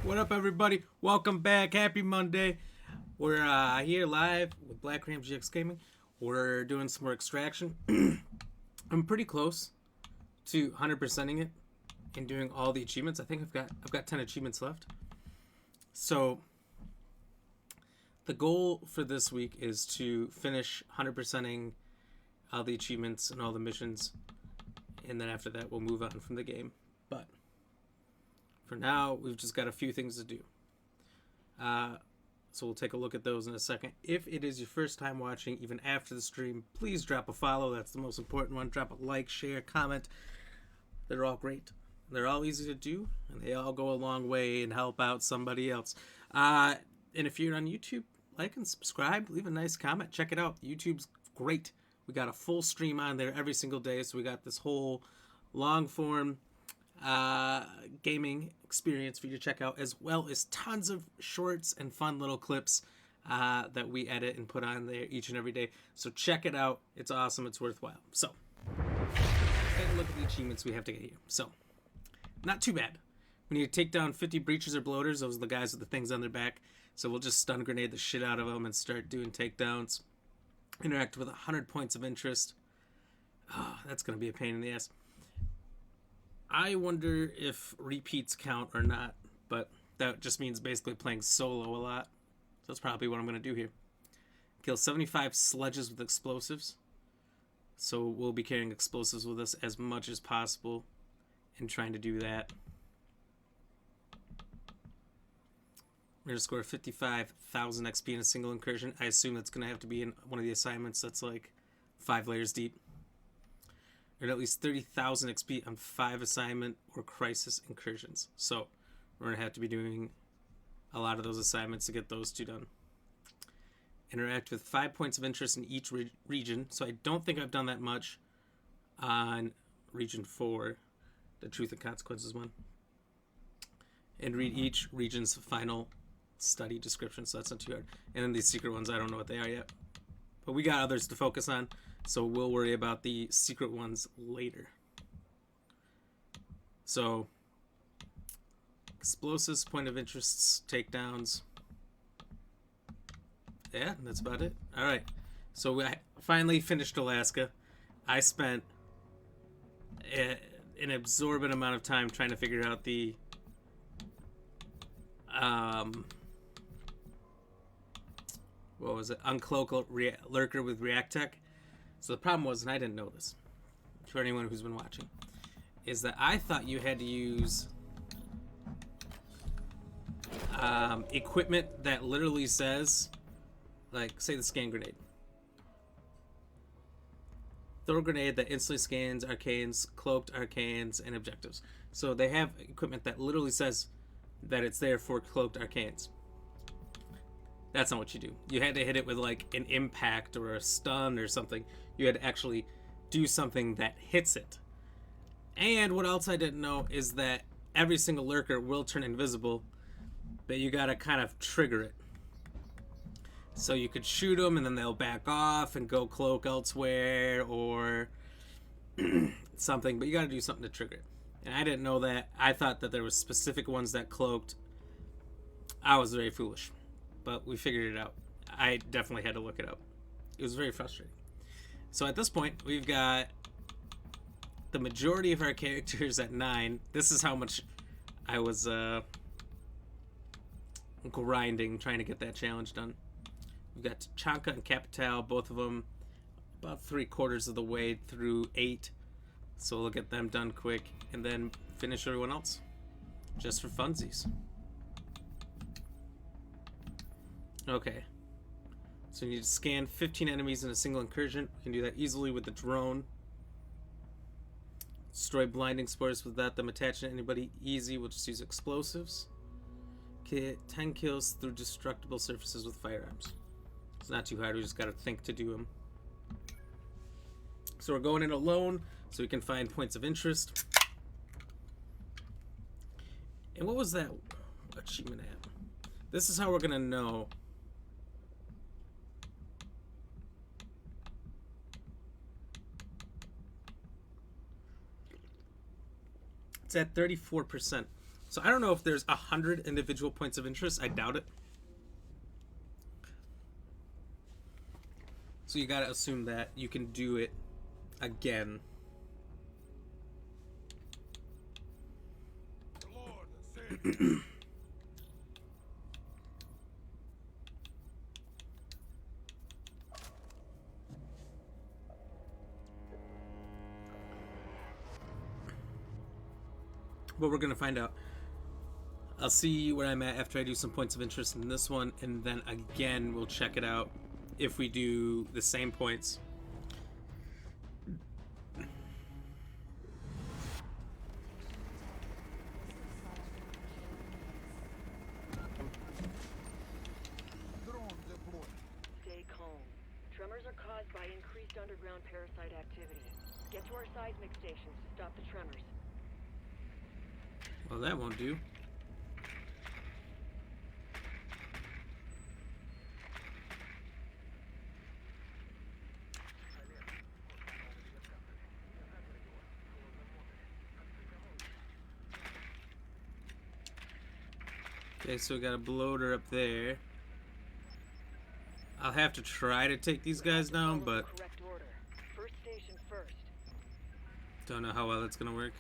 What up, everybody? Welcome back. Happy Monday. We're here live with Black Ram GX Gaming. We're doing some more extraction. I'm pretty close to 100%ing it and doing all the achievements. I think I've got 10 achievements left. So the goal for this week is to finish 100%ing all the achievements and all the missions, and then after that we'll move on from the game. But for now, we've just got a few things to do. So we'll take a look at those in a second. If it is your first time watching, even after the stream, please drop a follow. That's the most important one. Drop a like, share, comment. They're all great. They're all easy to do, and they all go a long way and help out somebody else. And if you're on YouTube, like and subscribe. Leave a nice comment. Check it out. YouTube's great. We got a full stream on there every single day, so we got this whole long-form gaming experience for you to check out, as well as tons of shorts and fun little clips that we edit and put on there each and every day. So check it out. It's awesome. It's worthwhile. So let's take a look at the achievements we have to get here. So not too bad. We need to take down 50 breachers or bloaters. Those are the guys with the things on their back. So we'll just stun grenade the shit out of them and start doing takedowns. Interact with 100 points of interest. Oh, that's going to be a pain in the ass. I wonder if repeats count or not, but that just means basically playing solo a lot. So that's probably what I'm going to do here. Kill 75 sledges with explosives. So we'll be carrying explosives with us as much as possible and trying to do that. We're going to score 55,000 XP in a single incursion. I assume that's going to have to be in one of the assignments that's like 5 layers deep. Or at least 30,000 XP on 5 assignment or crisis incursions. So we're going to have to be doing a lot of those assignments to get those two done. Interact with 5 points of interest in each region. So I don't think I've done that much on region 4, the Truth and Consequences one. And read each region's final study description, so that's not too hard. And then these secret ones, I don't know what they are yet. But we got others to focus on. So we'll worry about the secret ones later. So, explosives, point of interests, takedowns. Yeah, that's about it. Alright, so we finally finished Alaska. I spent an absorbent amount of time trying to figure out the what was it? Uncloak Lurker with React Tech. So the problem was, and I didn't know this, for anyone who's been watching, is that I thought you had to use equipment that literally says, like, say the scan grenade. Throw a grenade that instantly scans arcanes, cloaked arcanes, and objectives. So they have equipment that literally says that it's there for cloaked arcanes. That's not what you do. You had to hit it with like an impact or a stun or something. You had to actually do something that hits it. And what else I didn't know is that every single lurker will turn invisible, but you gotta kind of trigger it. So you could shoot them and then they'll back off and go cloak elsewhere or something, but you gotta do something to trigger it. And I didn't know that. I thought that there were specific ones that cloaked. I was very foolish. But we figured it out. I definitely had to look it up. It was very frustrating. So at this point, we've got the majority of our characters at 9. This is how much I was grinding, trying to get that challenge done. We've got Chanka and Capital, both of them about 3/4 of the way through 8. So we'll get them done quick and then finish everyone else. Just for funsies. Okay, so we need to scan 15 enemies in a single incursion. We can do that easily with the drone. Destroy blinding spores without them attaching to anybody. Easy, we'll just use explosives. Okay, 10 kills through destructible surfaces with firearms. It's not too hard, we just gotta think to do them. So we're going in alone, so we can find points of interest. And what was that achievement at? This is how we're gonna know. It's at 34%. So I don't know if there's 100 individual points of interest. I doubt it. So you gotta assume that you can do it again. But we're gonna find out. I'll see where I'm at after I do some points of interest in this one, and then again we'll check it out if we do the same points. Stay calm. Tremors are caused by increased underground parasite activity. Get to our seismic stations to stop the tremors. Well, that won't do. Okay, so we got a bloater up there. I'll have to try to take these guys down, but Correct order. First station first. don't know how well it's gonna work,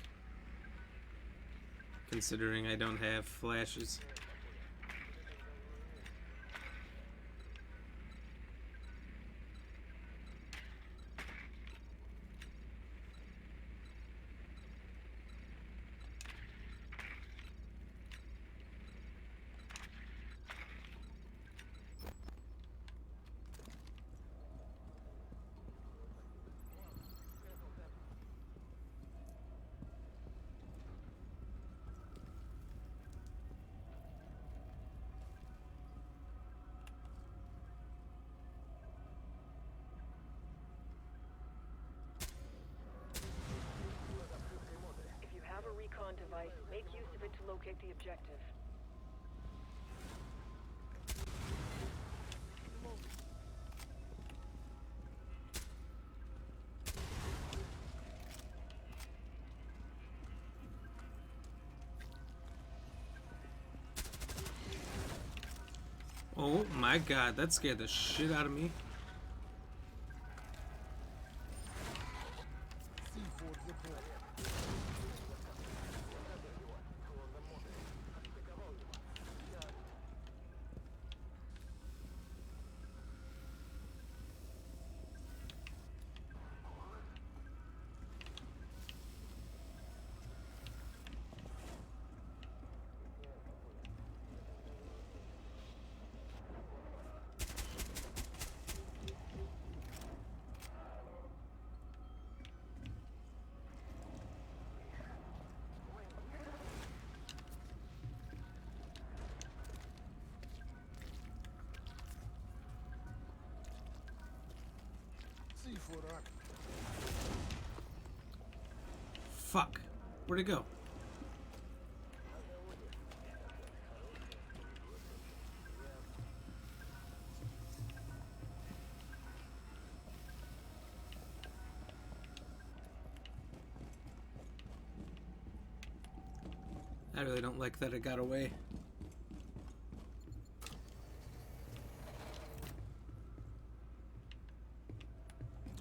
considering I don't have flashes. If you have a recon device, make use of it to locate the objective. Oh my god, that scared the shit out of me. Fuck. Where'd it go? I really don't like that it got away.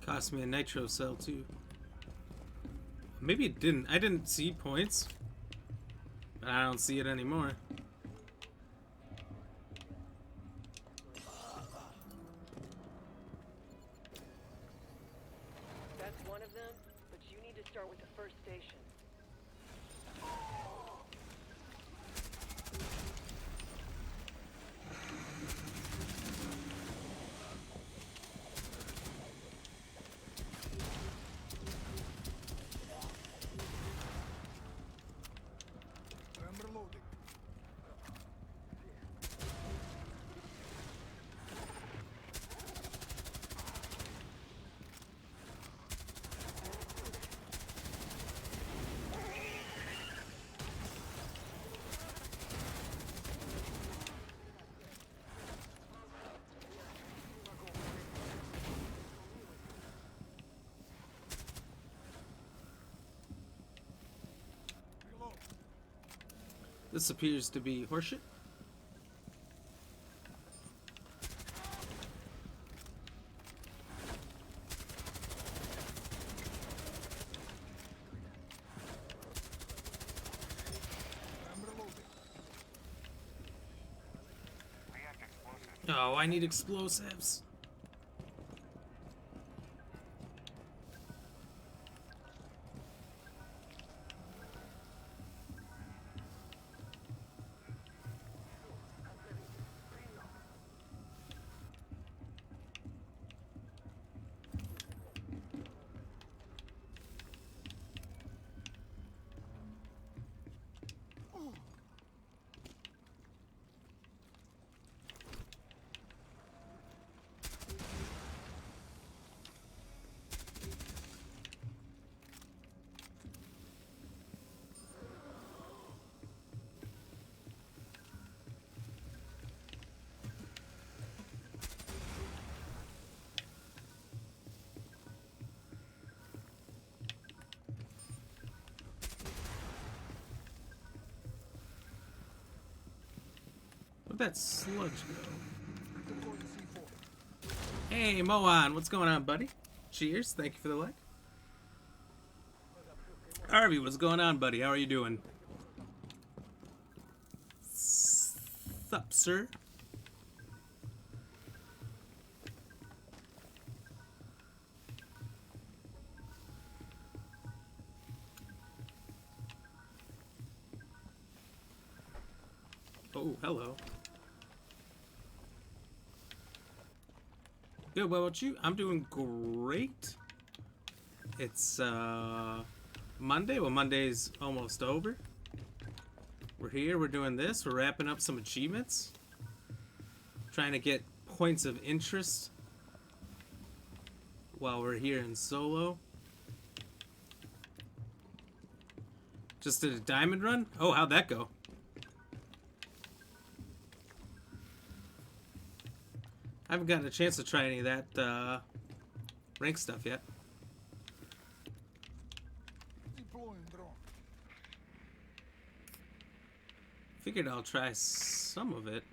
Cost me a nitro cell too. Maybe it didn't. I didn't see points. But I don't see it anymore. That's one of them, but you need to start with the first station. This appears to be horseshit. Oh, I need explosives. Where'd that sludge go? Hey, Moan, what's going on, buddy? Cheers, thank you for the like. Harvey, what's going on, buddy? How are you doing? Sup, sir? Oh, hello. Good, what about you? I'm doing great. It's Monday. Well, Monday's almost over. We're here, we're doing this, we're wrapping up some achievements. Trying to get points of interest while we're here in solo. Just did a diamond run? Oh, how'd that go? I haven't gotten a chance to try any of that rank stuff yet. Figured I'll try some of it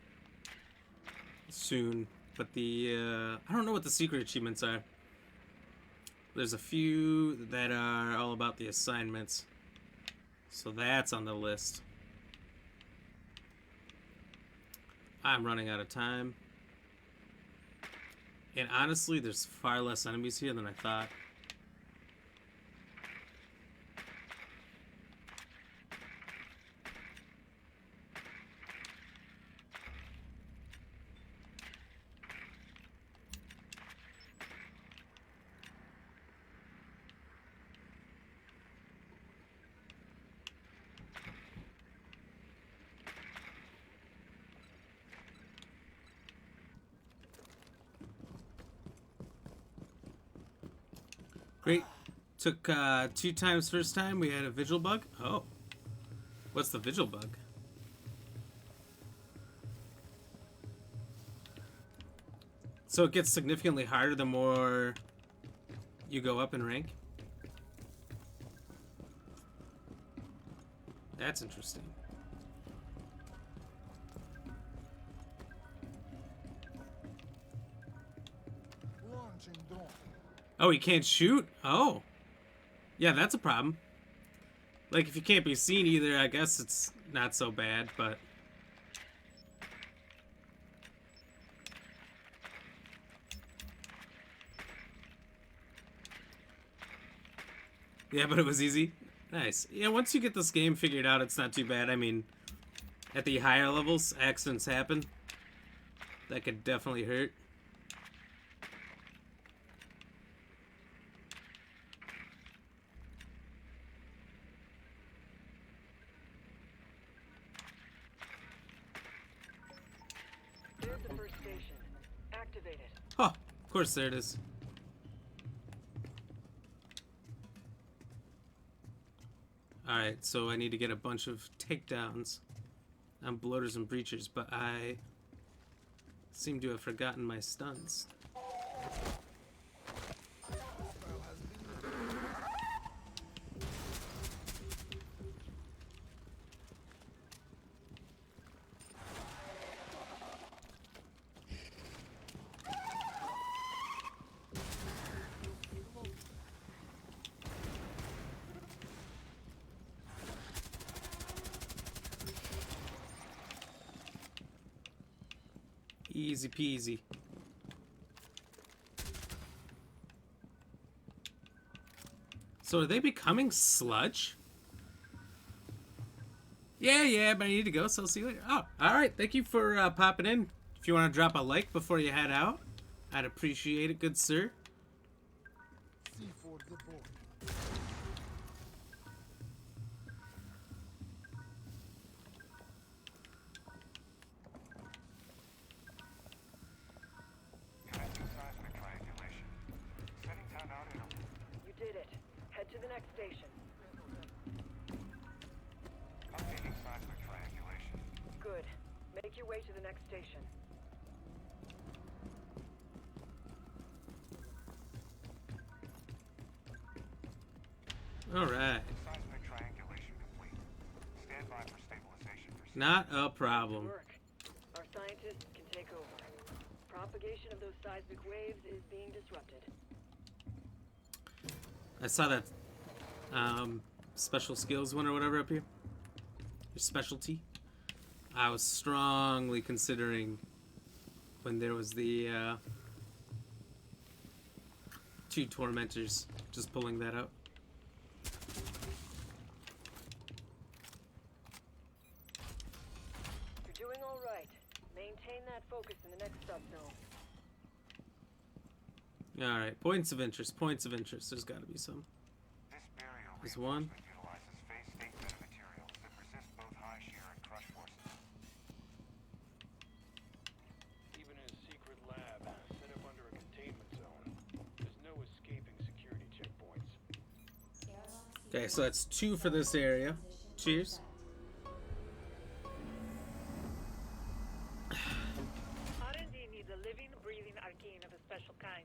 soon, but I don't know what the secret achievements are. There's a few that are all about the assignments, so that's on the list. I'm running out of time. And honestly, there's far less enemies here than I thought. Great. Took 2 times first time. We had a vigil bug. Oh. What's the vigil bug? So it gets significantly harder the more you go up in rank? That's interesting. Oh, he can't shoot? Oh. Yeah, that's a problem. Like, if you can't be seen either, I guess it's not so bad, but... Yeah, but it was easy. Nice. Yeah, once you get this game figured out, it's not too bad. I mean, at the higher levels, accidents happen. That could definitely hurt. There's the first station. Activated. Oh, of course there it is. Alright, so I need to get a bunch of takedowns on bloaters and breachers, but I seem to have forgotten my stuns. Easy peasy. So are they becoming sludge? Yeah, but I need to go, so I'll see you later. Oh, alright, thank you for popping in. If you want to drop a like before you head out, I'd appreciate it, good sir. You did it. Head to the next station. Good. Make your way to the next station. Alright. Not a problem. Work. Our scientists can take over. Propagation of those seismic waves is being disrupted. I saw that special skills one or whatever up here. Your specialty. I was strongly considering when there was the two tormentors, just pulling that out. You're doing all right. Maintain that focus in the next subzone. Alright, points of interest, points of interest. There's gotta be some. There's one. Even in a secret lab, set up under a containment zone, there's no escaping security checkpoints. Okay, so that's 2 for this area. Cheers. R&D needs a living, breathing arcane of a special kind.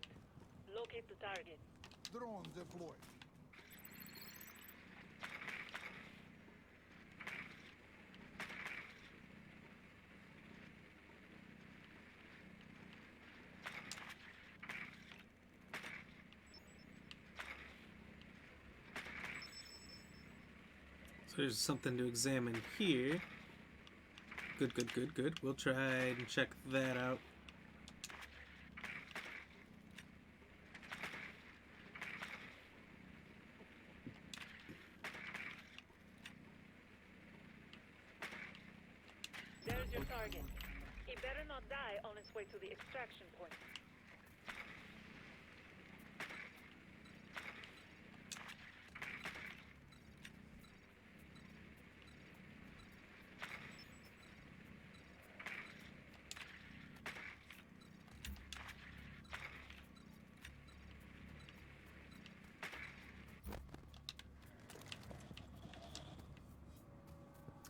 Locate the target. Drone deployed. So there's something to examine here. Good, good, good, good. We'll try and check that out. There's your target. It better not die on its way to the extraction point.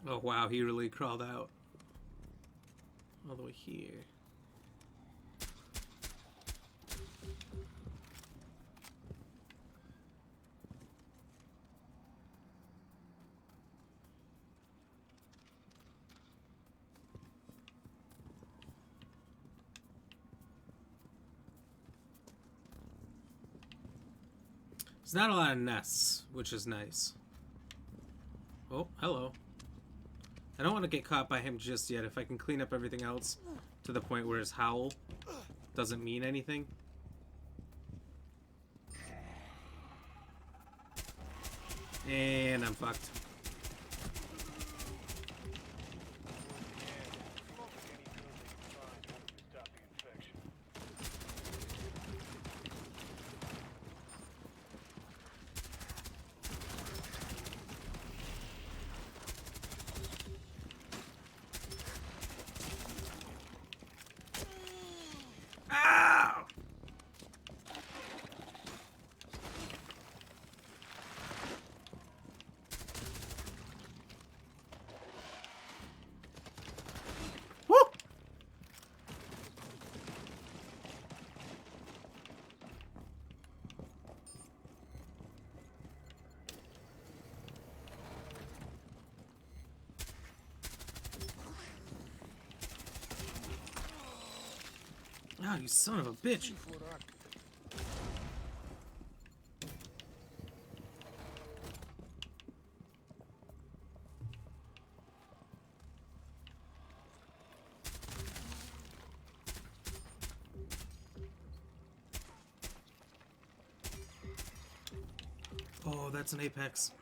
Oh wow, he really crawled out. All the way here. There's not a lot of nests, which is nice. Oh, hello. I don't want to get caught by him just yet. If I can clean up everything else to the point where his howl doesn't mean anything. And I'm fucked. Stop the infection. Ow! Woo! Oh, you son of a bitch. Oh, that's an Apex.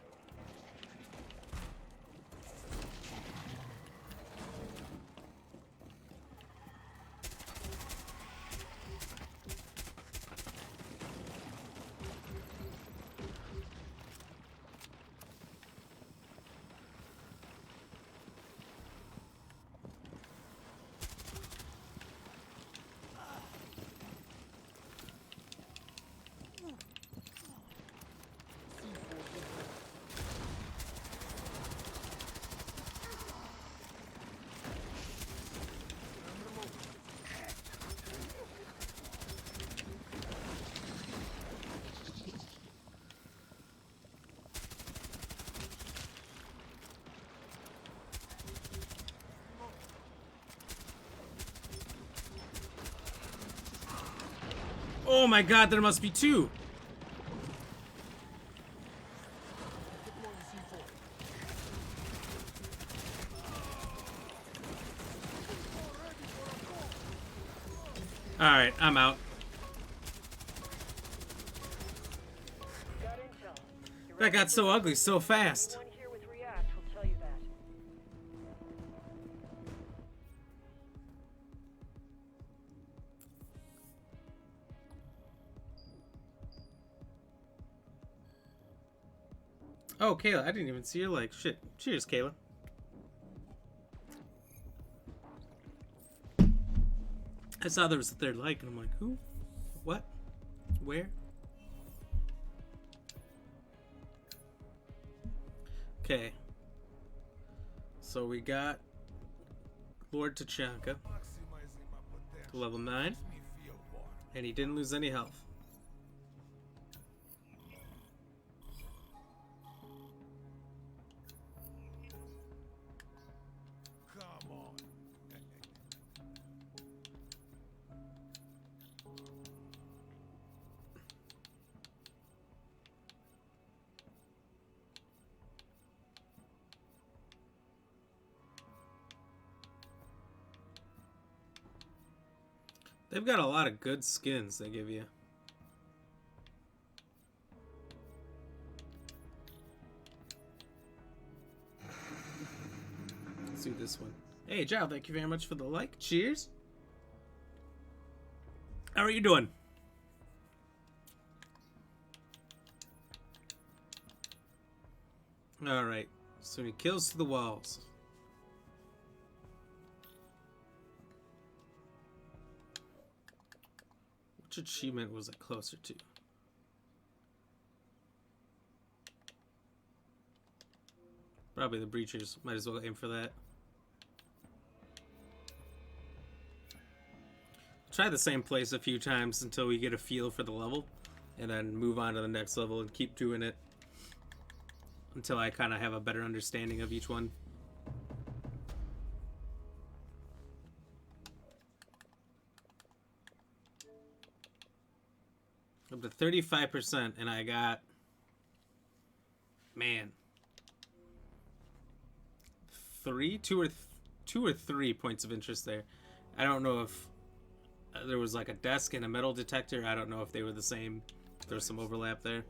Oh my god, there must be two. Alright, I'm out. Got intel. Your That got so ugly so fast. Anyone here with React will tell you that. Oh, Kayla, I didn't even see your like. Shit. Cheers, Kayla. I saw there was a third like, and I'm like, who? What? Where? Okay. So we got Lord Tachanka to level 9, and he didn't lose any health. They've got a lot of good skins they give you. Let's do this one. Hey, Giles, thank you very much for the like. Cheers. How are you doing? Alright. So he kills to the walls. Which achievement was it closer to? Probably the Breachers. Might as well aim for that. Try the same place a few times until we get a feel for the level. And then move on to the next level and keep doing it until I kind of have a better understanding of each one. Up to 35%, and I got, man, two or three points of interest there. I don't know if there was like a desk and a metal detector. I don't know if they were the same. There's some overlap there.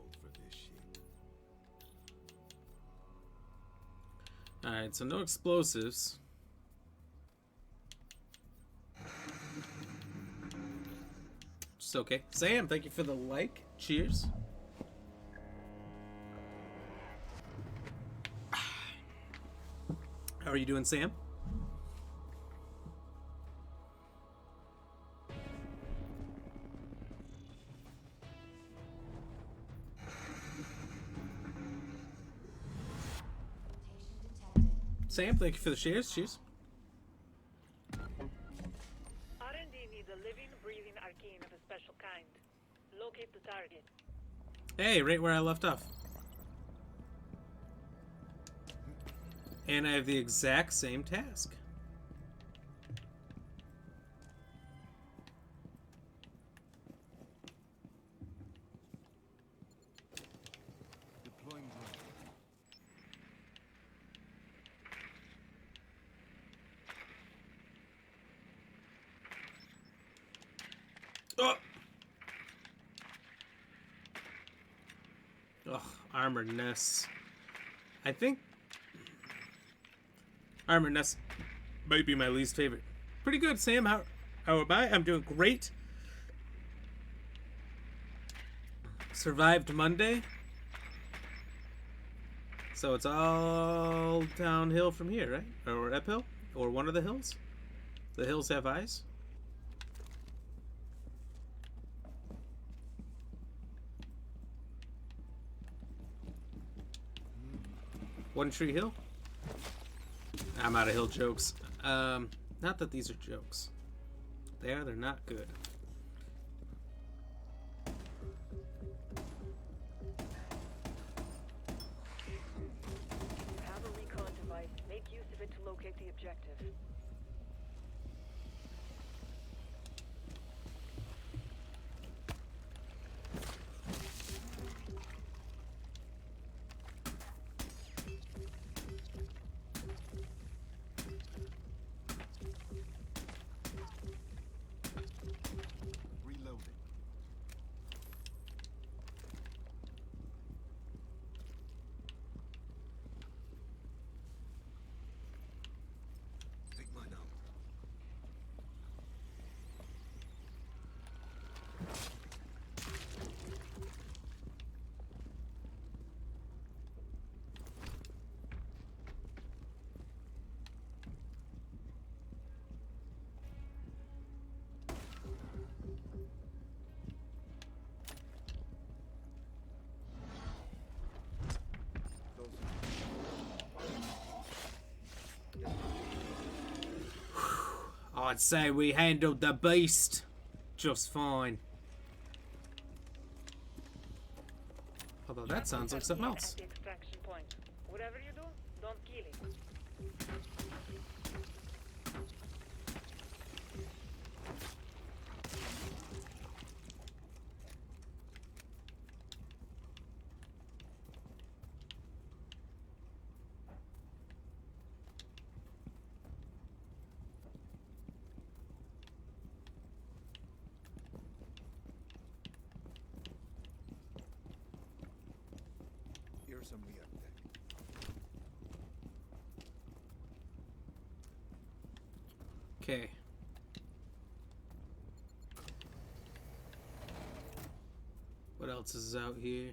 Alright, so no explosives. Just okay. Sam, thank you for the like. Cheers. How are you doing, Sam? Sam, thank you for the shares. Cheers. R&D needs a living, breathing arcane of a special kind. Locate the target. Hey, right where I left off. And I have the exact same task. Deploying drone. Oh! Ugh, armored nests. I think armored nests might be my least favorite. Pretty good, Sam. How am I? I'm doing great. Survived Monday. So it's all downhill from here, right? Or uphill? Or one of the hills? The hills have eyes? One Tree Hill? I'm out of hill jokes. Not that these are jokes. They're not good. You have a recon device. Make use of it to locate the objective. Reloading. Take my number. I'd say we handled the beast just fine. Although that sounds like something else. At the extraction point. Whatever you do, don't kill it. Here's some reactor. Okay. What else is out here?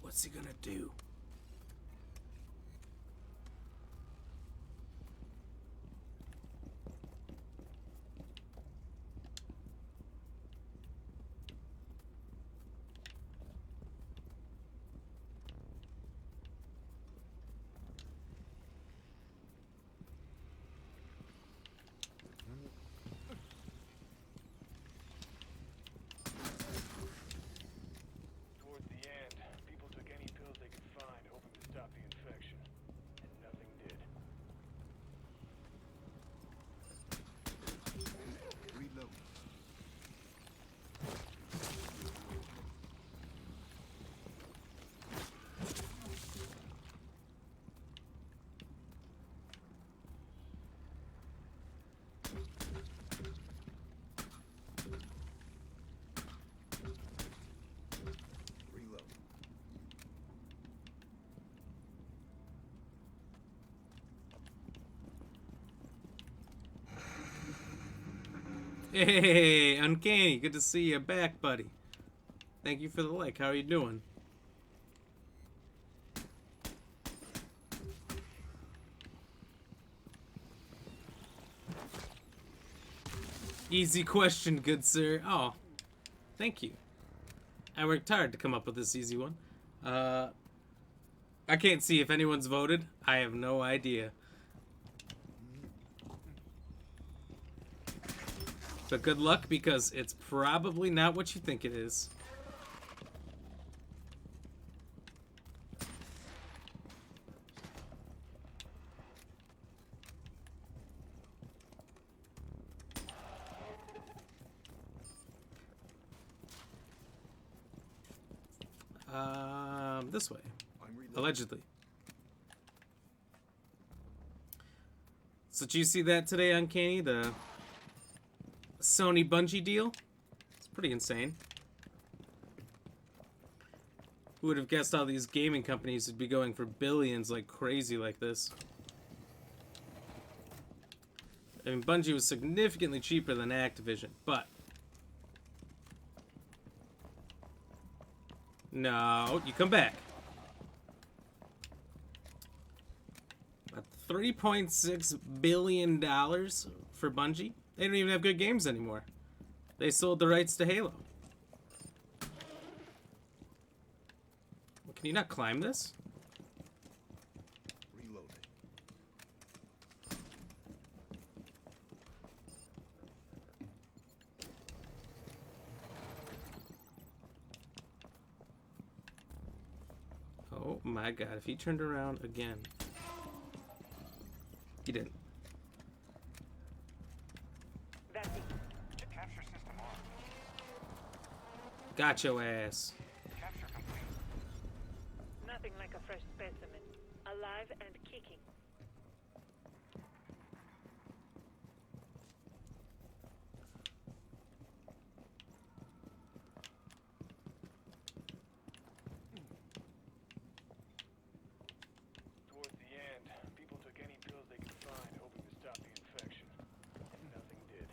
What's he gonna do? Towards the end, people took any pills they could find, hoping to stop the infection. And nothing did. Reload. Reload. Hey, Uncanny, good to see you back, buddy. Thank you for the like. How are you doing? Easy question, good sir. Oh, thank you. I worked hard to come up with this easy one. I can't see if anyone's voted. I have no idea. But good luck, because it's probably not what you think it is. This way. I'm reloading. Allegedly. So did you see that today, Uncanny? The Sony Bungie deal? It's pretty insane. Who would have guessed all these gaming companies would be going for billions like crazy like this? I mean, Bungie was significantly cheaper than Activision, but... No, you come back. $3.6 billion for Bungie? They don't even have good games anymore. They sold the rights to Halo. Can you not climb this? Reloading. Oh my god, if he turned around again. He didn't. That's it. Capture system on. Got your ass. Capture complete. Nothing like a fresh specimen. Alive and kicking. Towards the end, people took any pills they could find, hoping to stop the infection. And nothing did.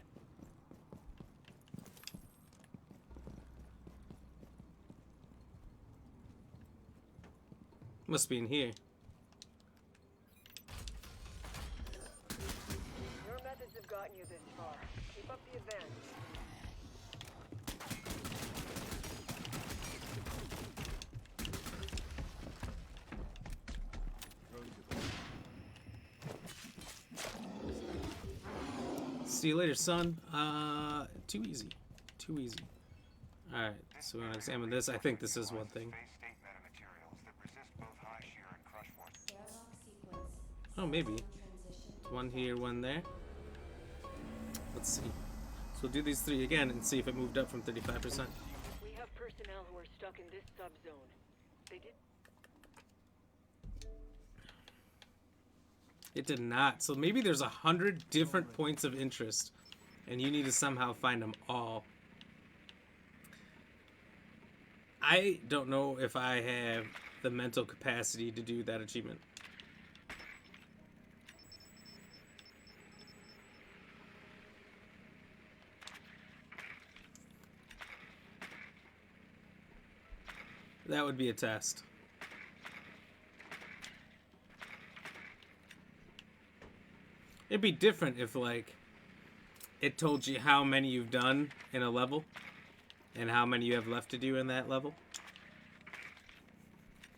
Must be in here. Your methods have gotten you this far. Keep up the advance. Throw to the See you later, son. Too easy. Too easy. Alright, so we're gonna examine this. I think this is one thing. Phase state metamaterials that resist both high shear and crush force. Oh, maybe. One here, one there. Let's see. So we'll do these three again and see if it moved up from 35%. We have personnel who are stuck in this subzone. They did. It did not. So maybe there's 100 different points of interest, and you need to somehow find them all. I don't know if I have the mental capacity to do that achievement. That would be a test. It'd be different if, like, it told you how many you've done in a level and how many you have left to do in that level.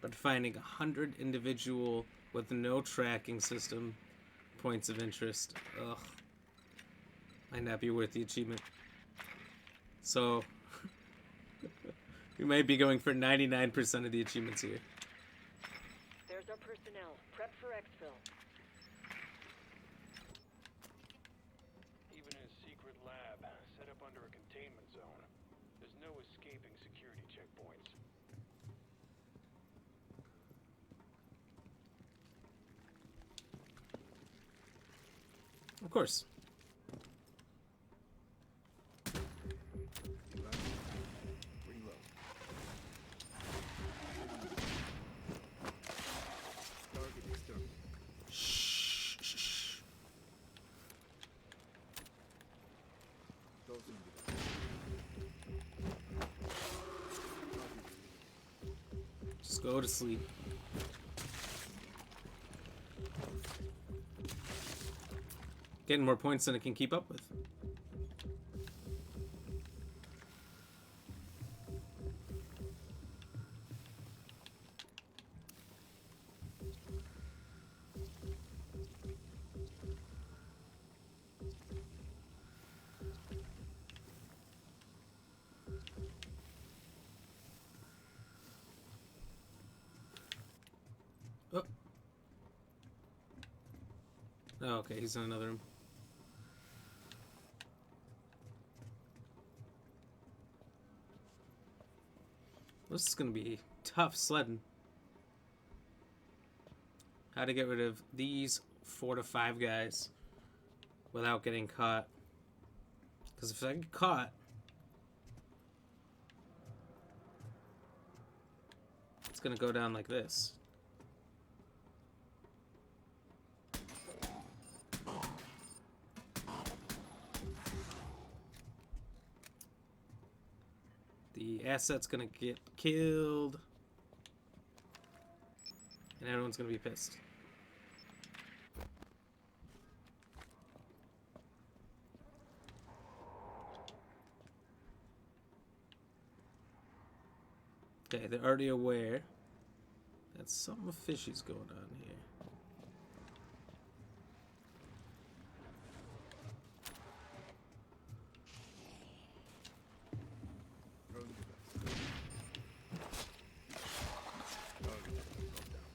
But finding 100 individual with no tracking system points of interest, ugh, might not be worth the achievement. So, we might be going for 99% of the achievements here. There's our personnel. Prep for exfil. Even in a secret lab, set up under a containment zone, there's no escaping security checkpoints. Of course. reload. Target external. Shh, shh, shh. Those in the go to sleep. Getting more points than it can keep up with. Oh. Oh, okay, he's in another room. This is gonna be tough sledding. How to get rid of these 4 to 5 guys without getting caught. Because if I get caught, it's gonna go down like this. The asset's gonna get killed. And everyone's gonna be pissed. Okay, they're already aware that something fishy's going on here. Drones with us. Target drop down.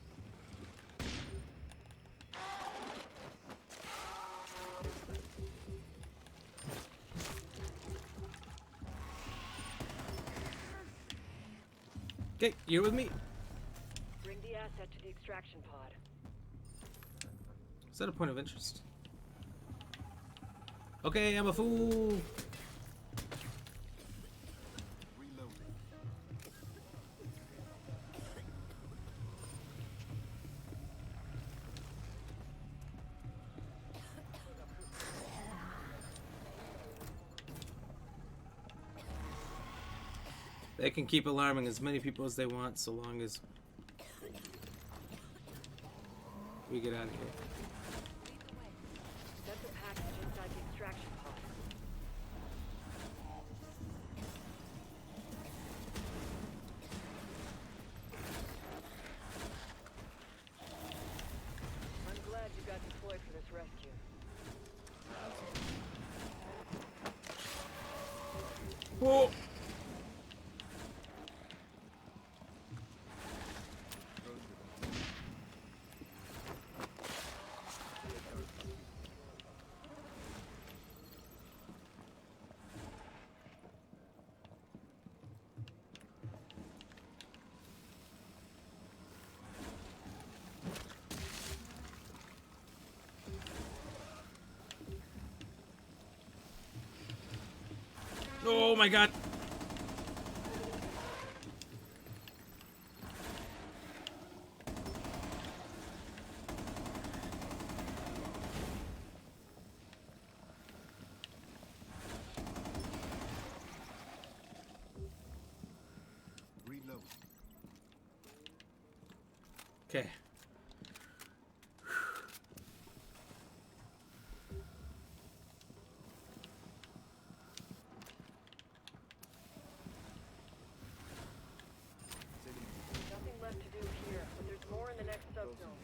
Okay, you're with me. Bring the asset to the extraction pod. Is that a point of interest? Okay, I'm a fool. Reloading. They can keep alarming as many people as they want so long as we get out of here. Set the package inside the extraction pod. I'm glad you got deployed for this rescue. Whoa! Drones with us. Oh my god! Reload. Okay. Nothing left to do here, but there's more in the next subzone.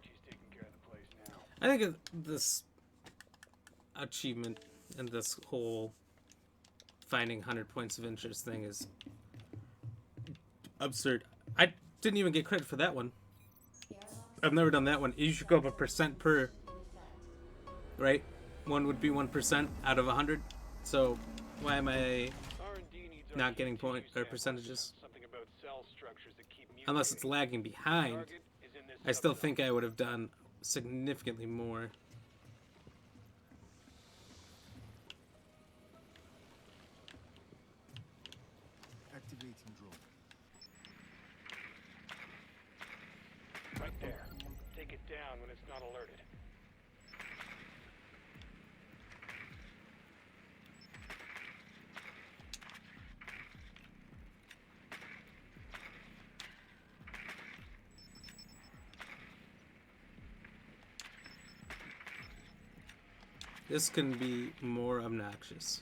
Archie's taking care of the place now. I think this achievement and this whole finding 100 points of interest thing is absurd. I didn't even get credit for that one. I've never done that one. You should go up a percent per, right? One would be 1% out of 100. So why am I R&D needs not Archie's getting tissue point or samples. percentages? Something about cell structures that keep mutating. Unless it's lagging behind, Target is in this I still subzone. think I would have done significantly more. Activating drone. Right there. Take it down when it's not alerted. This can be more obnoxious.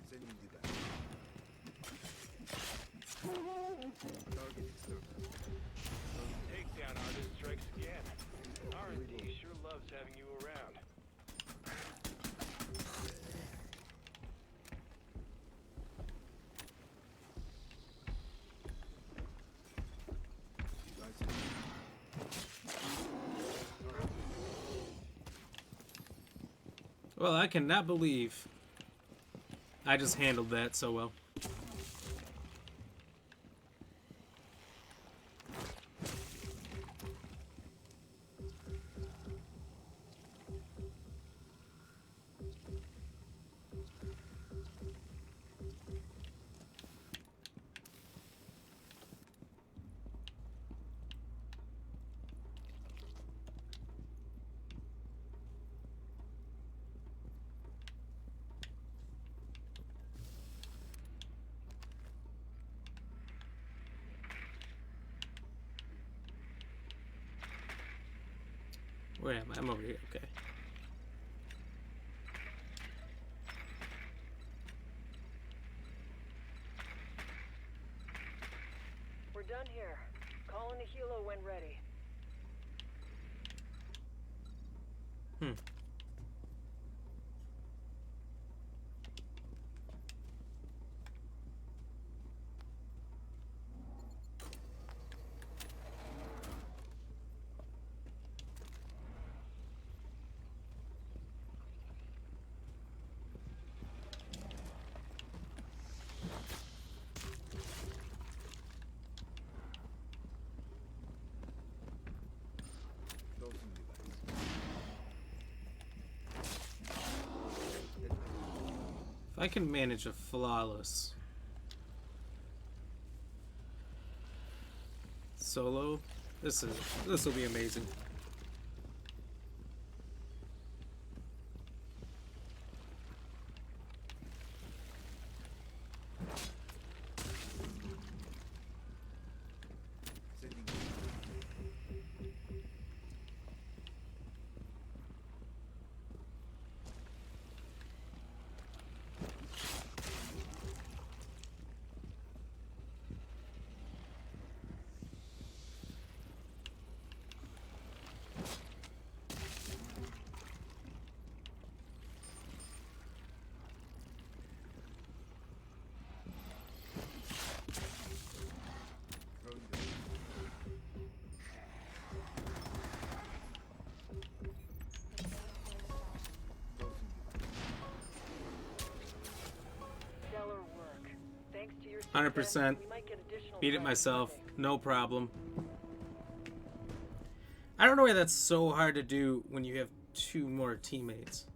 Sending device. Target external. Takedown artist strikes again. R&D sure loves having you around. Device. Well, I cannot believe I just handled that so well. Where am I? I'm over here. Okay. We're done here. Call in a helo when ready. Hmm. Dosing device. If I can manage a flawless solo, this will be amazing. Sending. Throwing the dosing device. Stellar work. Thanks to your 100%. success, we might get additional Beat it threats myself. coming. No problem. I don't know why that's so hard to do when you have two more teammates.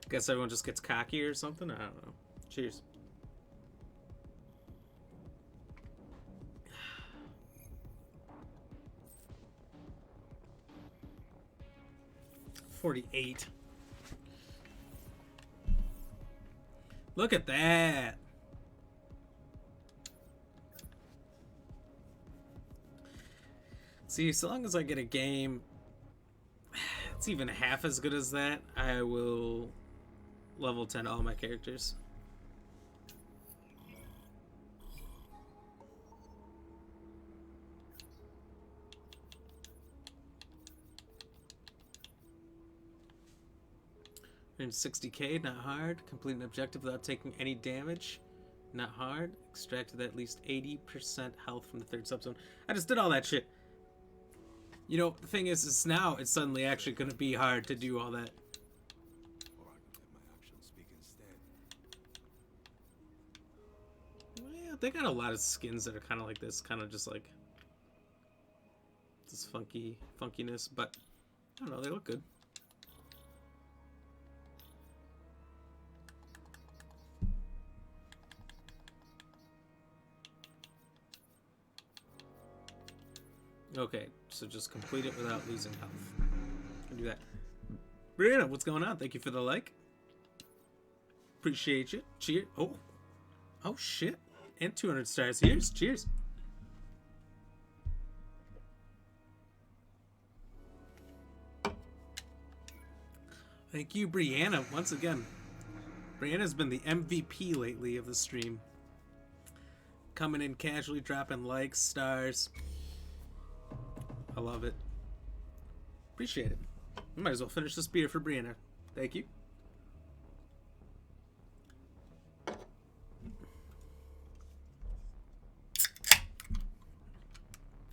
Guess everyone just gets cocky or something. I don't know. Cheers. $48. Look at that. See, so long as I get a game, it's even half as good as that, I will level 10 all my characters. Earn 60k, not hard. Complete an objective without taking any damage, not hard. Extracted at least 80% health from the third subzone. I just did all that shit. You know, the thing is now it's suddenly actually going to be hard to do all that. Or I can let my actions speak instead. Yeah, they got a lot of skins that are kind of like this, kind of just like this funkiness, but I don't know, they look good. Okay, so just complete it without losing health. Can do that. Brianna, what's going on? Thank you for the like. Appreciate you. Cheers. Oh shit. And 200 stars. Cheers. Thank you, Brianna, once again. Brianna's been the MVP lately of the stream. Coming in casually, dropping likes, stars. I love it. Appreciate it. I might as well finish this beer for Brianna. Thank you.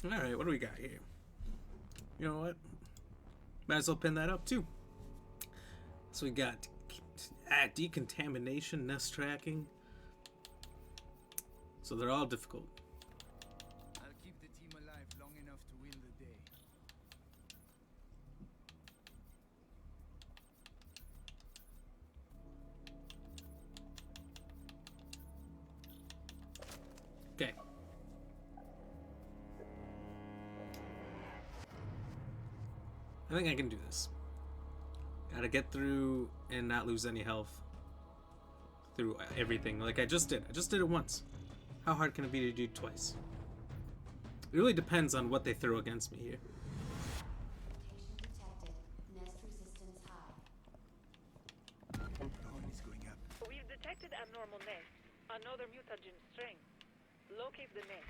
Alright, what do we got here? You know what? Might as well pin that up too. So we got decontamination, nest tracking. So they're all difficult. I'll keep the team alive long enough to win the day. Okay. I think I can do this. Gotta get through and not lose any health through everything like I just did. I just did it once. How hard can it be to do twice? It really depends on what they throw against me here. Detected. Nest resistance high. The horn is going up. We've detected abnormal nest. Another mutagen strain. Locate the nest.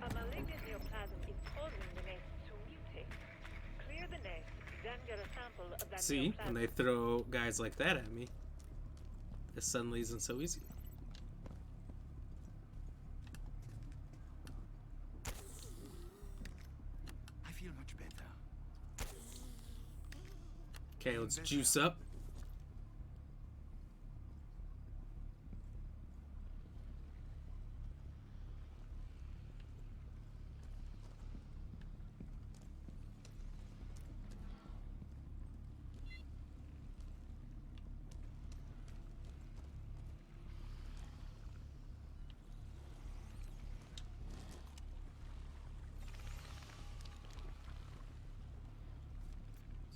A malignant neoplasm is causing the nest to mutate. Clear the nest, then get a sample of that See, neoplasm. when they throw guys like that at me, it suddenly isn't so easy. I feel much better. Okay, let's juice up.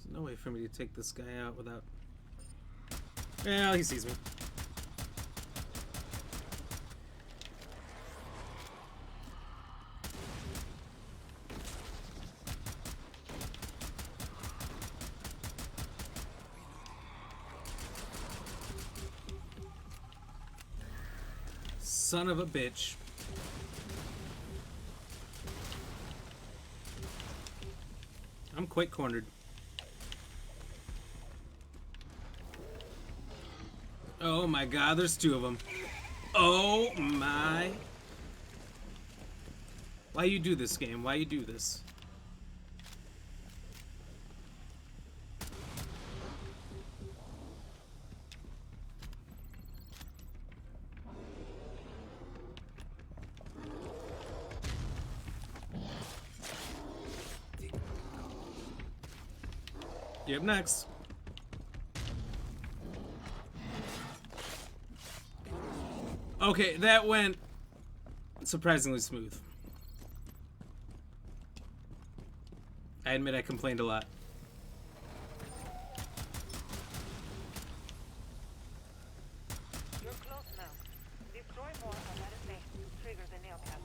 There's no way for me to take this guy out without... Well, he sees me. Son of a bitch. I'm quite cornered. Oh my god, there's two of them. Oh my. Why you do this game? Why you do this? You up next. Okay, that went surprisingly smooth. I admit I complained a lot. You're close now. Destroy more of that nest to trigger the nail cap.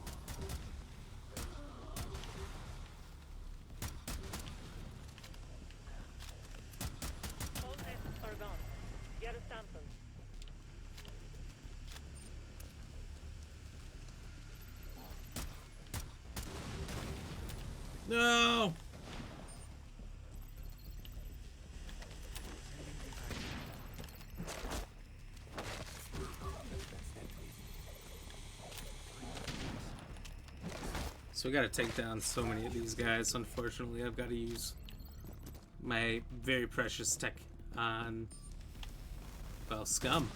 All nests are gone. Get a sample. No! So we gotta take down so many of these guys. Unfortunately, I've got to use my very precious tech on, well, scum.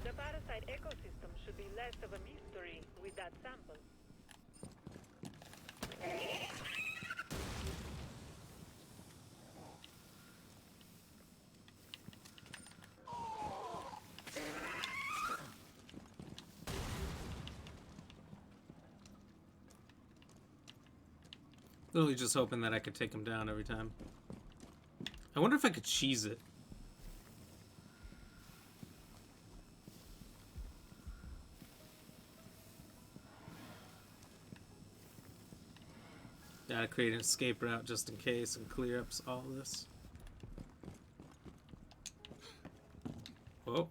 The parasite ecosystem should be less of a mystery with that sample. Literally just hoping that I could take him down every time. I wonder if I could cheese it. Gotta create an escape route just in case and clear up all this. Whoa.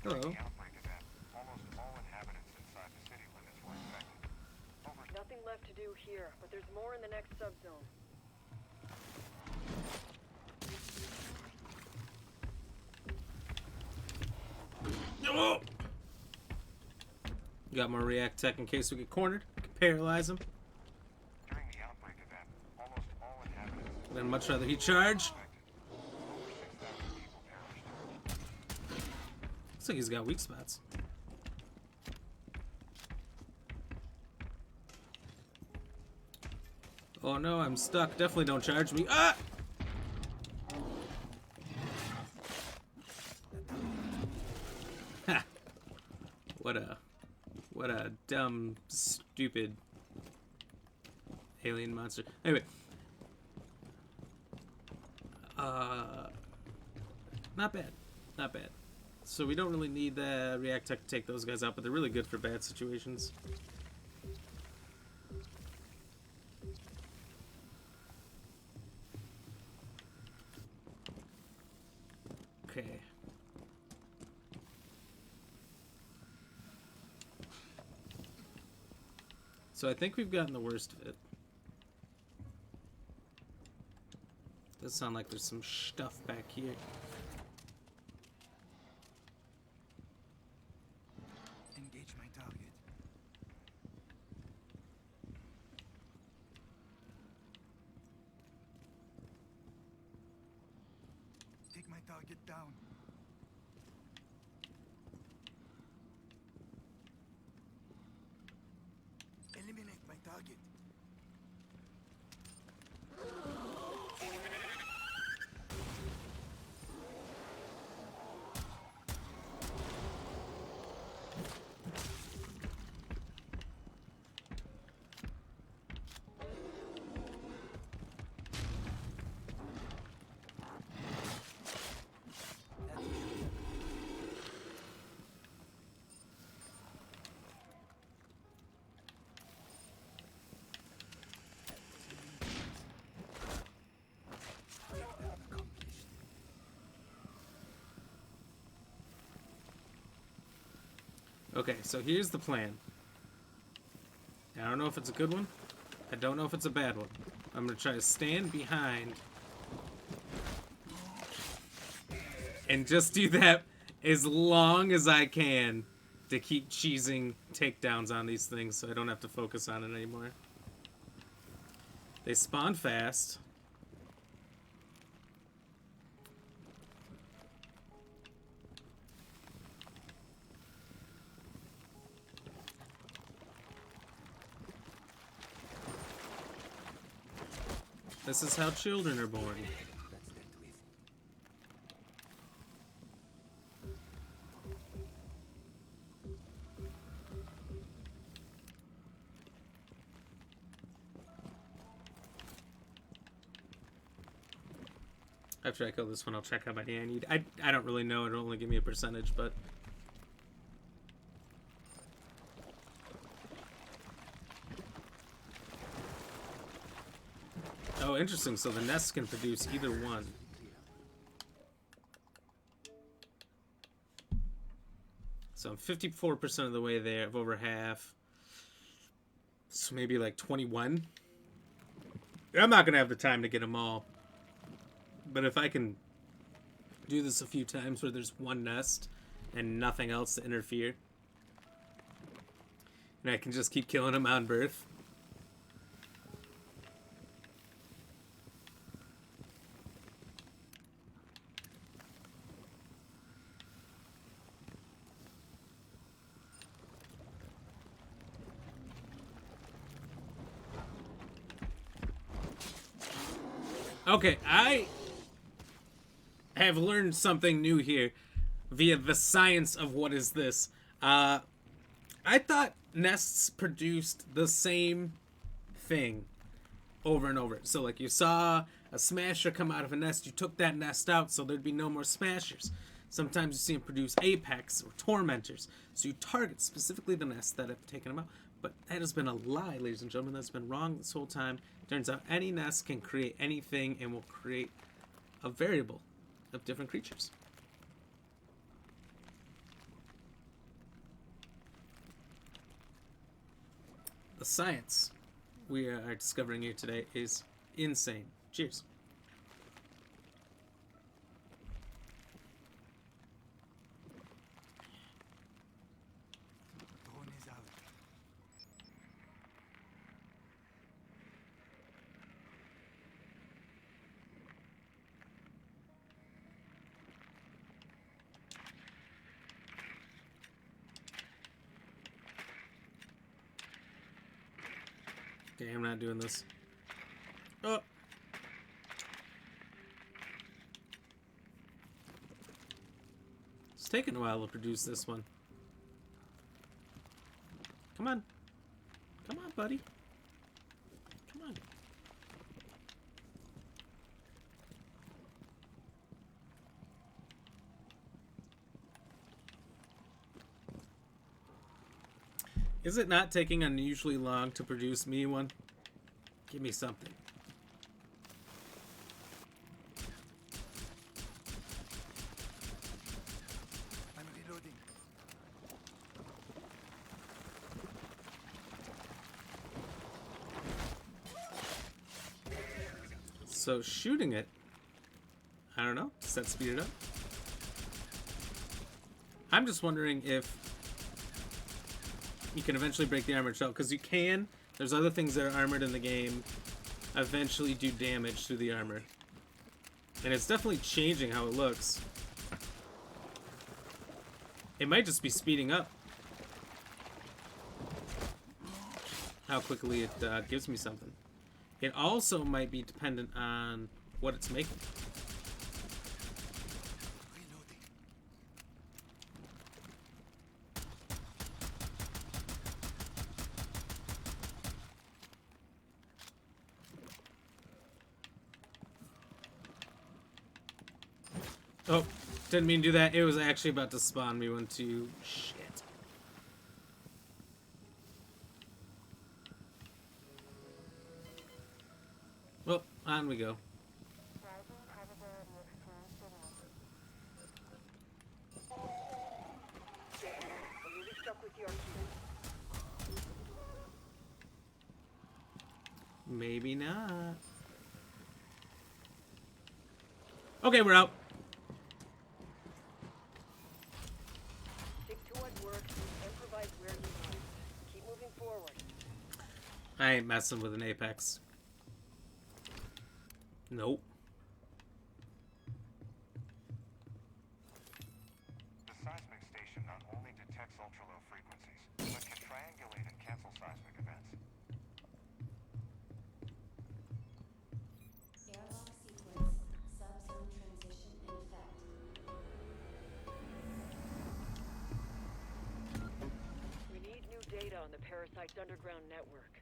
Hello. Outbreak event. Almost all inhabitants inside the city limits were infected. Nothing left to do here, but there's more in the next subzone. Oh! Got more react tech in case we get cornered. Can paralyze them. During the outbreak event, almost all inhabitants I'd much rather he charge. infected. Over 6,000 people perished. Looks like he's got weak spots. Oh no, I'm stuck. Definitely don't charge me. Ah! Ha! What a dumb, stupid alien monster. Anyway. Not bad. Not bad. So we don't really need the react tech to take those guys out, but they're really good for bad situations. Okay. So I think we've gotten the worst of it. Does sound like there's some stuff back here. Engage my target. Take my target down. Eliminate my target. That's Okay, so here's the plan. I don't know if it's a good one. I don't know if it's a bad one. I'm gonna try to stand behind and just do that as long as I can to keep cheesing takedowns on these things so I don't have to focus on it anymore. They spawn fast. This is how children are born. After I kill this one, I'll check how many I need. I don't really know. It'll only give me a percentage, but... Oh, interesting. So the nests can produce either one. So I'm 54% of the way there. I've over half. So maybe like 21. I'm not going to have the time to get them all. But if I can do this a few times where there's one nest and nothing else to interfere, and I can just keep killing them on birth. Okay, I have learned something new here via the science of what is this. I thought nests produced the same thing over and over. So like you saw a smasher come out of a nest, you took that nest out so there'd be no more smashers. Sometimes you see them produce apex or tormentors. So you target specifically the nests that have taken them out. But that has been a lie, ladies and gentlemen. That's been wrong this whole time. Turns out any nest can create anything and will create a variable of different creatures. The science we are discovering here today is insane. Cheers. Drone is out. Okay, I'm not doing this. Oh. It's taking a while to produce this one. Come on. Come on, buddy. Come on. Is it not taking unusually long to produce me one? Give me something. I'm reloading. So shooting it, I don't know, does that speed it up? I'm just wondering if you can eventually break the armored shell, because you can. There's other things that are armored in the game eventually do damage to the armor. And it's definitely changing how it looks. It might just be speeding up how quickly it gives me something. It also might be dependent on what it's making. Reloading. Oh, didn't mean to do that. It was actually about to spawn me one too. Shit. Well, on we go. stuck with your cube. Maybe not. Okay, we're out. Stick to what works, improvise where you need. Keep moving forward. I ain't messing with an Apex. Nope. The seismic station not only detects ultra-low frequencies, but can triangulate and cancel seismic events. Airlock sequence. Subzone transition in effect. We need new data on the parasite's underground network.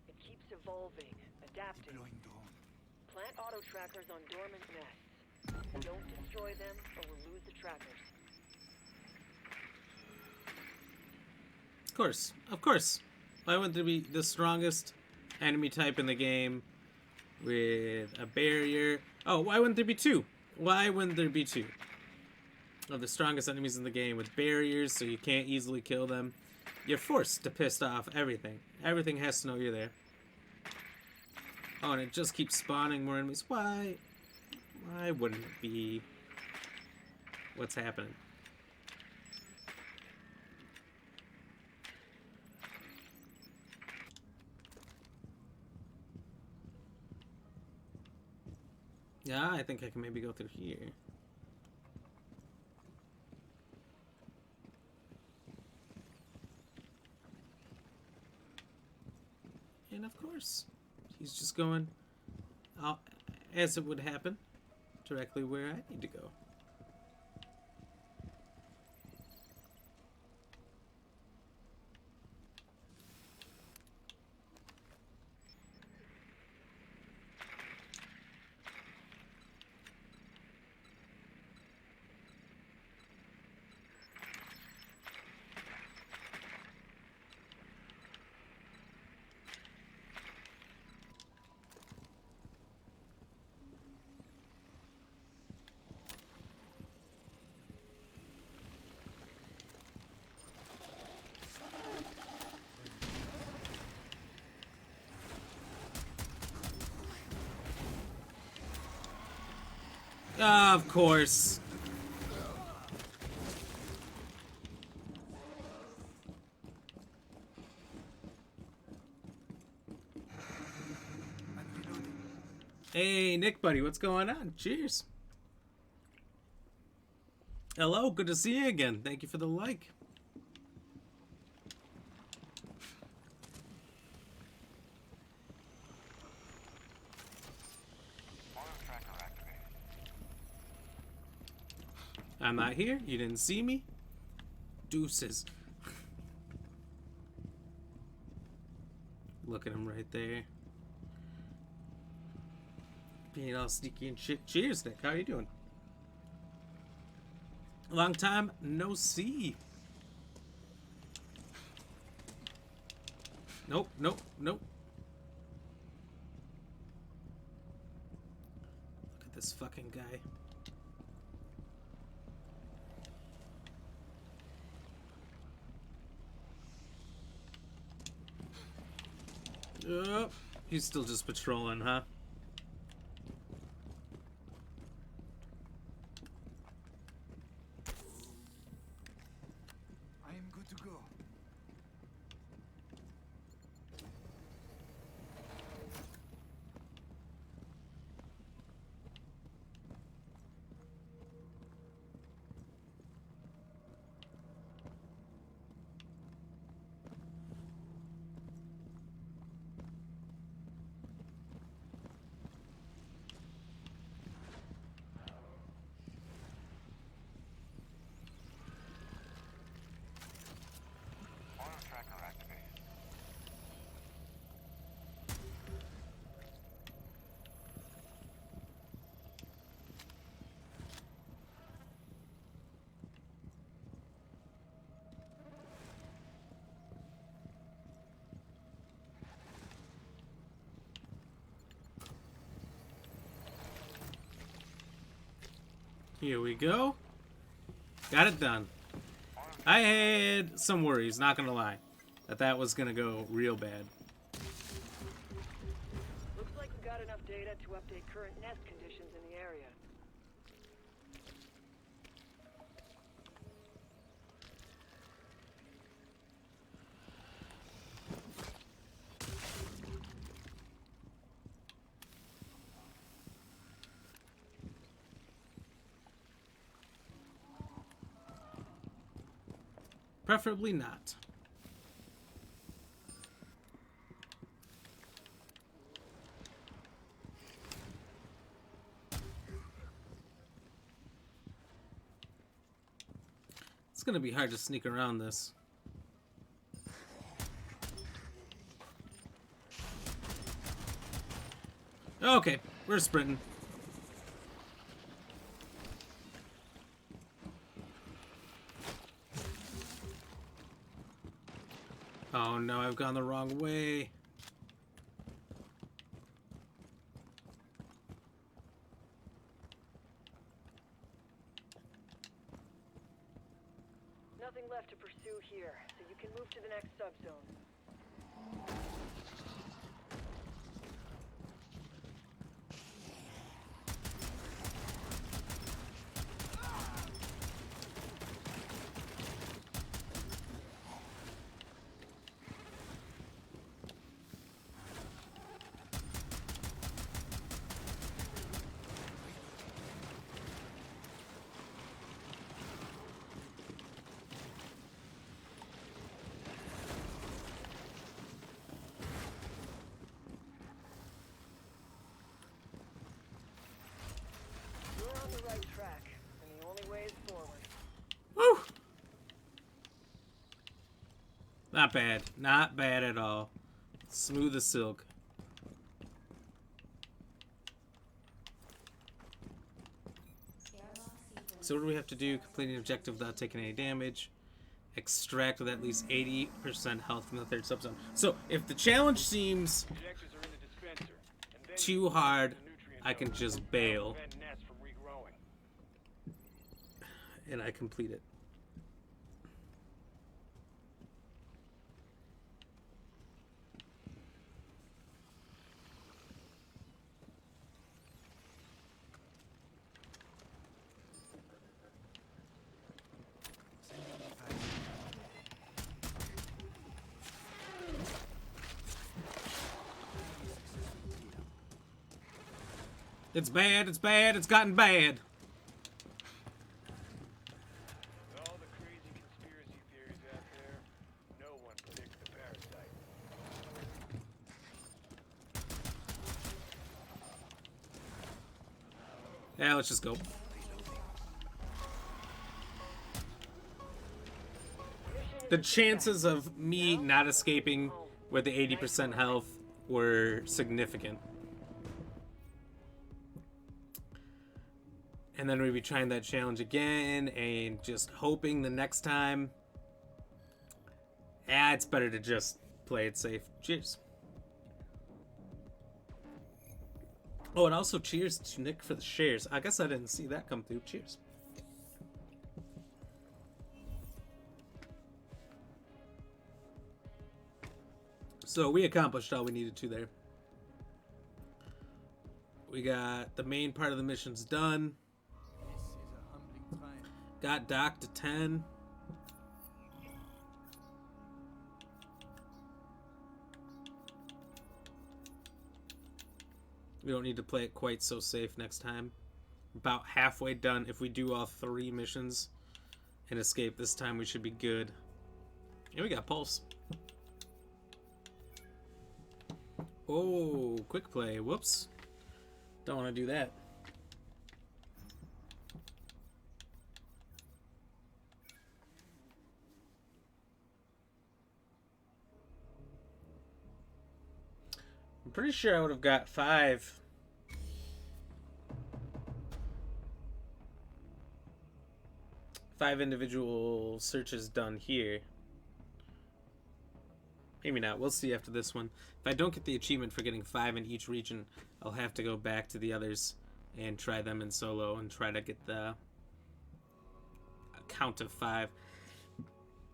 It keeps evolving, adapting. Deploying drone. Plant auto trackers on dormant nests. Don't destroy them, or we'll lose the trackers. Of course. Of course. Why wouldn't there be the strongest enemy type in the game with a barrier? Oh, why wouldn't there be two? Why wouldn't there be two of the strongest enemies in the game with barriers so you can't easily kill them? You're forced to piss off everything. Everything has to know you're there. Oh, and it just keeps spawning more enemies. Why? Why wouldn't it be what's happening? Yeah, I think I can maybe go through here. And of course, he's just going out, as it would happen, directly where I need to go. Of course. I'm reloading. Hey, Nick, buddy, what's going on? Cheers. Hello, good to see you again. Thank you for the like. Auto tracker activated. I'm not here. You didn't see me. Deuces. Look at him right there. Being all sneaky and shit. Cheers, Nick. How you doing? Long time no see. Nope, nope, nope. Look at this fucking guy. He's still just patrolling, huh? I am good to go. Auto tracker activated. Here we go. Got it done. Auto I had some worries, not gonna lie, that was gonna go real bad. Looks like we've got enough data to update current nest conditions in the area. Preferably not. It's gonna be hard to sneak around this. Okay, we're sprinting. Oh no, I've gone the wrong way. Nothing left to pursue here, so you can move to the next subzone. You're on the right track, and the only way is forward. Woo! Not bad. Not bad at all. Smooth as silk. So what do we have to do? Complete an objective without taking any damage. Extract with at least 80% health from the third subzone. So if the challenge seems Objectives are in the dispenser. And then too hard, I can just bail. prevent nests from regrowing. And I complete it. It's bad, it's bad, it's gotten bad. With all the crazy conspiracy theories out there, no one predicts the parasite. Yeah, let's just go. The chances of me not escaping with the 80% health were significant. And then we'd be trying that challenge again and just hoping the next time. It's better to just play it safe. Cheers. Oh, and also cheers to Nick for the shares. I guess I didn't see that come through. Cheers. So we accomplished all we needed to there. We got the main part of the missions done. This is a humbling trial. Got Doc to 10. We don't need to play it quite so safe next time. About halfway done. If we do all 3 missions and escape this time, we should be good. And we got Pulse. Oh, quick play. Whoops. Don't want to do that. I'm pretty sure I would have got 5. Five individual searches done here. Maybe not. We'll see after this one. If I don't get the achievement for getting 5 in each region, I'll have to go back to the others and try them in solo and try to get the count of 5.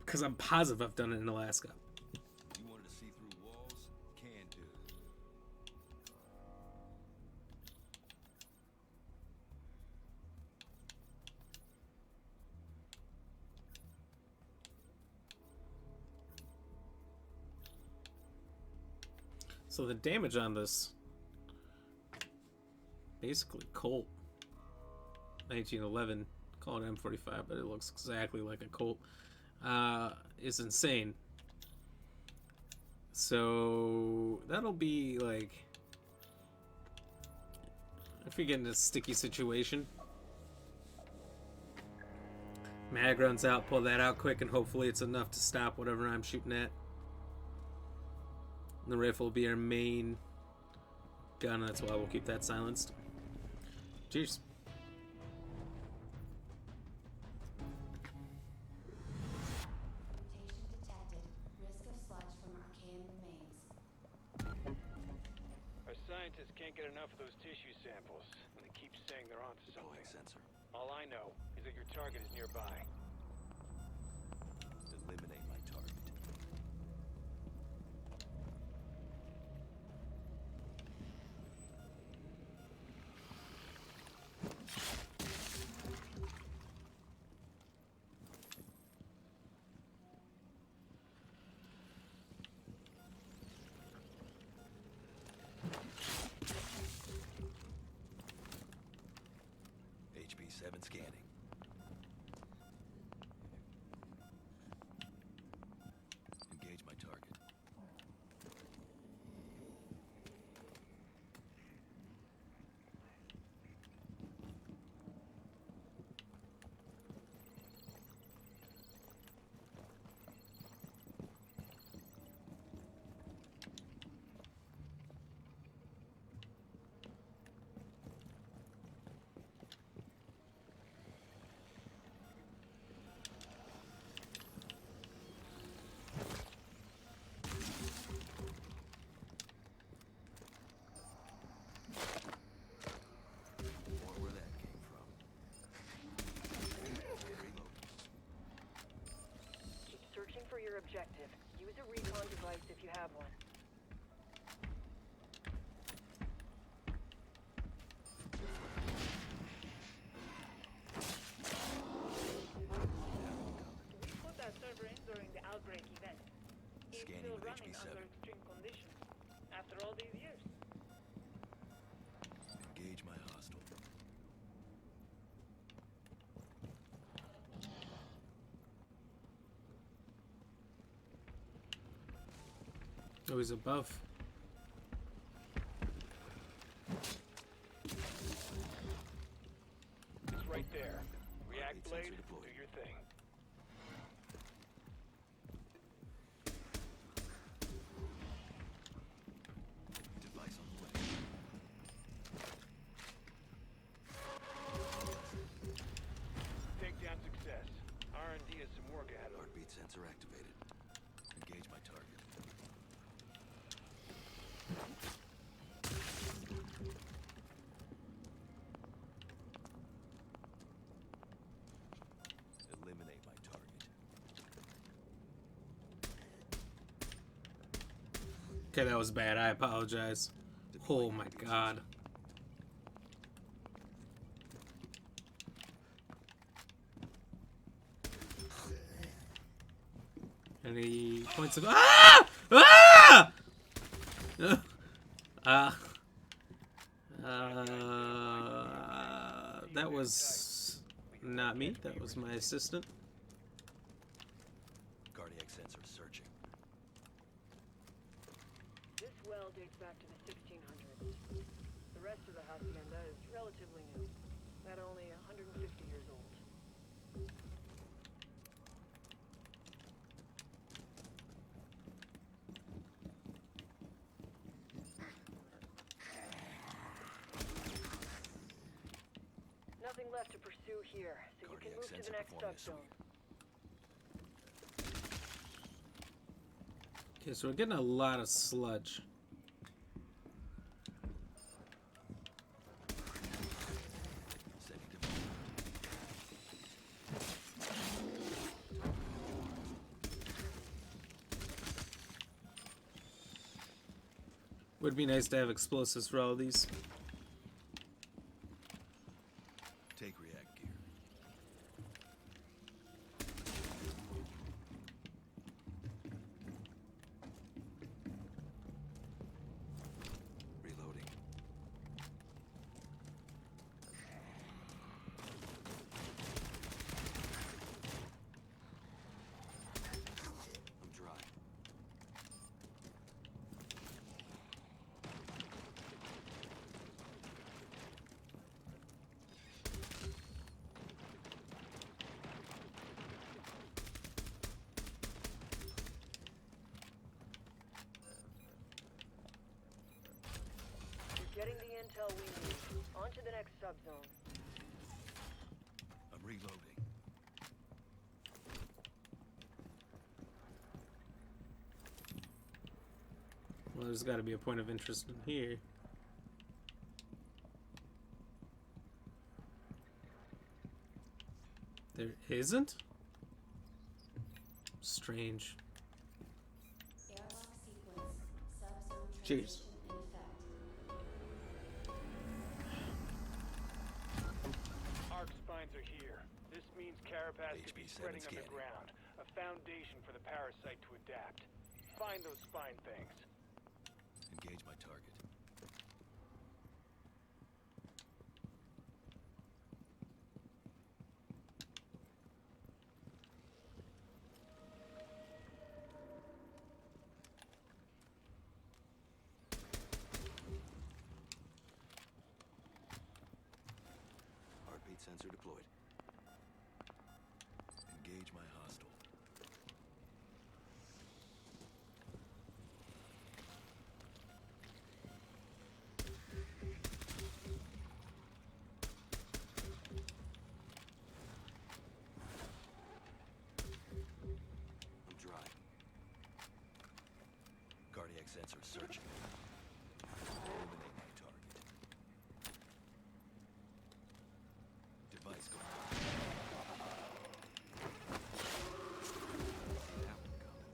Because I'm positive I've done it in Alaska. You wanted to see through walls? Can do. So the damage on this, basically Colt 1911, call it M45, but it looks exactly like a Colt, is insane. So that'll be like, if you get in a sticky situation, mag runs out, pull that out quick, and hopefully it's enough to stop whatever I'm shooting at. The rifle will be our main gun, that's why we'll keep that silenced. Cheers. Mutation detected. Risk of sludge from Archaean remains. Our scientists can't get enough of those tissue samples, and they keep saying they're onto something. Sensor. All I know is that your target is nearby. Eliminate my target. HB7 scanning. Engage my target. Wonder where that came from. Reload. Keep searching for your objective. Use a recon device if you have one. We put that server in during the outbreak event. It's Scanning still with running HB7. under extreme conditions. After all these years. Engage my hostile. Oh, he's above. It's right there. React Heartbeat blade, sensor deployed. do your thing. Device on the way. Takedown success. R&D has some work ahead of them. Heartbeat sensor activated. Engage my target. Eliminate my target. Okay, that was bad. I apologize. Oh my god. Any points of ah! That was not me. That was my assistant. Cardiac sensor searching. This well dates back to the 1600s. The rest of the hacienda is relatively new, at only 150 years old. Nothing left to pursue here, so you can Cardiac move to the sensor next performing a subzone. Okay, so we're getting a lot of sludge. Sending device. Would be nice to have explosives for all of these. Take react gear. Reloading. I'm dry. You're getting the intel we need. On to the next subzone. I'm reloading. Well, there's got to be a point of interest in here. There isn't? Strange. Airlock sequence. Subzone Cheers. transition in effect. Arc spines are here. This means Carapace could be HB7 spreading scanning. underground. A foundation for the parasite to adapt. Find those spine things. Engage my target. Heartbeat sensor deployed. Engage my hostile. I'm dry. Cardiac sensor searching. Eliminate my target. Device going on. See that one coming.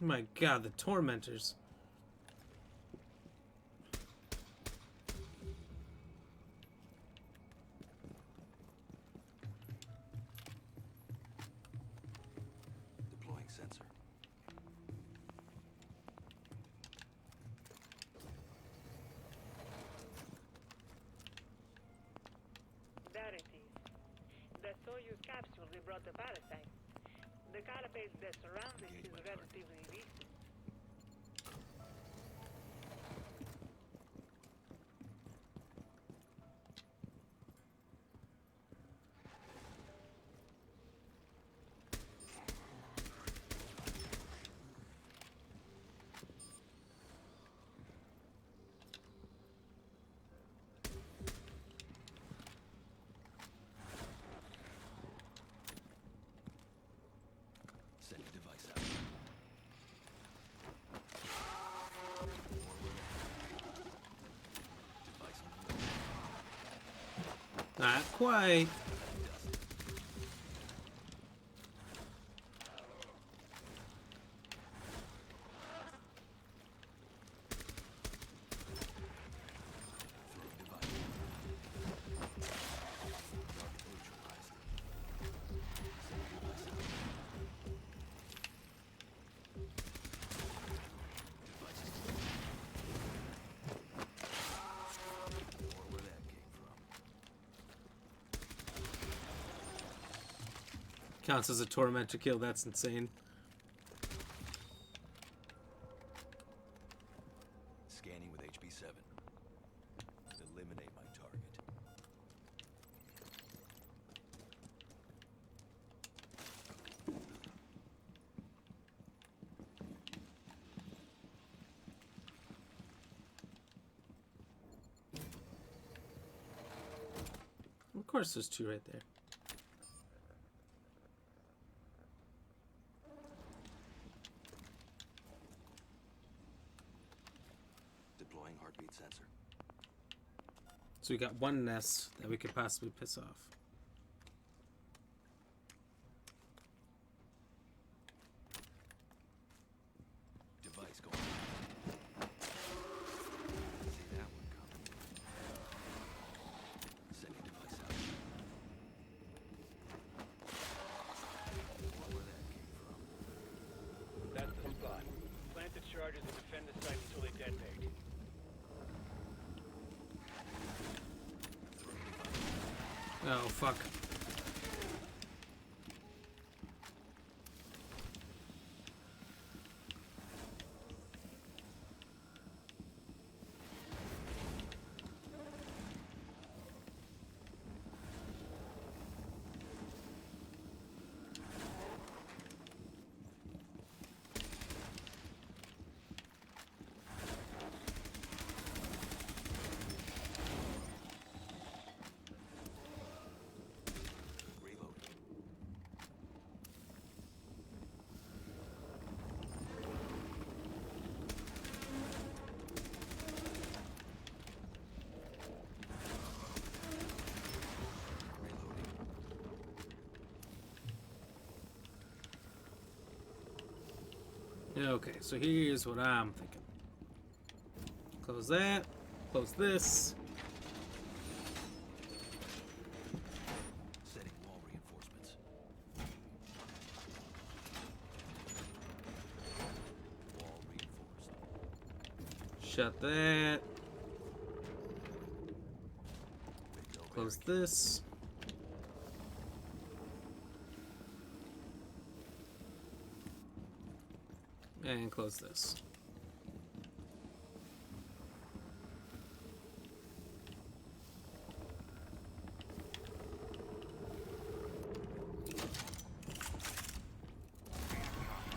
My god, the tormentors. Deploying sensor. There it is. The Soyuz capsule they brought the parasite. The carapace that surrounds it is relatively recent. Sending device out. Device on the way. Not quite. Throwing device. Target neutralized. Sending device out. Device is more where that came from. Counts as a tormentor kill, that's insane. Scanning with HB7. Eliminate my target. course there's two right there. Deploying heartbeat sensor. So we got one nest that we could possibly piss off. Device going. See that one coming. Sending device out. Where that came from. That's the spot. Plant the charges and defend the site until they detonate. Oh, fuck. Reload. Okay, so here's what I'm thinking. Close that. Close this. Setting wall reinforcements. Wall reinforced. Shut that. Window Close barricade. this. And close this.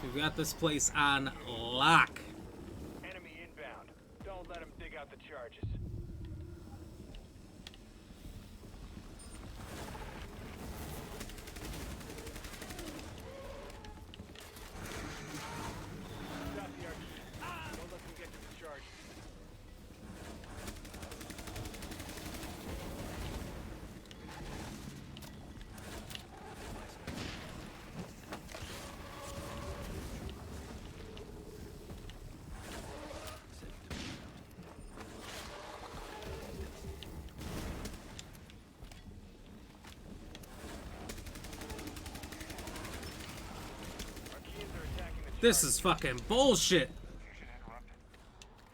We've got this place on lock. Enemy inbound. Don't let them dig out the charges. Stop the arcade. Don't let them get to the charges. Archaeans are attacking the This charges. is fucking bullshit. Fusion interrupted.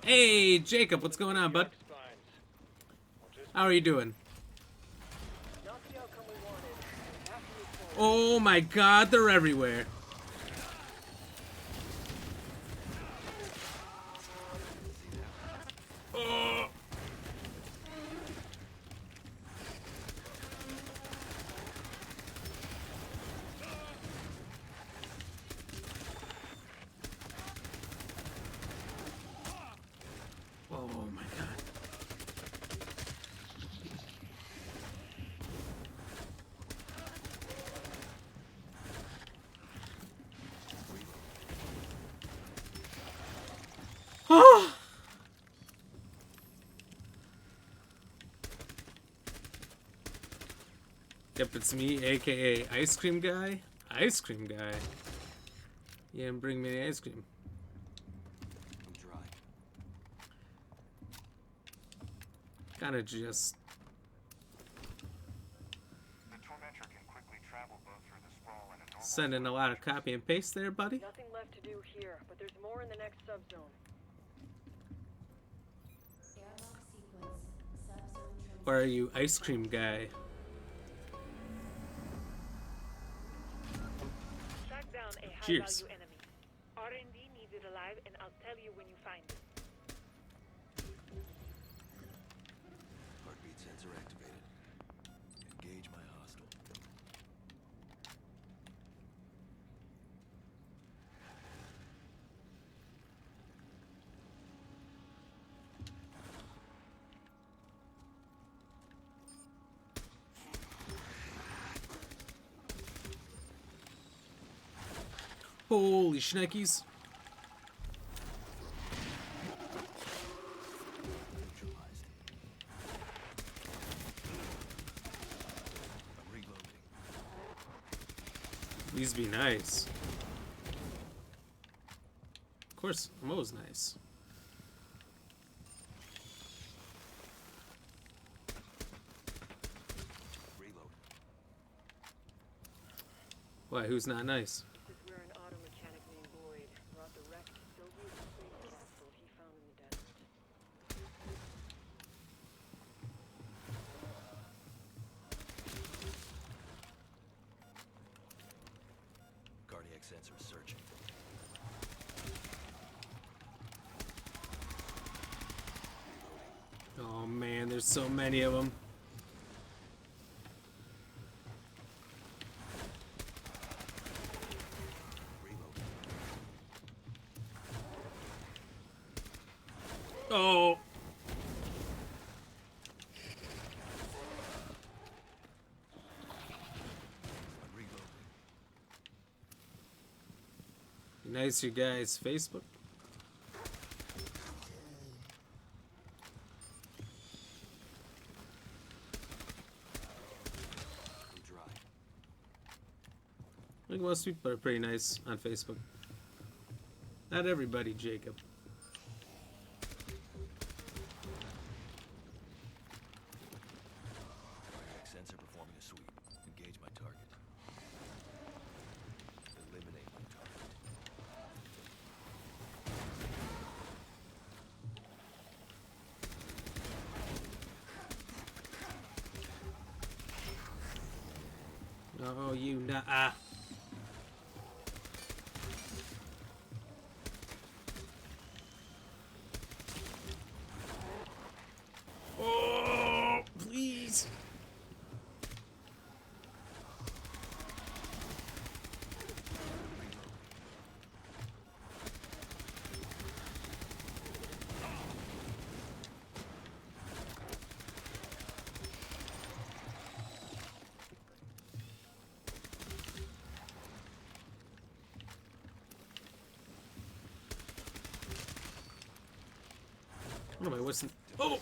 Hey, Jacob, what's going on, bud? Spines. We'll just How are you doing? Not the outcome we wanted. We have to move forward. Oh my god, they're everywhere. Oh. Oh my god. Oh! Yep, it's me, aka Ice Cream Guy. Ice Cream Guy. You didn't bring me any ice cream. I'm dry. Kinda just. The Tormentor can quickly travel both through the sprawl and a normal Sending a lot of copy and paste there, buddy. Nothing left to do here, but there's more in the next subzone. Airlock sequence. Subzone Or are you Ice Cream Guy? Track down a Cheers. high-value enemy. R&D needs it alive, and I'll tell you when you find it. Heartbeat sensor activated. Engage my hostile. Holy schnickies. Neutralized. I'm reloading. These be nice. Of course, I'm always nice. Reload. Why, who's not nice? This is where an auto mechanic named Boyd brought the wrecked Soviet space capsule he found in the desert. Cardiac sensor searching. Oh man, there's so many of them. Reload. Oh! I'm reloading. Nice, you guys. Facebook. I'm dry. I think most people are pretty nice on Facebook. Not everybody, Jacob. Cardiac sensor performing a sweep. Engage my target. Eliminate my target. Oh, you nah. Ah. Oh, please. What am I wasting? Oh! More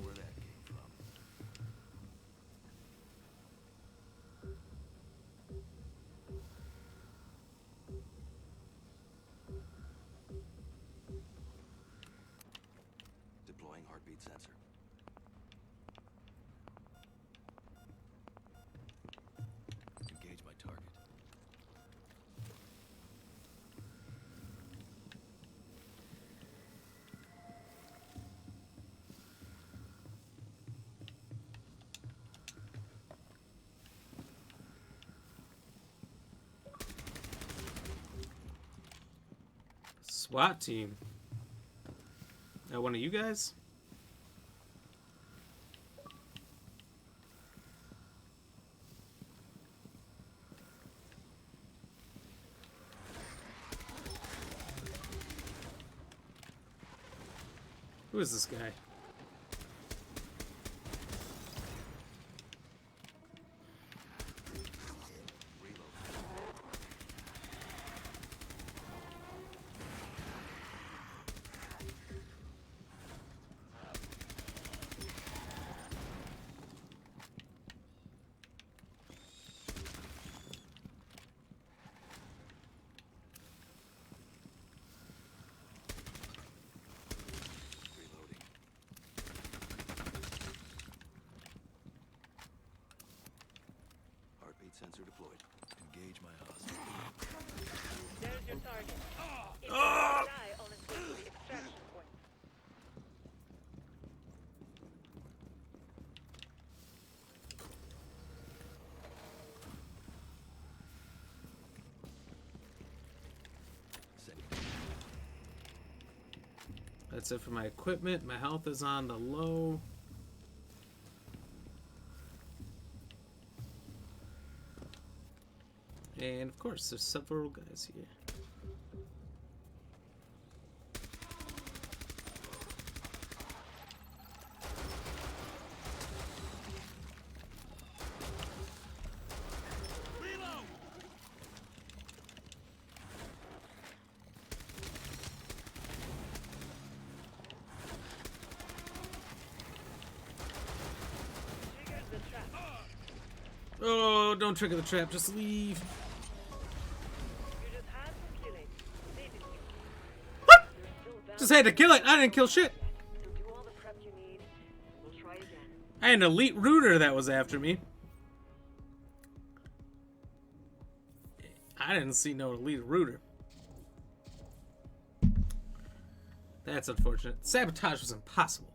where that came from. Deploying heartbeat sensor. Engage my target. SWAT team. Now, one of you guys? Who is this guy? Reload. Reloading. Heartbeat sensor deployed. Engage my hostage. There's your target. It will die on its way to the extraction point. Sending. That's it for my equipment. My health is on the low. And of course, there's several guys here. don't trigger the trap. Just leave. You just had to kill it. Didn't you? What? There's still Just had to kill it. I didn't kill shit. So do all the prep you need, and we'll try again. I had an elite rooter that was after me. I didn't see no elite rooter. That's unfortunate. Sabotage was impossible.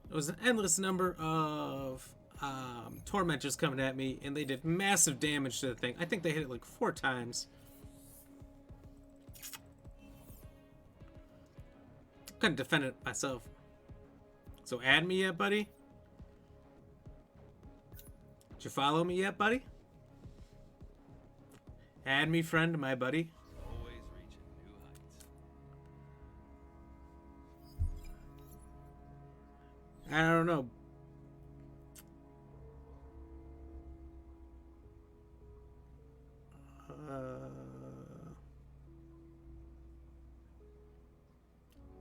There was an endless number of tormentors coming at me, and they did massive damage to the thing. I think they hit it like 4 times. Couldn't defend it myself. So add me yet, buddy? Did you follow me yet, buddy? Add me, friend, my buddy. Always reaching new heights. I don't know.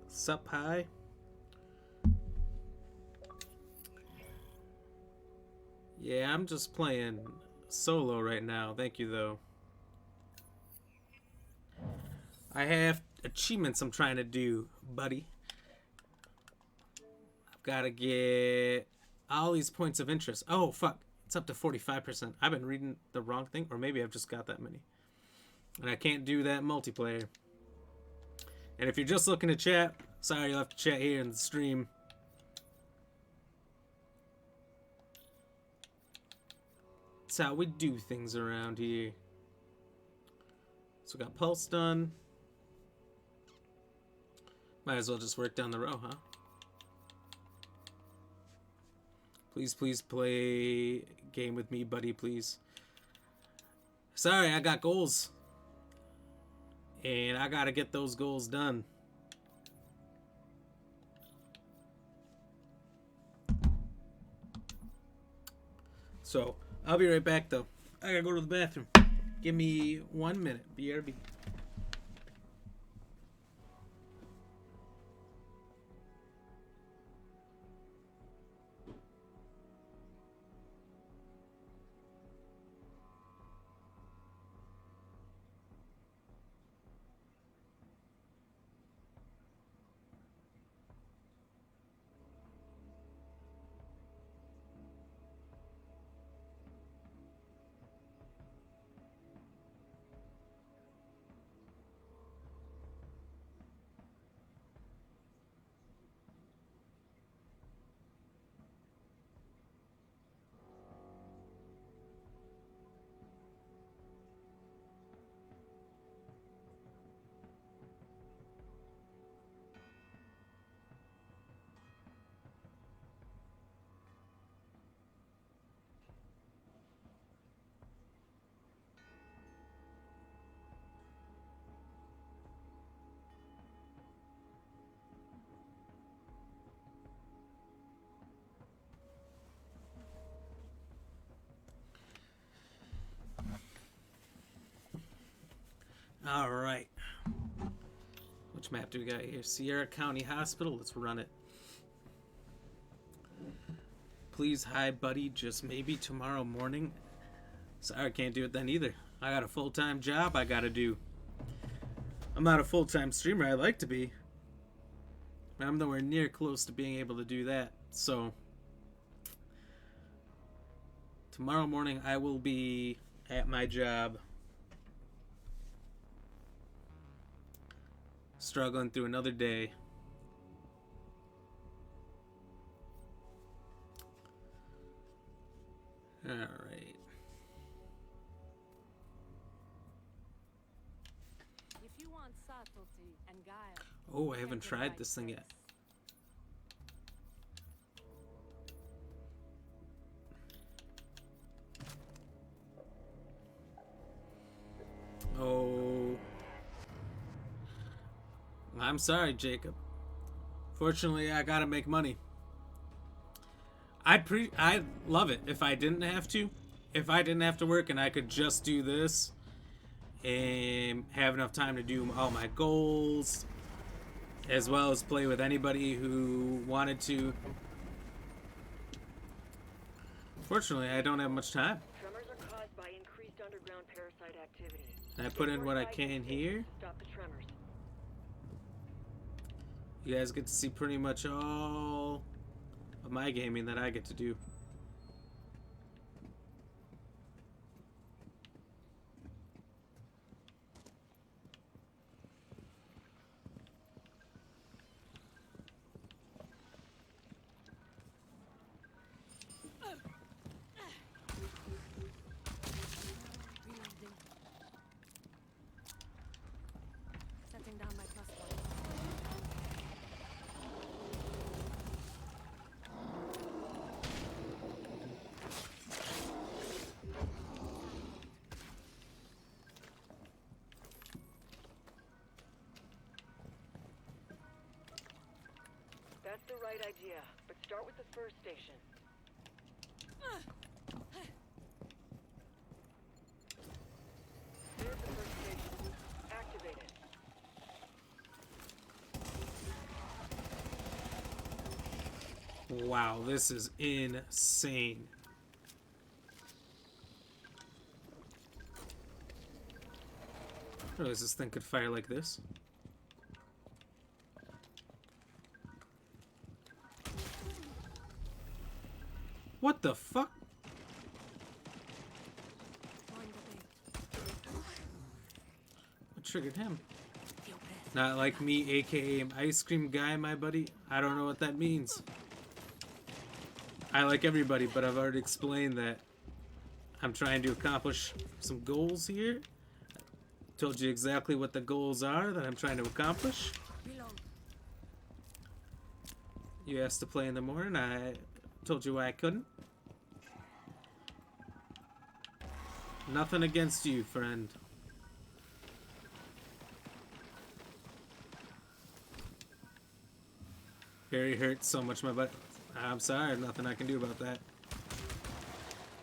Sup high. Yeah, I'm just playing solo right now. Thank you, though. I have achievements I'm trying to do, buddy. I've got to get all these points of interest. Oh, fuck. It's up to 45%. I've been reading the wrong thing, or maybe I've just got that many. And I can't do that multiplayer. And if you're just looking to chat, sorry, you'll have to chat here in the stream. That's how we do things around here. So we got Pulse done. Might as well just work down the row, huh? Please, please play game with me, buddy, please. Sorry, I got goals. And I gotta get those goals done. So, I'll be right back, though. I gotta go to the bathroom. Give me 1 minute. BRB. All right. Which map do we got here? Sierra County Hospital. Let's run it. Please, hi, buddy. Just maybe tomorrow morning. Sorry, I can't do it then either. I got a full-time job I gotta do. I'm not a full-time streamer. I'd like to be. But I'm nowhere near close to being able to do that. So, tomorrow morning I will be at my job. Struggling through another day. All right. If you want subtlety and guile, Oh, I haven't tried this thing yet. Oh. I'm sorry, Jacob. Fortunately, I gotta make money. I'd love it if I didn't have to. If I didn't have to work and I could just do this and have enough time to do all my goals, as well as play with anybody who wanted to. Fortunately, I don't have much time. Tremors are caused by underground parasite activity. I put in what I can here. Stop the tremors. You guys get to see pretty much all of my gaming that I get to do. Reloading. Setting down my plus one. That's the right idea, but start with the first station. There's the first station. Activate it. Wow, this is insane. I didn't realize this thing could fire like this. What the fuck? Find the bait. What triggered him? Feel best. Not like me, aka ice cream guy, my buddy. I don't know what that means. I like everybody, but I've already explained that I'm trying to accomplish some goals here. Told you exactly what the goals are that I'm trying to accomplish. Reload. You asked to play in the morning. I told you why I couldn't. Nothing against you, friend. Harry hurts so much my butt. I'm sorry, nothing I can do about that.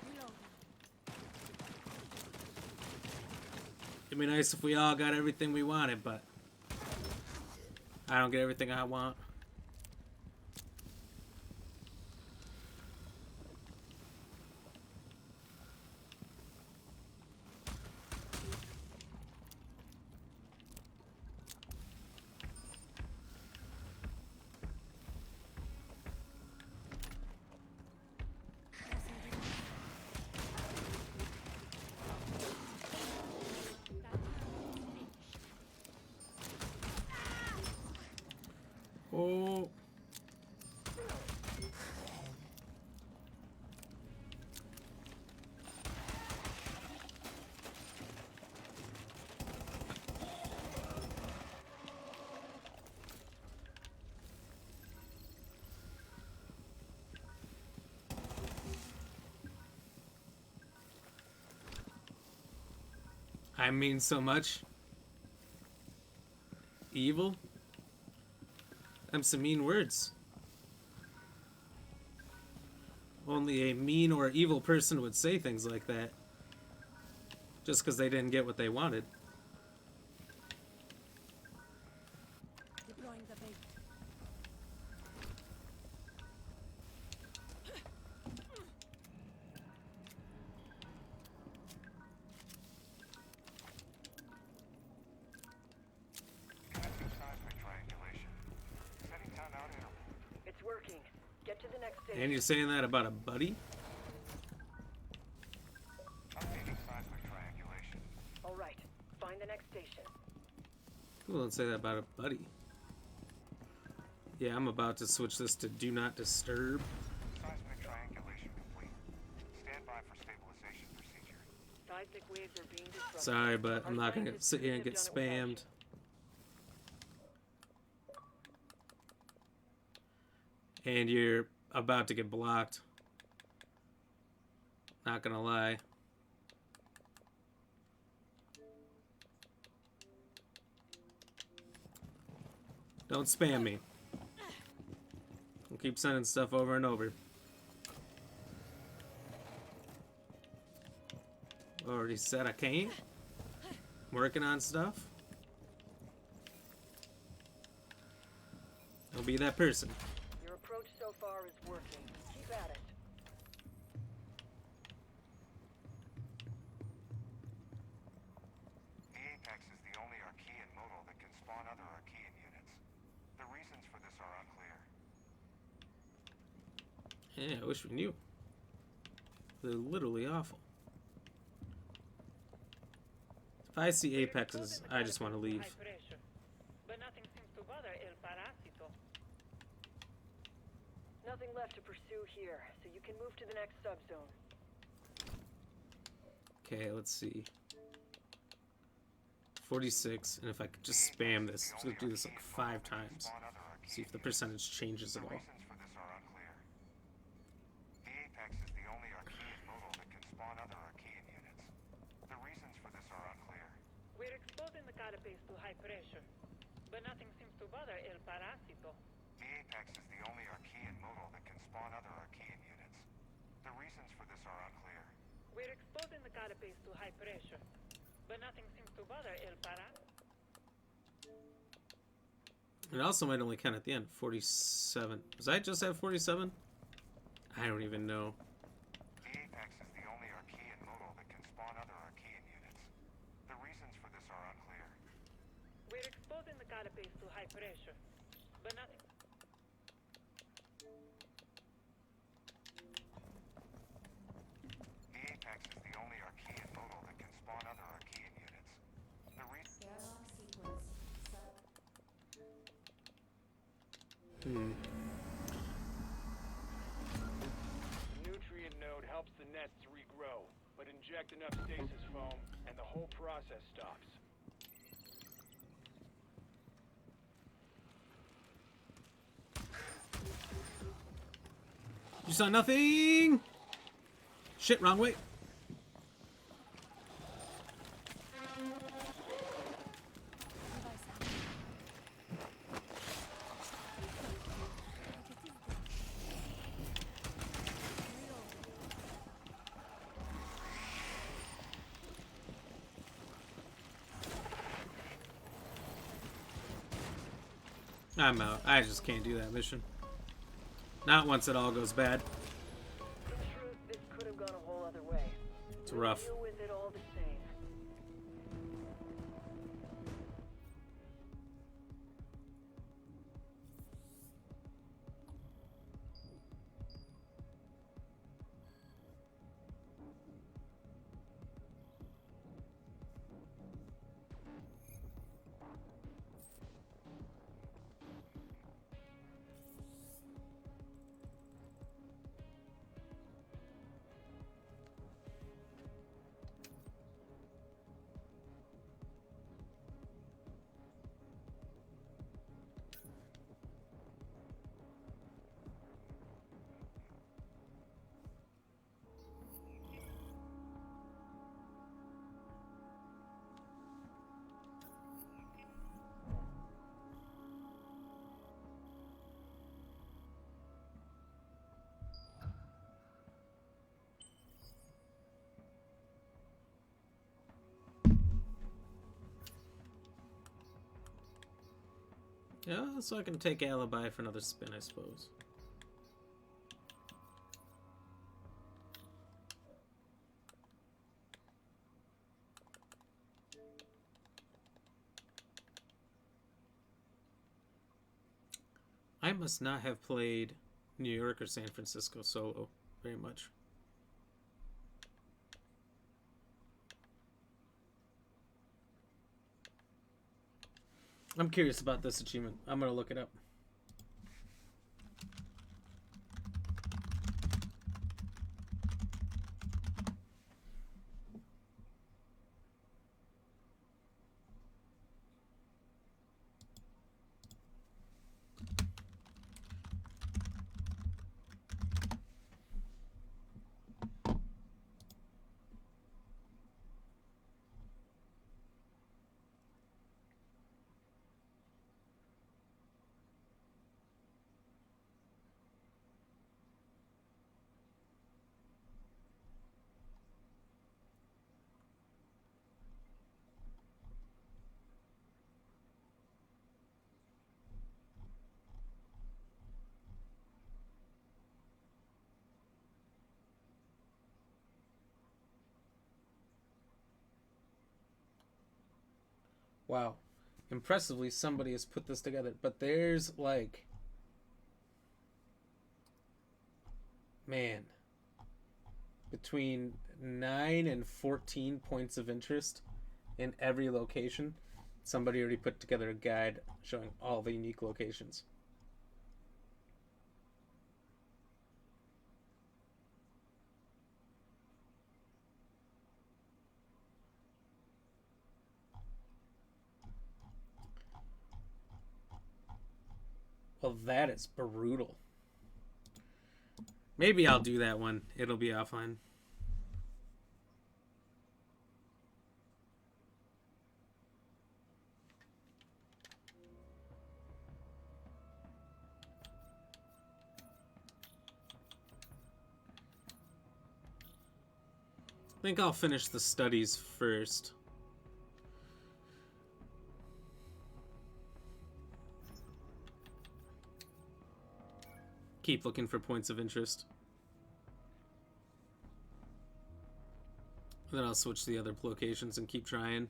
Reload. It'd be nice if we all got everything we wanted, but I don't get everything I want. Oh. I mean so much. Evil? Them some mean words. Only a mean or evil person would say things like that. Just because they didn't get what they wanted. Deploying the bait. Connecting seismic triangulation. Setting timeout interval. It's working. Get to the next station. And you're saying that about a buddy? Updating seismic triangulation. All right. Find the next station. People don't say that about a buddy. Yeah, I'm about to switch this to Do Not Disturb. Seismic triangulation complete. Stand by for stabilization procedure. Seismic waves are being disrupted. Sorry, but I'm Our not gonna scientists sit here and have get done it without spammed. And you're about to get blocked. Not gonna lie. Don't spam me. I'll keep sending stuff over and over. Already said I can't. Working on stuff. I'll be that person. Your approach so far is working. Keep at it. Apex is the only Archaean modal that can spawn other Archaean units. The reasons for this are unclear. Yeah, I wish we knew. They're literally awful. If I see apexes, I just want to leave. High pressure, but nothing seems to bother El Parásito. Nothing left to pursue here, so you can move to the next subzone. Okay, let's see. 46, and if I could just spam this, so do this like 5 times. See if the percentage changes at all. Reasons for this are unclear. The Apex is the only Archaean modal that can spawn other Archaean units. The reasons for this are unclear. We're exposing the carapace to high pressure, but nothing seems to bother El Parásito. The Apex is the only Archaean modal that can spawn other Archaean units. The reasons for this are unclear. We're exposing the carapace to high pressure, but nothing seems to bother El Parásito. It also might only count at the end. 47. Was I just at 47? I don't even know. The Apex is the only Archaean modal that can spawn other Archaean units. The reasons for this are unclear. We're exposing the carapace to high pressure, but nothing. The Apex is the only Archaean modal that can spawn other Archaean units. The reason. Airlock sequence. Hmm. The nutrient node helps the nets regrow, but inject enough stasis foam and the whole process stops. You saw nothing! Shit, wrong way. I'm out. I just can't do that mission. Not once it all goes bad. In truth, this could have gone a whole other way. It's We'll rough. deal with it all the same. Yeah, so I can take Alibi for another spin, I suppose. I must not have played New York or San Francisco solo very much. I'm curious about this achievement. I'm gonna look it up. Wow. Impressively, somebody has put this together. But there's like... Man. Between 9 and 14 points of interest in every location. Somebody already put together a guide showing all the unique locations. Well, that is brutal. Maybe I'll do that one. It'll be offline. I think I'll finish the studies first. Keep looking for points of interest. And then I'll switch to the other locations and keep trying.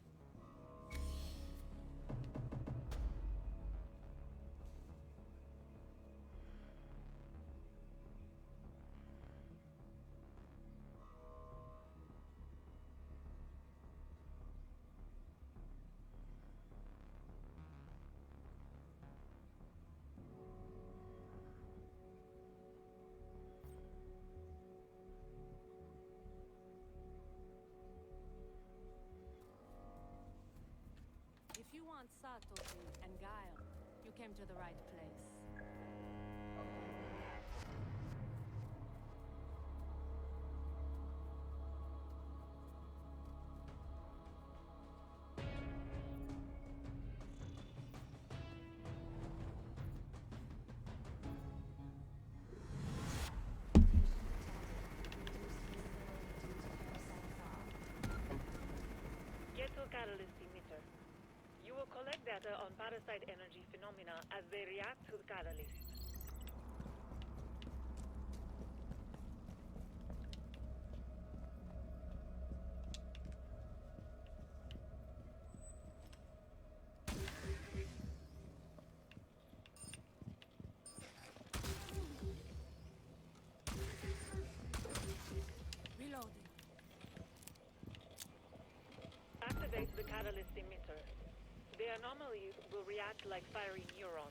If you want subtlety and guile, you came to the right place. Get to catalyst emitter. You will collect data on parasite energy phenomena as they react to the catalyst. Reloading. Activate the catalyst emitter. The anomaly will react like firing neurons.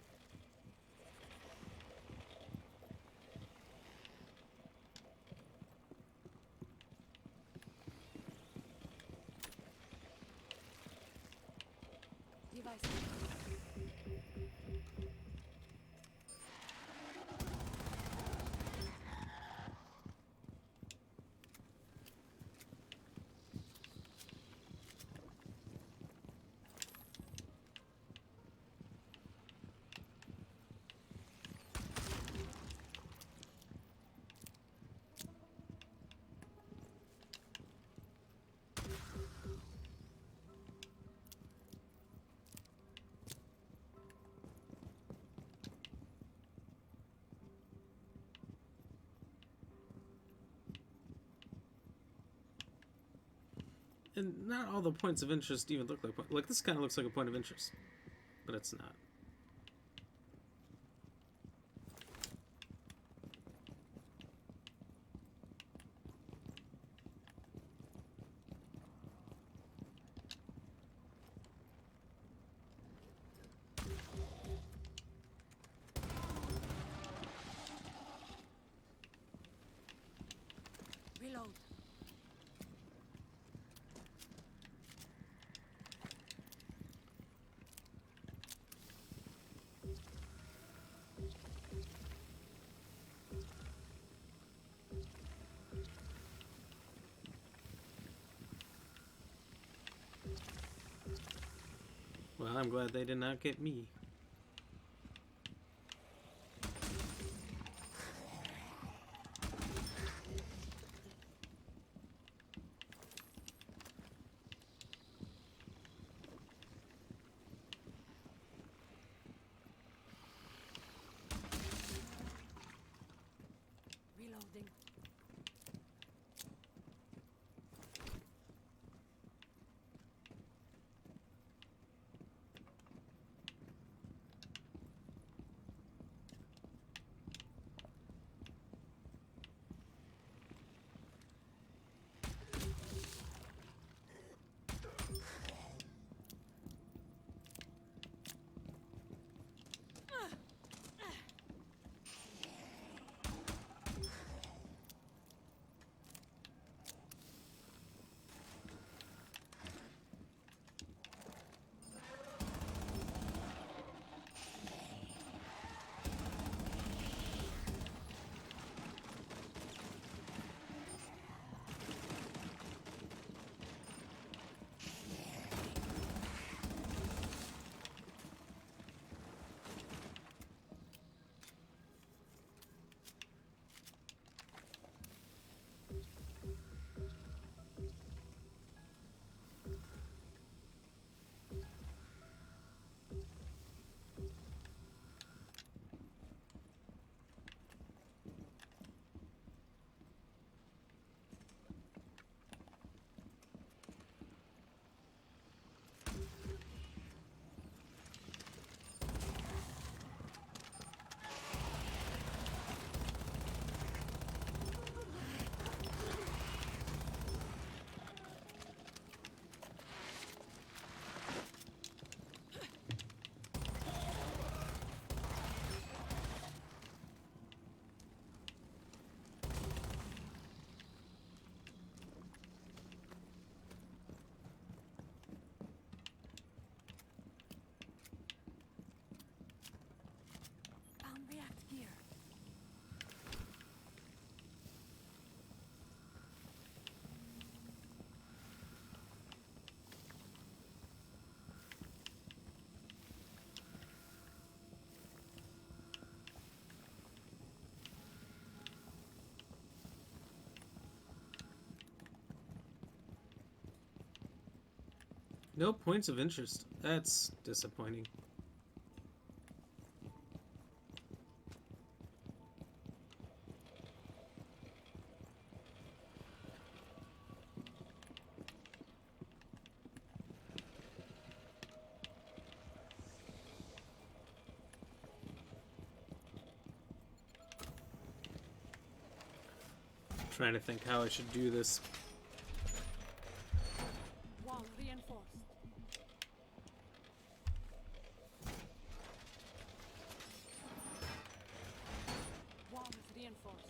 Device. And not all the points of interest even look like this kind of looks like a point of interest, but it's not. Reload. Well, I'm glad they did not get me. Reloading. No points of interest. That's disappointing. Trying to think how I should do this. Wall reinforced. Wall is reinforced.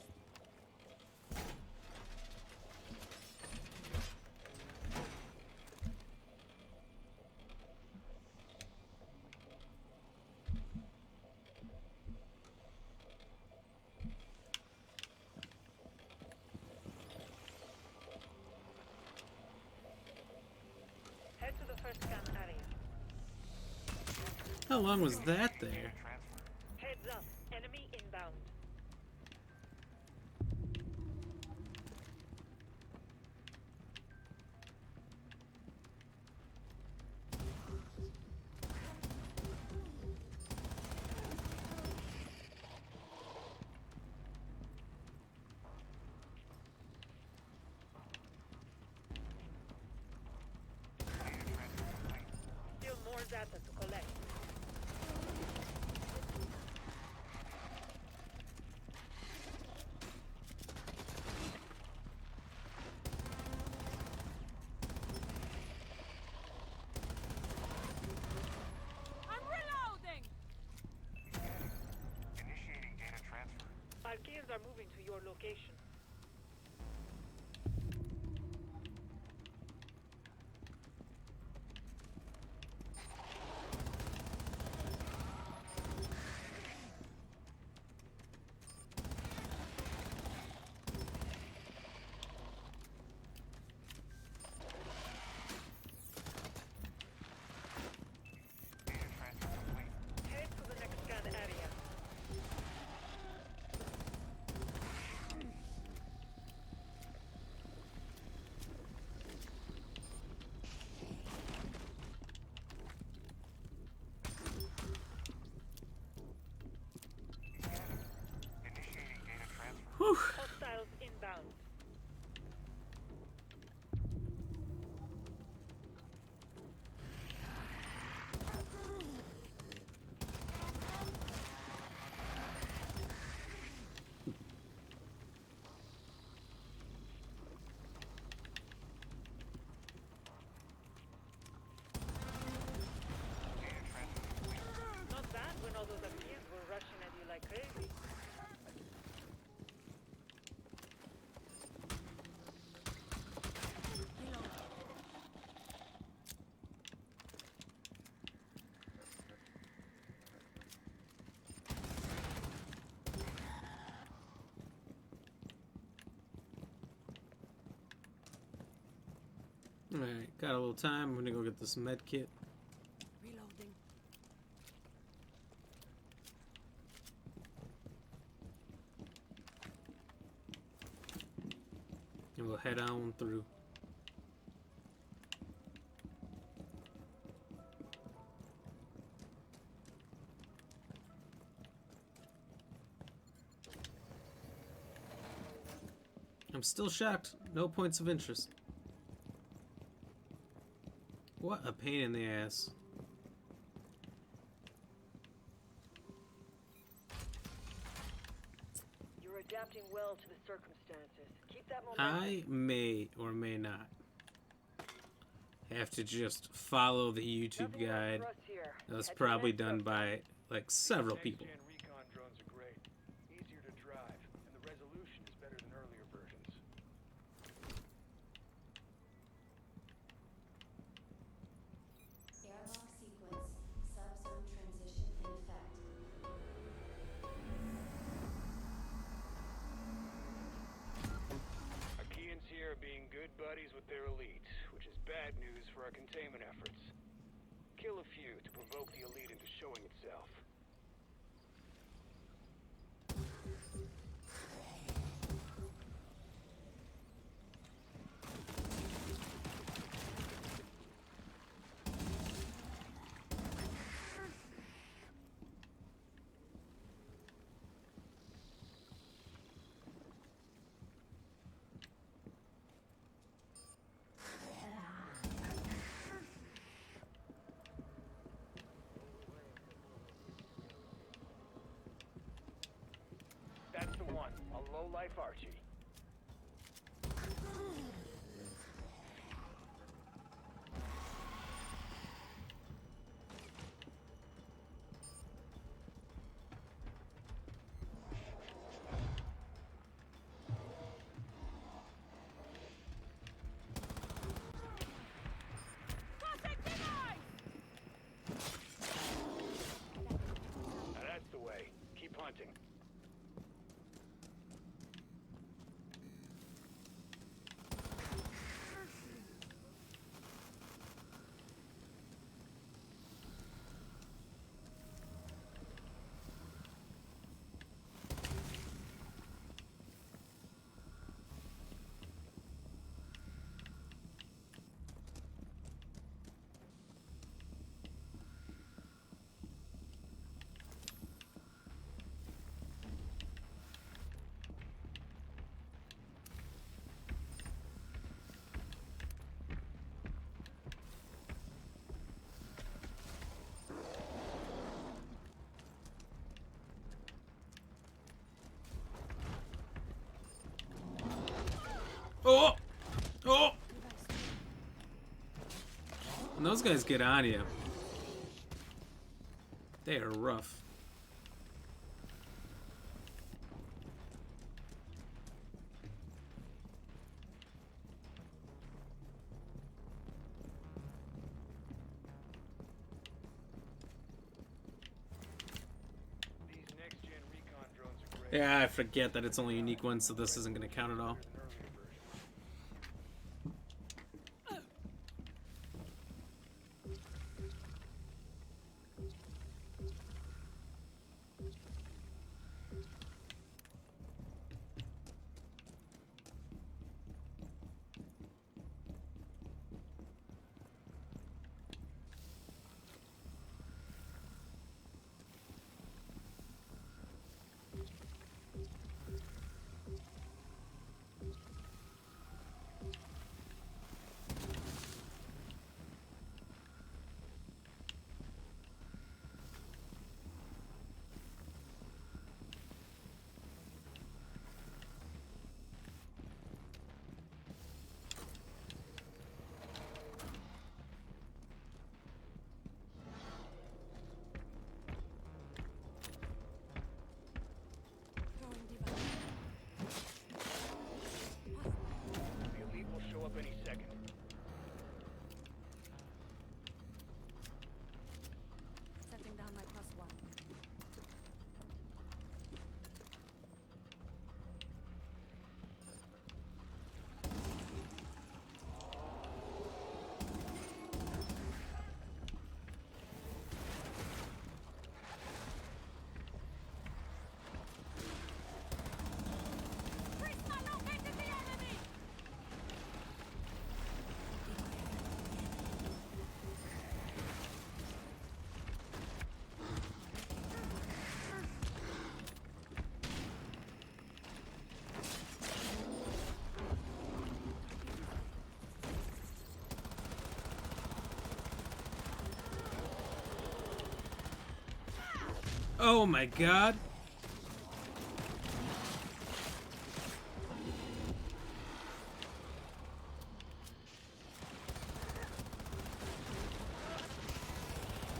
Head to the first scan area. How long was that there? Transfer. Heads up. Enemy inbound. Still more data to collect. I'm reloading! Initiating data transfer. Archaeans are moving to your location. Data transfer complete. Head to the next scan area. Initiating data transfer. Whew. Hostiles inbound. Data transfer complete. Not bad when all those Archaeans were rushing at you like crazy. Alright, got a little time. I'm gonna go get this med kit. Reloading. And we'll head on through. I'm still shocked. No points of interest. What a pain in the ass. You're adapting well to the circumstances. Keep that momentum. I may or may not have to just follow the YouTube Nothing left guide for us here. that was Head to the probably next done zone. by like several Next people. gen recon drones are great. Easier to drive, and the resolution is better than earlier versions. Airlock sequence. Subzone transition in effect. Archaeans here are being good buddies with their elite, which is bad news for our containment efforts. Kill a few to provoke the elite into showing itself. life, Archie. Now that's the way. Keep hunting. Oh! Oh! When those guys get on you, they are rough. These next-gen recon drones are great. Yeah, I forget that it's only unique ones, so this isn't going to count at all. Throwing device. The elite will show up any second. Setting down my +1. Prisma located the enemy! Oh my god!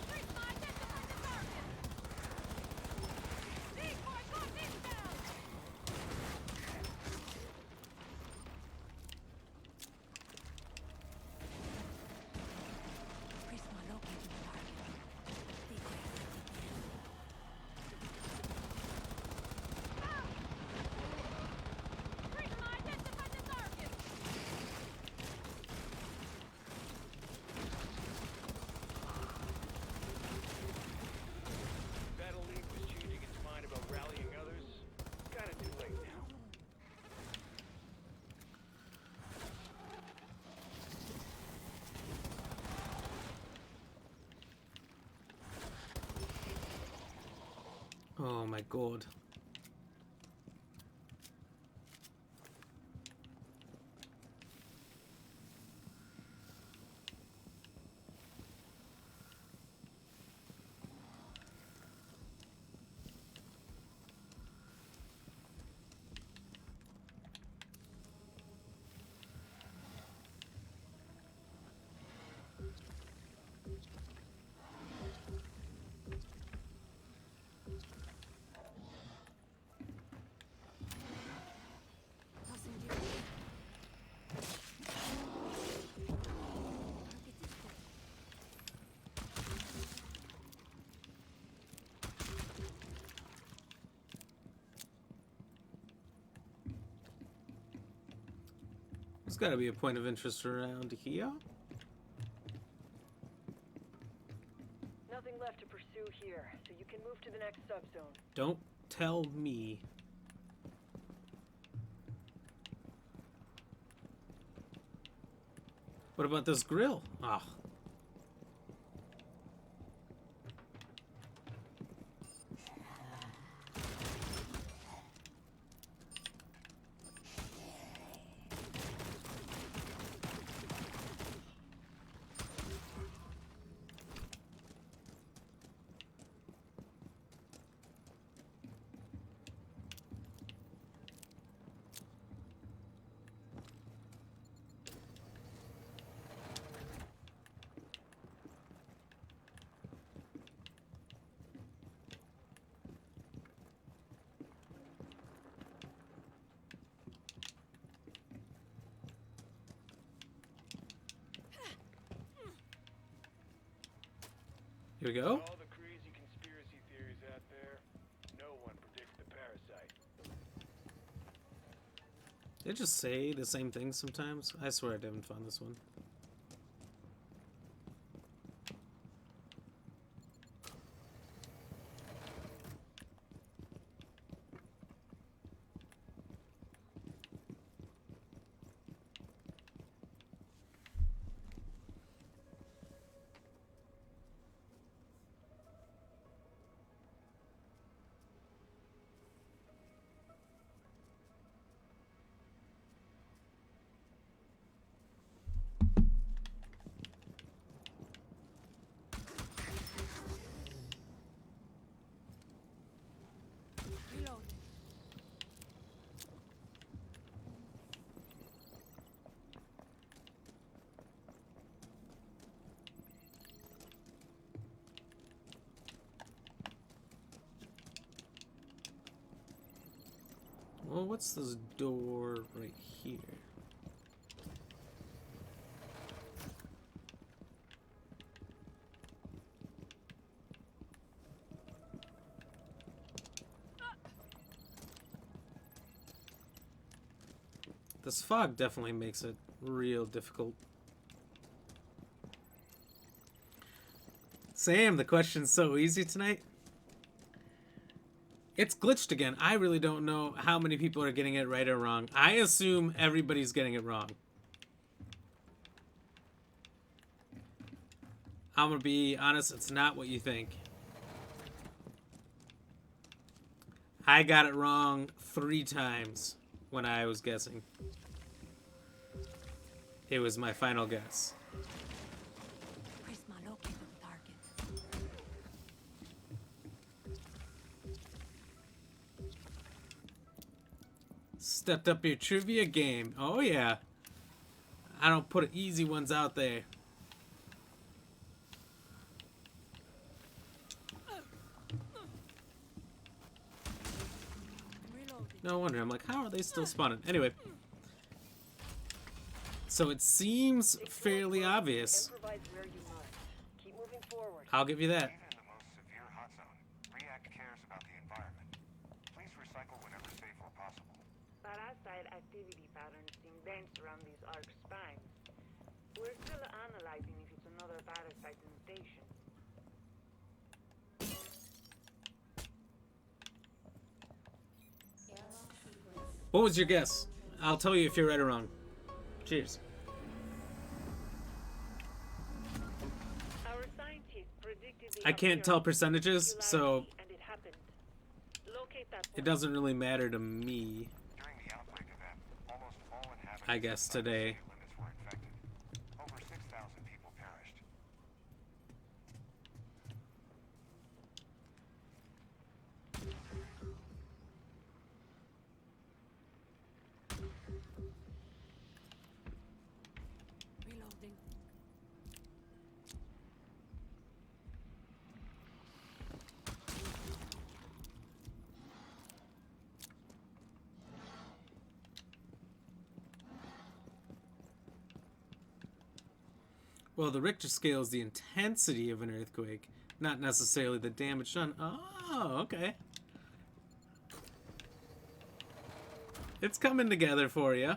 Prisma identified the target! Decoy got inbound! Prisma located the target. Decoy Prisma identified the target! Battle League was changing its mind about rallying others. Kinda too late now. Oh my god. There's got to be a point of interest around here. Nothing left to pursue here, so you can move to the next subzone. Don't tell me. What about this grill? Ah. Here we go. All the crazy conspiracy theories out there, no one predicts the parasite. They just say the same thing sometimes. I swear I haven't found this one. Reload. Well, what's this door right here? This fog definitely makes it real difficult. Sam, the question's so easy tonight. It's glitched again. I really don't know how many people are getting it right or wrong. I assume everybody's getting it wrong. I'm gonna be honest, it's not what you think. I got it wrong 3 times when I was guessing. It was my final guess. Prisma located the target. Stepped up your trivia game. Oh yeah. I don't put easy ones out there. Reloading. No wonder. I'm like, how are they still spawning? Anyway. So it seems fairly obvious. Improvise where you must. Keep moving forward. I'll give you that. Even in the most severe hot zone, React cares about the environment. Please recycle whenever safe or possible. Parasite activity patterns seem dense around these arc spines. We're still analyzing if it's another parasite mutation. Airlock sequence. What was your guess? I'll tell you if you're right or wrong. Cheers. Our scientists predicted the I can't tell appearance of percentages, so singularity, and it happened. Locate that it point. doesn't really matter to me, During the outbreak event, almost all inhabitants I guess, of the today. city limits were infected. Over 6,000 people perished. Reloading. Well, the Richter scale is the intensity of an earthquake, not necessarily the damage done. Oh, okay. It's coming together for you.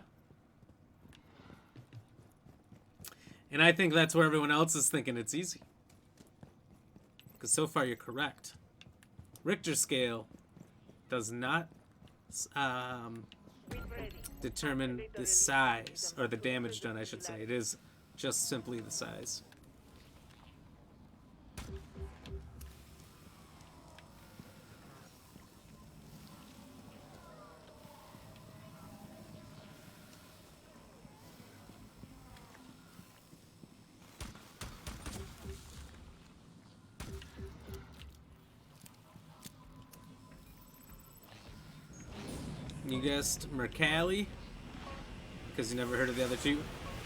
And I think that's where everyone else is thinking it's easy. Because so far you're correct. Richter scale does not determine the size, or the damage done, I should say. It is just simply the size. You guessed Mercalli, because you never heard of the other two.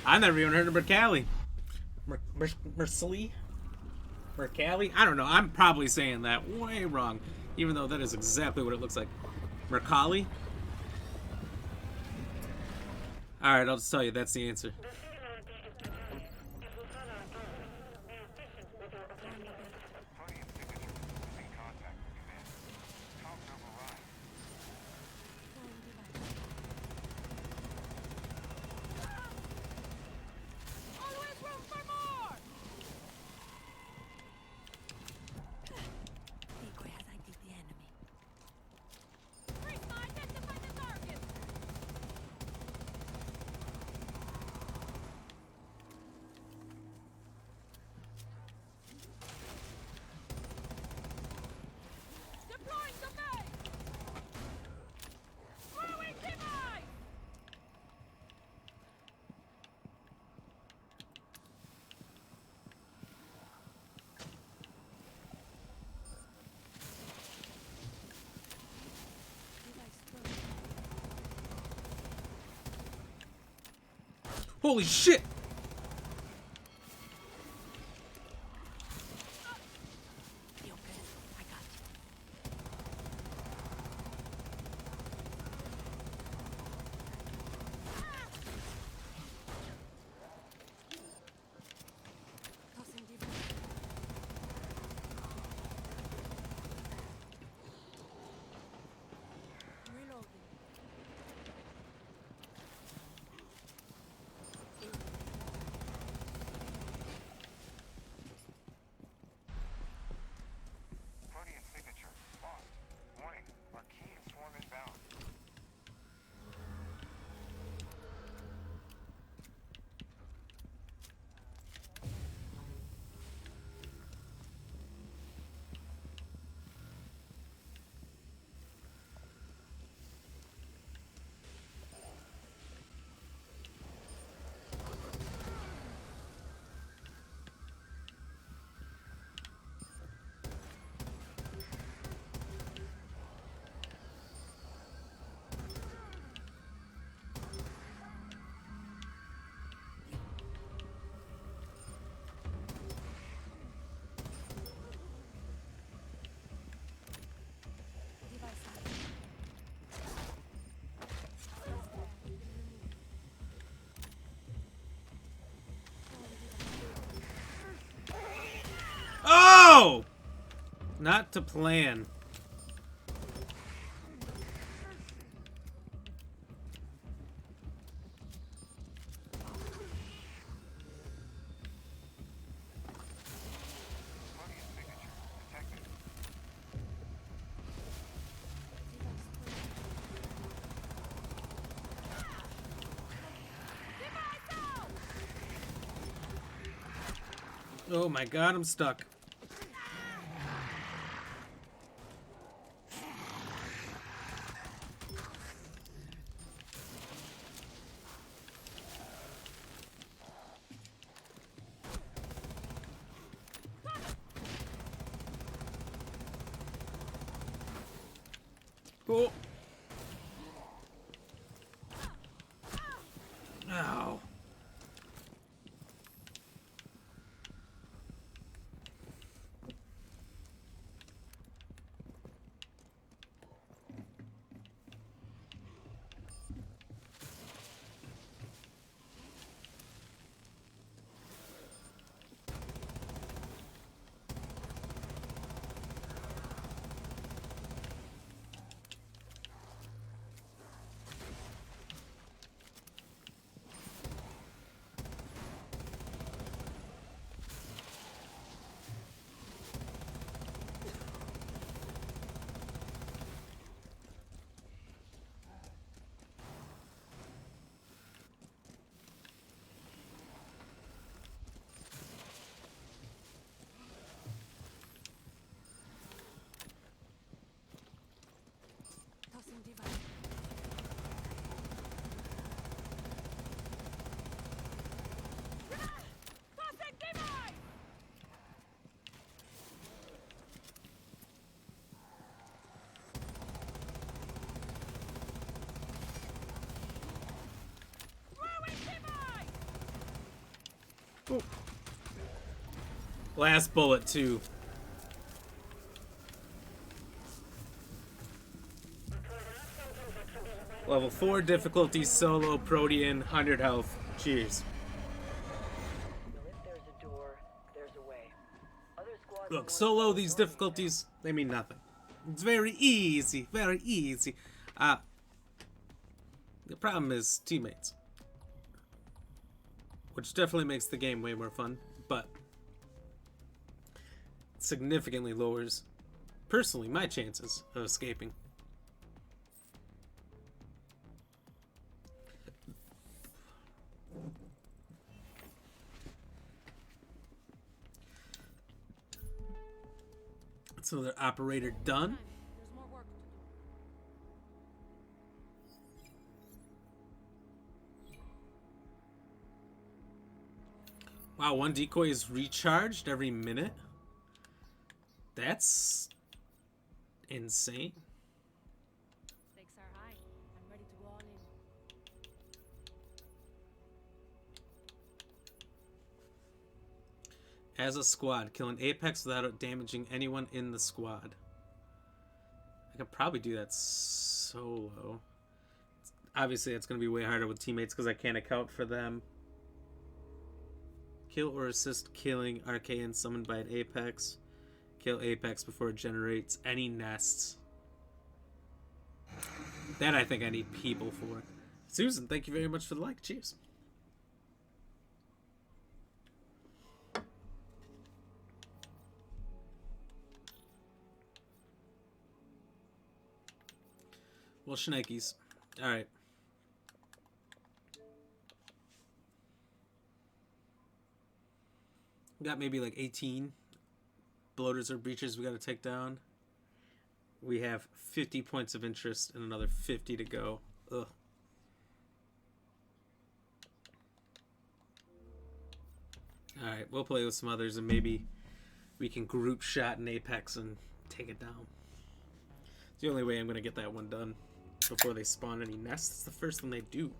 I never even heard of Mercalli. Mercalli? Mercalli? I don't know. I'm probably saying that way wrong, even though that is exactly what it looks like. Mercalli? Alright, I'll just tell you, that's the answer. Holy shit! Oh! Not to plan. Oh my god, I'm stuck. Oh. Ow. Last bullet, too. Level 4 difficulty, solo, Protean, 100 health. Cheers. So if there's a door, there's a way. Other squads Look, will solo, want to these join you. difficulties, they mean nothing. It's very easy, very easy. The problem is teammates. Which definitely makes the game way more fun, but significantly lowers, personally, my chances of escaping. So the operator done. There's more work to do. Wow, one decoy is recharged every minute. That's insane. Stakes are high. I'm ready to go all in. As a squad, kill an apex without damaging anyone in the squad. I could probably do that solo. Obviously, it's going to be way harder with teammates because I can't account for them. Kill or assist killing Arcane summoned by an apex. Kill apex before it generates any nests. That I think I need people for. Susan, thank you very much for the like. Cheers. Well, shnikes. Alright. We got maybe like 18 bloaters or breaches we got to take down. We have 50 points of interest and another 50 to go. Ugh. Alright, we'll play with some others and maybe we can group shot an apex and take it down. It's the only way I'm going to get that one done before they spawn any nests. It's the first thing they do.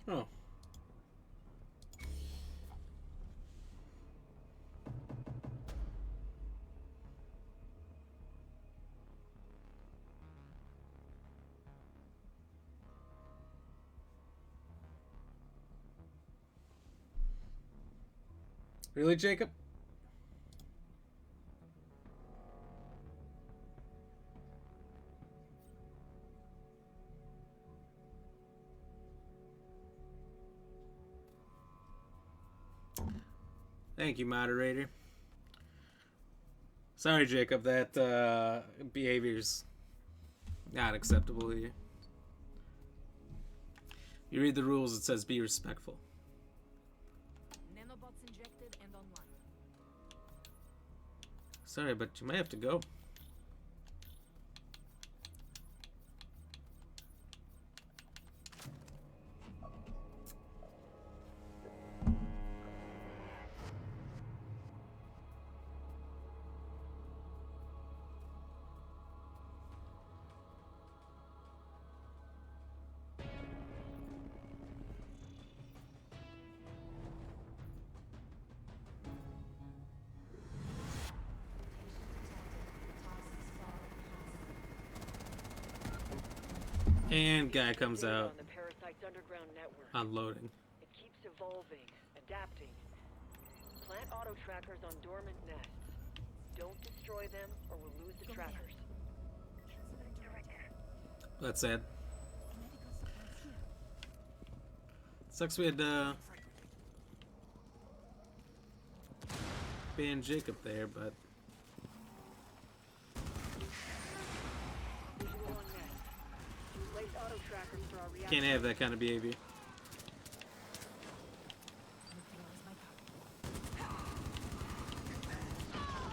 Oh. Really, Jacob? Thank you, moderator. Sorry, Jacob, that behavior's not acceptable here. You read the rules, it says be respectful. Nanobots injected and online. Sorry, but you might have to go. And guy comes out On the parasite's underground network. unloading. It keeps evolving, adapting. Plant auto trackers on dormant nests. Don't destroy them or we'll lose the trackers. That's sad. Sucks we had ban Jacob there, but Visual on nest. Place auto trackers for our reaction. can't have that kind of behavior.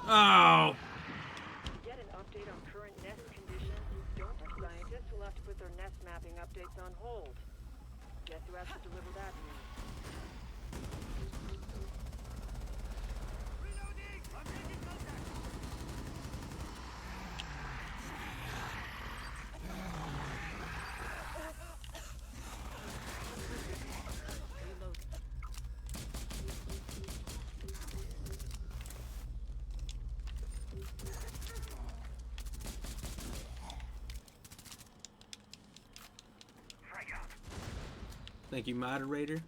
Oh! Get an update on current nest conditions. Don't the scientists will have to put their nest mapping updates on hold. Guess who has to deliver that news? Thank you, moderator.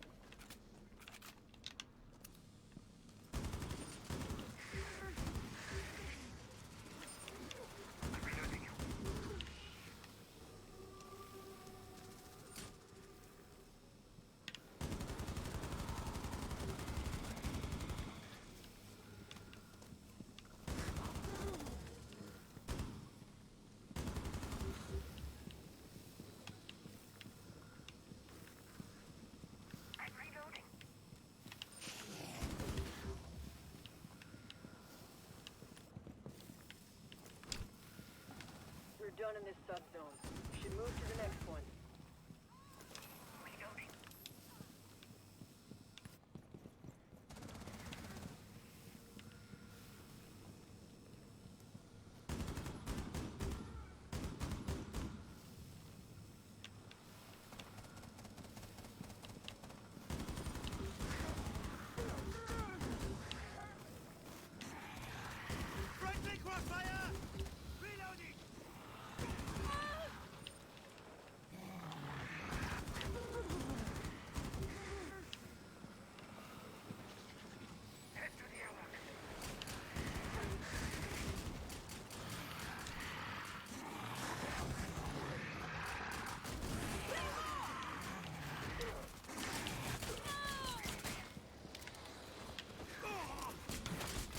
We're done in this subzone. We should move to the next one.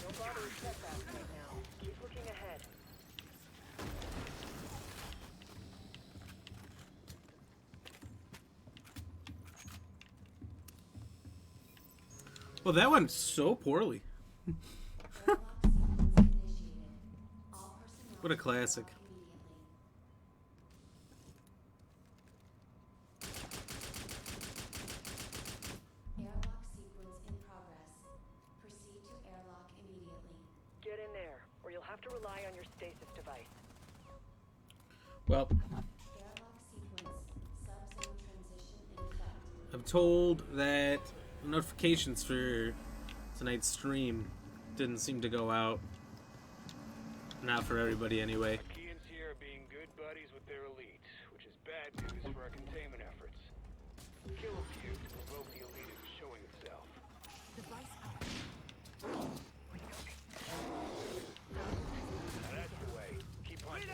Don't bother with setbacks right now. Keep looking ahead. Well, that went so poorly. Airlock sequence initiated. All personnel What a to classic. airlock immediately. Airlock sequence in progress. Proceed to airlock immediately. Get in there, or you'll have to rely on your stasis device. Well, Airlock sequence. Subzone transition in effect. I'm told that notifications for tonight's stream didn't seem to go out. Not for everybody, anyway. Archaeans here are being good buddies with their elite, which is bad news for our containment efforts. Kill a few to provoke the elite into showing itself. Now that's the way. Keep hunting.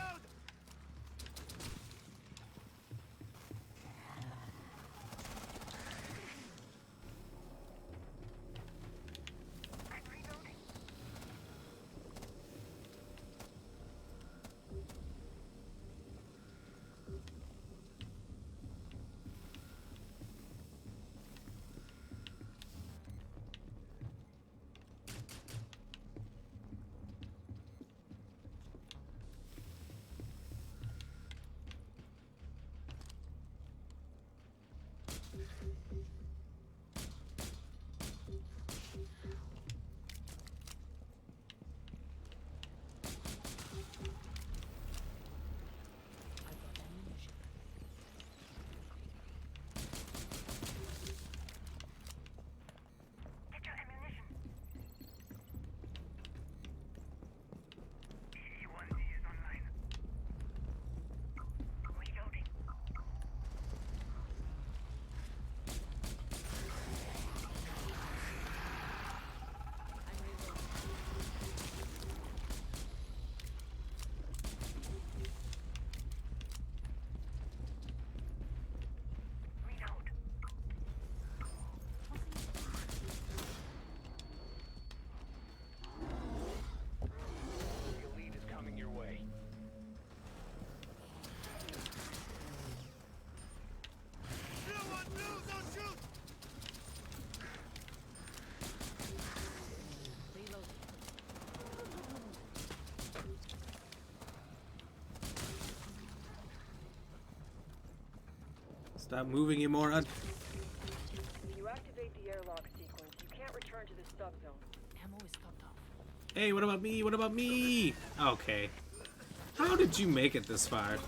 The elite is coming your way. Stop moving, you moron. If you activate the airlock sequence, you can't return to this subzone. Hey, what about me? What about me? Okay. How did you make it this far?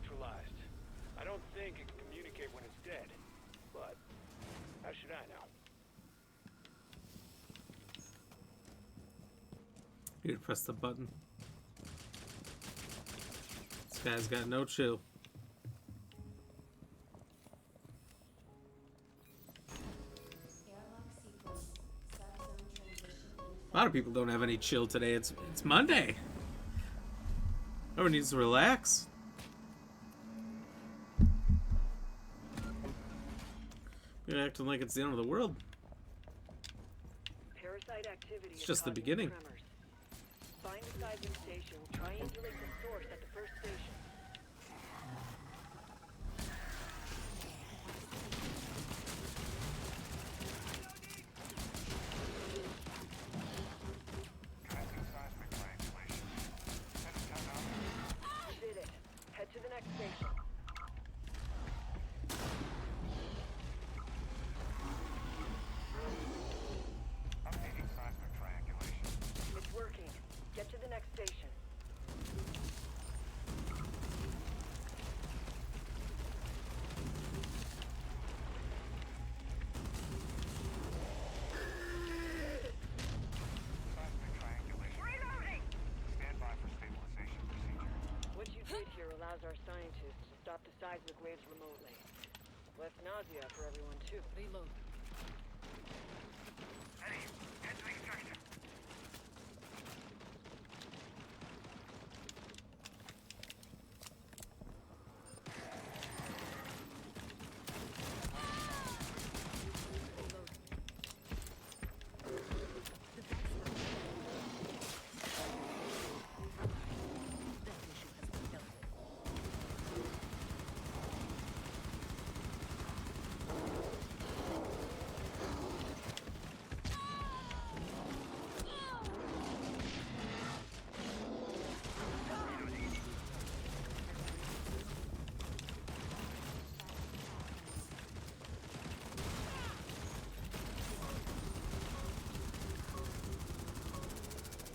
neutralized. I don't think it can communicate when it's dead. But how should I know? You press the button. This guy's got no chill. Airlock sequence. Subzone transition in A lot of people don't have any chill today. It's Monday. Everyone needs to relax. You're acting like it's the end of the world. Parasite activity It's is just the causing beginning. tremors. Find the seismic station, triangulate the source at the first station. Commencing seismic triangulation. Set a timeout. You did it. Head to the next station. Updating seismic triangulation. It's working. Get to the next station. Seismic triangulation. Reloading! Stand by for stabilization procedure. What you did here allows our scientists to stop the seismic waves remotely. Less nausea for everyone, too. Reload. Eddie, head to extraction.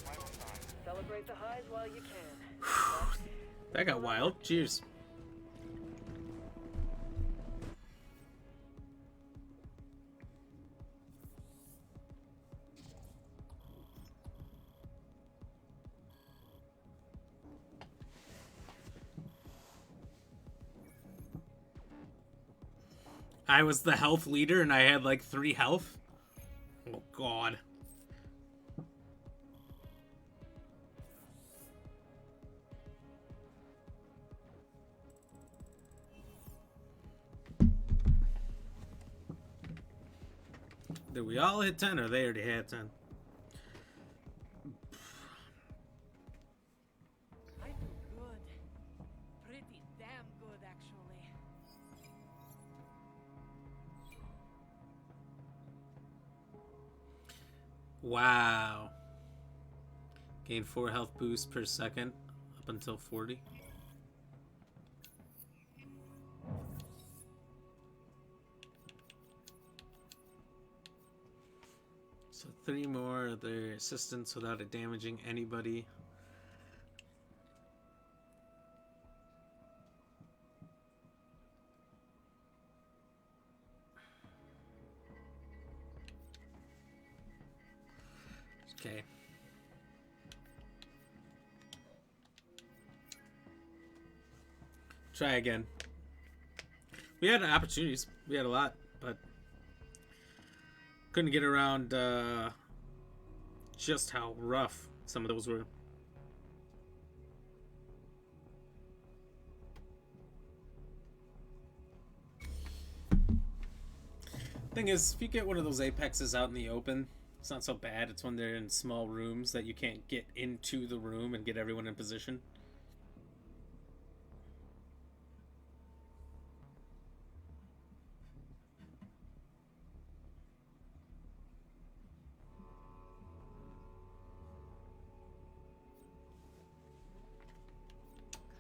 Vital signs. Celebrate the highs while you can. That got wild. Cheers. I was the health leader and I had like 3 health. Oh god. Did we all hit 10 or they already had 10? I do good. Pretty damn good, actually. Wow. Gain 4 health boosts per second up until 40. So 3 more of their assistance without it damaging anybody. Okay. Try again. We had opportunities. We had a lot, but couldn't get around just how rough some of those were. Thing is, if you get one of those apexes out in the open, it's not so bad. It's when they're in small rooms that you can't get into the room and get everyone in position.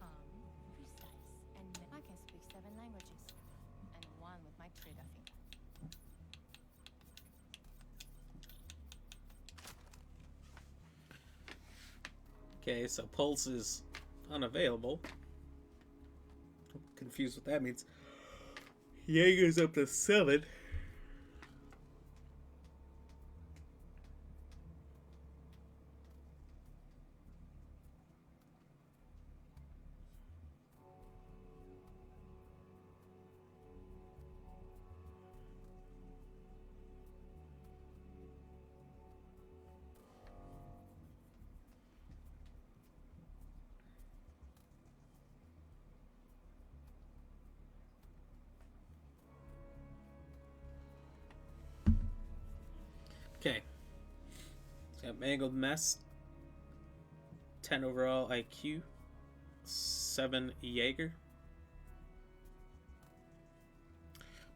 Calm, precise, and I can speak 7 languages. And 1 with my trigger finger. Okay, so Pulse is unavailable. confused what that means. Jaeger's up to 7. Okay. Got Mangled Mess. 10 overall IQ. 7 Jaeger.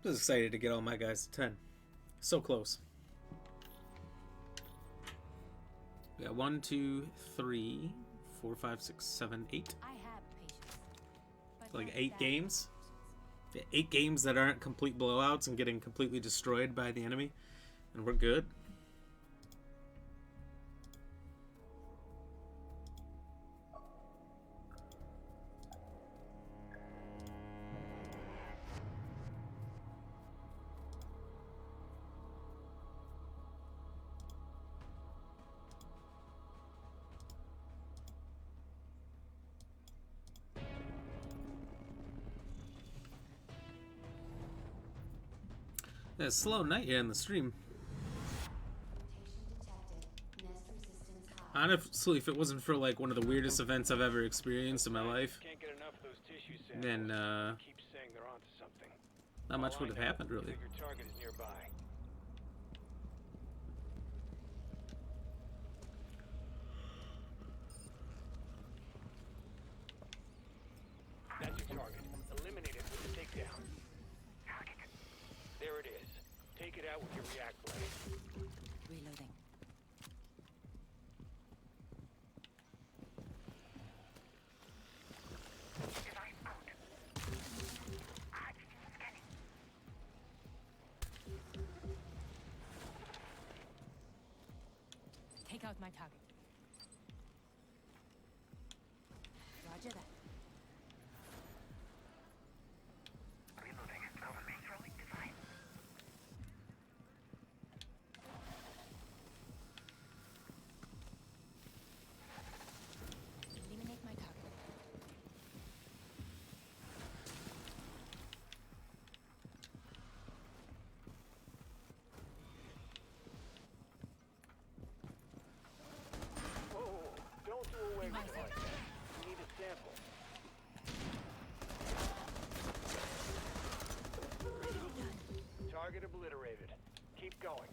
I'm just excited to get all my guys to 10. So close. We got 1, 2, 3, 4, 5, 6, 7, 8. I have patience. But Like not 8 that games. patience. 8 games that aren't complete blowouts and getting completely destroyed by the enemy. And we're good. Yeah, slow night here in the stream. Detected. Nest resistance high. Honestly, if it wasn't for like one of the weirdest events I've ever experienced in my life, Can't get enough of those tissue samples. then Keep saying they're onto something. not much All would I have know happened is really. that your target is nearby. That's your target. Eliminate it with the takedown. There it is. Take it out with your react blade. Reloading. Take out my target. Roger that. Eliminate my target. Whoa, don't do away with it like that. You need a sample. Target obliterated. Keep going.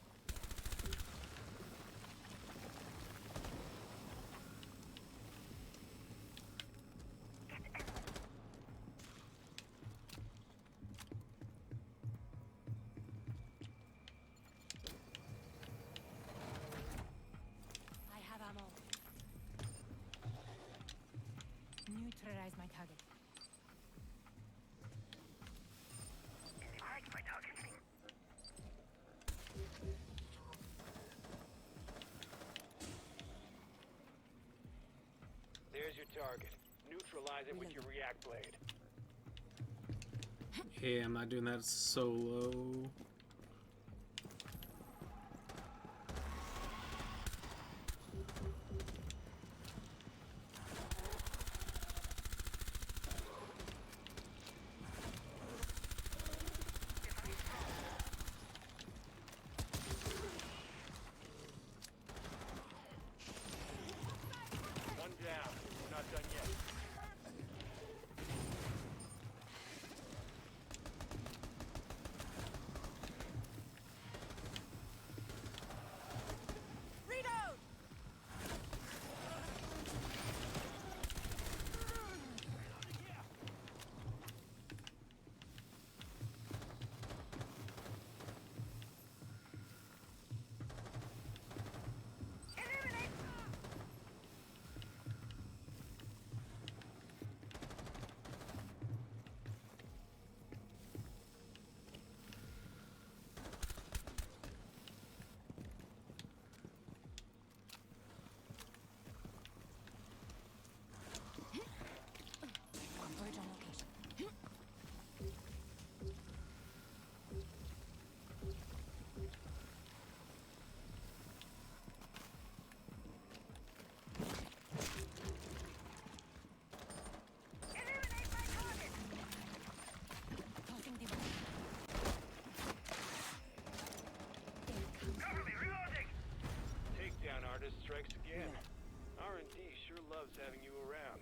I have ammo. Neutralize my target. There's your target. Neutralize it with your react blade. Hey, I'm not doing that solo. One down. We're not done yet. strikes again. R&D sure loves having you around.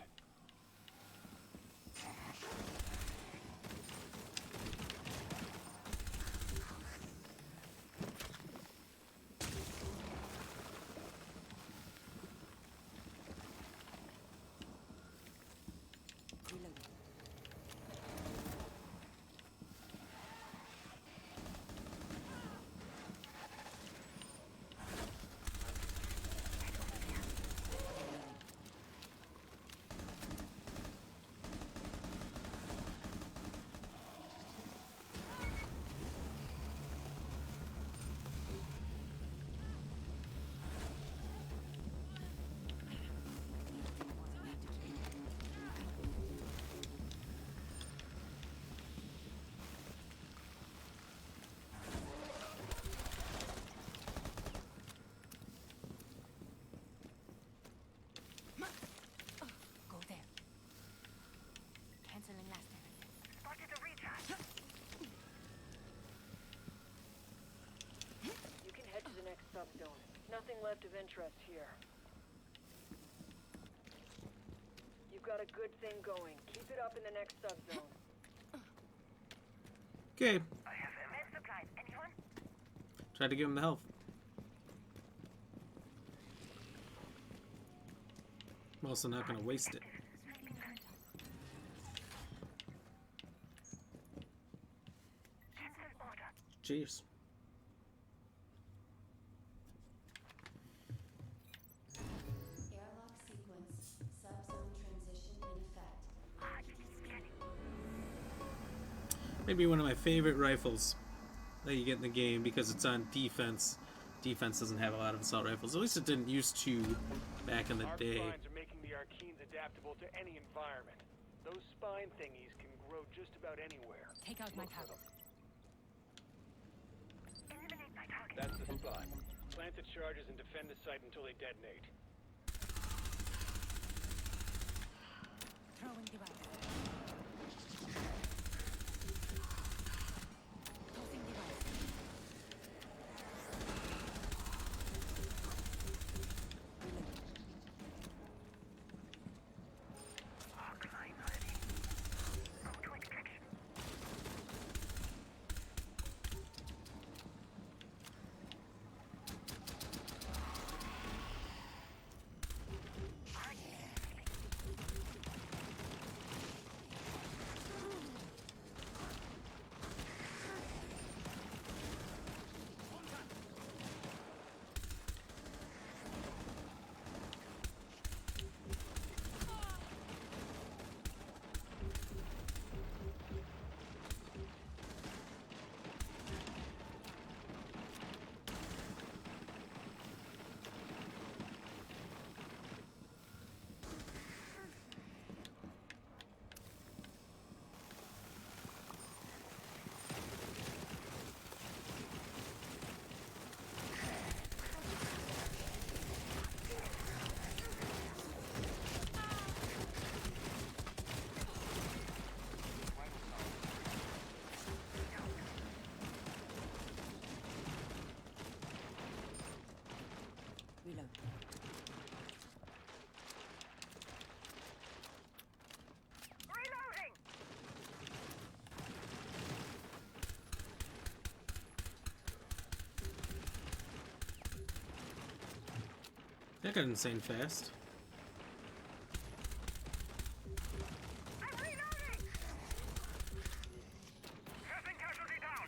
Go there. Canceling last time. You can head to the next subzone. Nothing left of interest here. You've got a good thing going. Keep it up in the next subzone. Okay. I have med supplies. Anyone? Try to give him the health. I'm also not going to waste it. Jeez. Airlock sequence. Subzone transition in effect. Maybe one of my favorite rifles that you get in the game because it's on defense. Defense doesn't have a lot of assault rifles. At least it didn't used to back in the Our day. spines are making the Arkeens adaptable to any environment. Those spine thingies can grow just about anywhere. Take out my Look for target. them. That's the spot. Plant the charges and defend the site until they detonate. Throwing device. Tossing device. Reload. Reloading! That got insane fast. I'm reloading! Passing casualty down!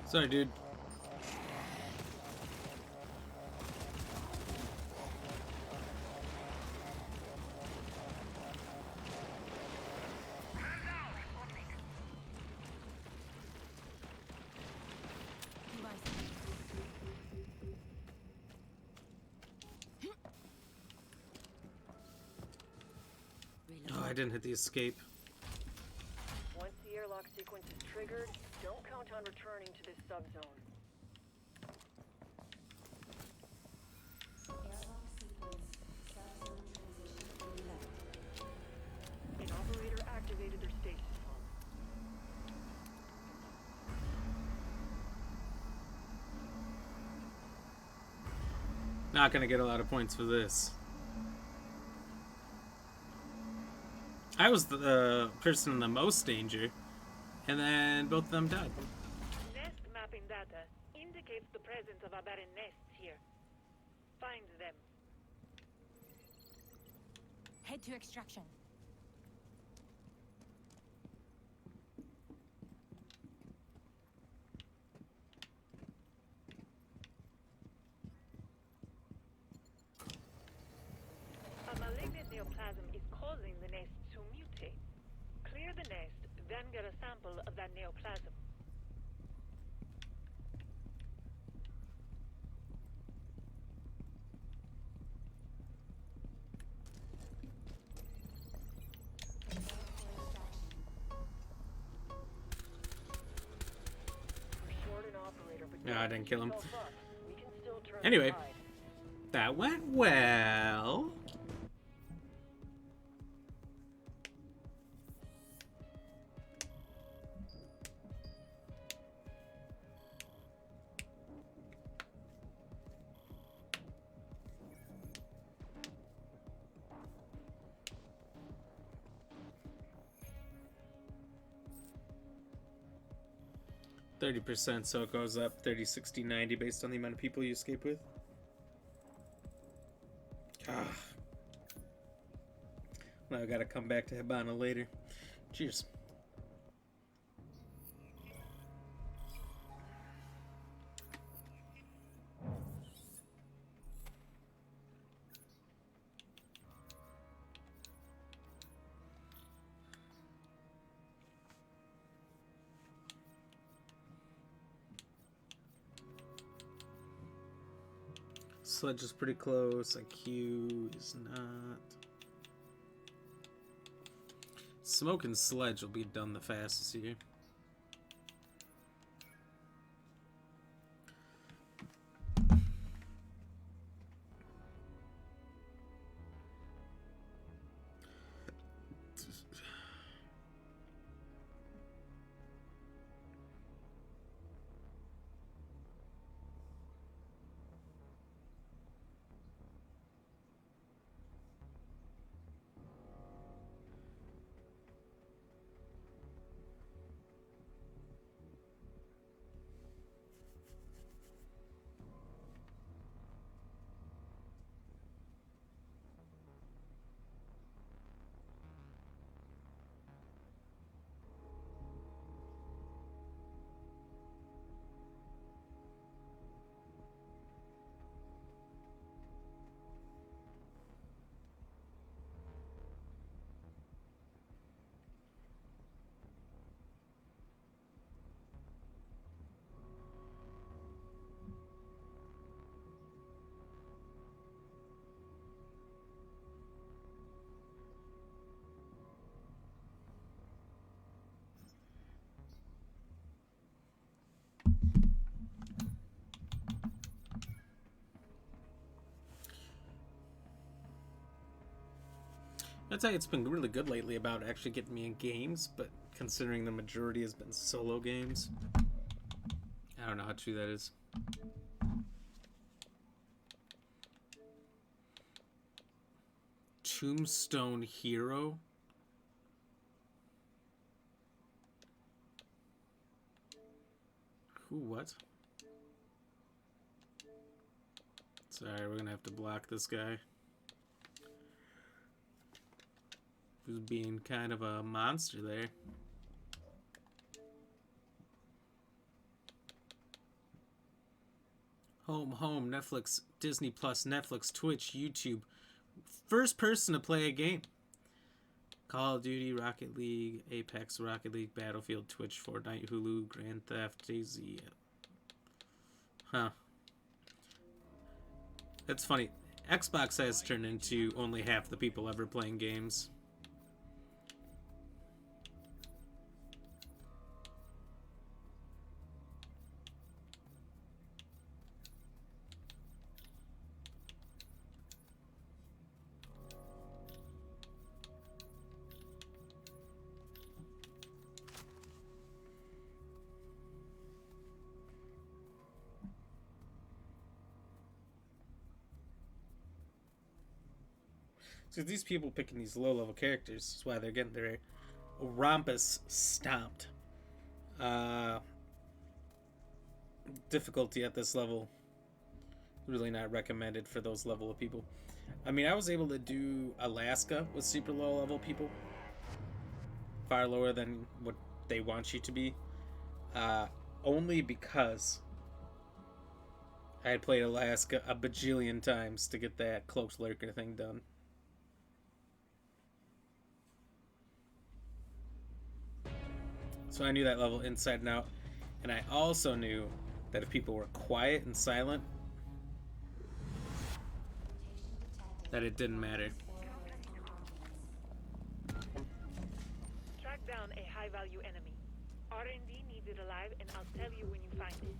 Sorry, dude. didn't hit the escape. Once the airlock sequence is triggered, don't count on returning to this subzone. Airlock sequence. Subzone transition left. An operator activated their stasis pump. Not gonna get a lot of points for this. I was the person in the most danger, and then both of them died. Nest mapping data indicates the presence of aberrant nests here. Find them. Head to extraction. A malignant neoplasm is causing the nest to mutate. Clear the nest, then get a sample of that neoplasm. We're short an operator, but Yeah, I didn't kill him. yourself up. We can still turn Anyway. the tide. That went well. %, so it goes up 30, 60, 90 based on the amount of people you escape with. Ah. Well, I gotta come back to Habana later. Cheers. Sledge is pretty close. IQ is not. Smoke and Sledge will be done the fastest here. I'd say it's been really good lately about actually getting me in games, but considering the majority has been solo games, I don't know how true that is. Tombstone Hero? Who, what? Sorry, we're gonna have to block this guy. Who's being kind of a monster there. Home, Netflix, Disney Plus, Netflix, Twitch, YouTube. First person to play a game. Call of Duty, Rocket League, Apex, Rocket League, Battlefield, Twitch, Fortnite, Hulu, Grand Theft, DayZ. Huh. That's funny. Xbox has turned into only half the people ever playing games. So these people picking these low-level characters is why they're getting their rompus stomped. Difficulty at this level, really not recommended for those level of people. I mean, I was able to do Alaska with super low-level people. Far lower than what they want you to be. Only because I had played Alaska a bajillion times to get that cloaked lurker thing done. So I knew that level inside and out. And I also knew that if people were quiet and silent, that it didn't matter. Track down a high-value enemy. R&D needs it alive, and I'll tell you when you find it.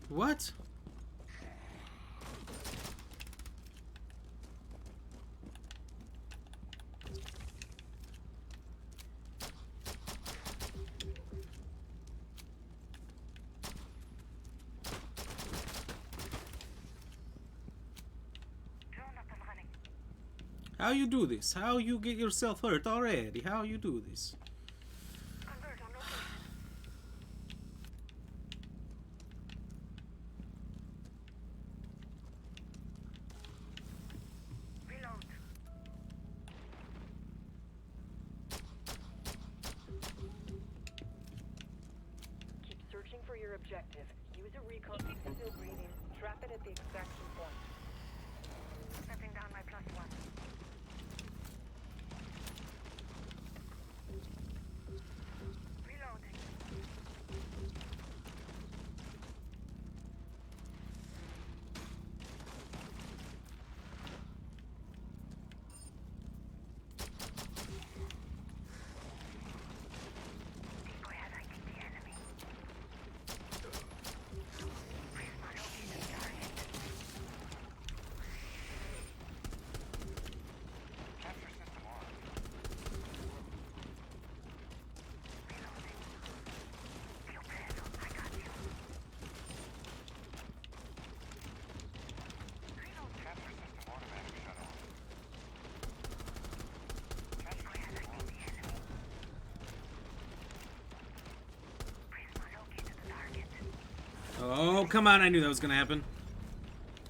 What? How you do this? How you get yourself hurt already? How you do this? Keep searching for your objective. Use a recon. Still breathing. Trap it at the extraction point. Stepping down my +1. Reloading. Decoy highlighting the enemy. Prisma located target. Capture system on. Reloading. Feel preso, I got you. Reload. Capture system automatic shut off. Decoy highlighting the enemy. Prisma located the target. Oh, come on. I knew that was going to happen.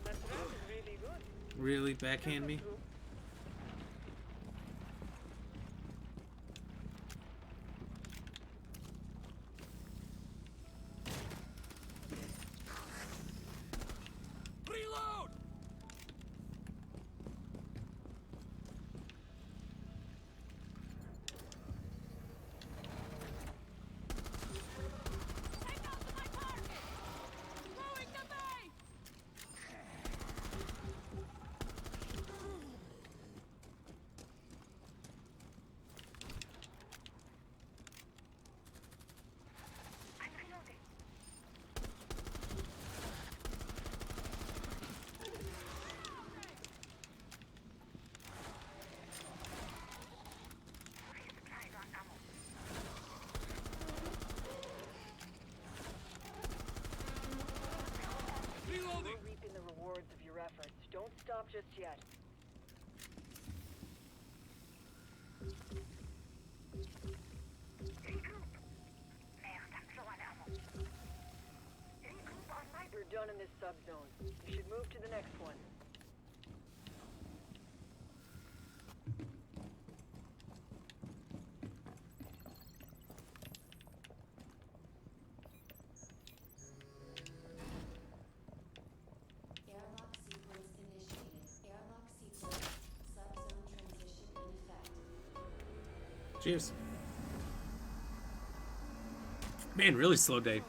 That round is really good. Really? Backhand me? Reload! I'm reloading. Resupplies on ammo. Reloading! You're reaping the rewards of your efforts. Don't stop just yet. Regroup. Merde, I'm low on ammo. Regroup on my... We're done in this subzone. You should move to the next one. Airlock sequence initiated. Airlock sequence. Subzone transition in effect. Cheers. Man, really slow day.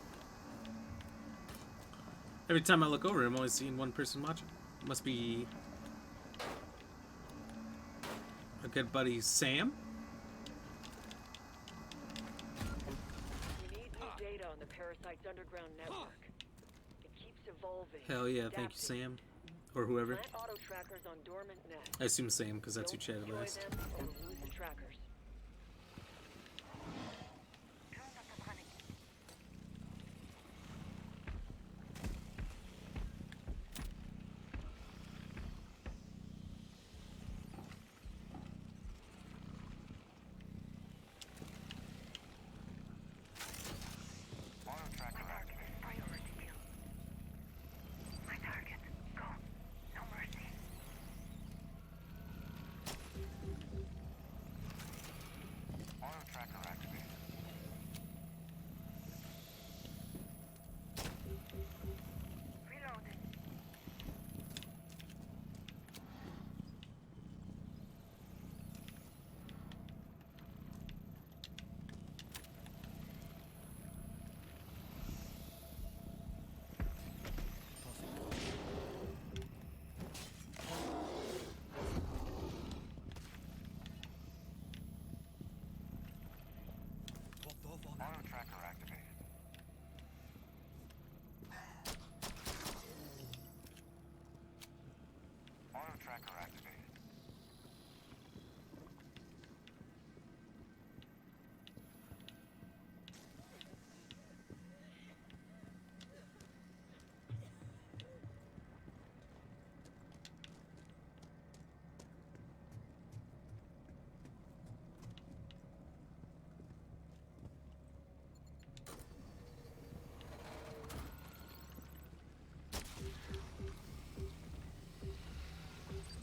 Every time I look over, I'm only seeing one person watching. Must be a good buddy, Sam. We need new data on the parasite's underground network. It keeps evolving. Hell yeah, thank you, Sam. Or whoever. Plant auto trackers on dormant nests. I assume Sam, because that's who Don't chatted destroy last. them or lose the trackers. Auto tracker activated. Priority kill. My target. Go. No mercy. Auto tracker activated. Reloading. Auto tracker activated. Auto tracker activated.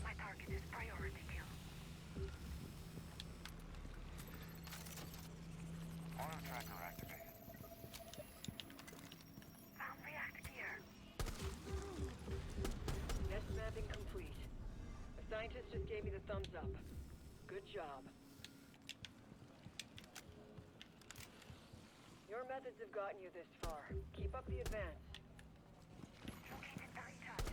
My target is priority kill. Auto tracker activated. Found react gear. Nest mapping complete. A scientist just gave me the thumbs up. Good job. Your methods have gotten you this far. Keep up the advance. Located very target.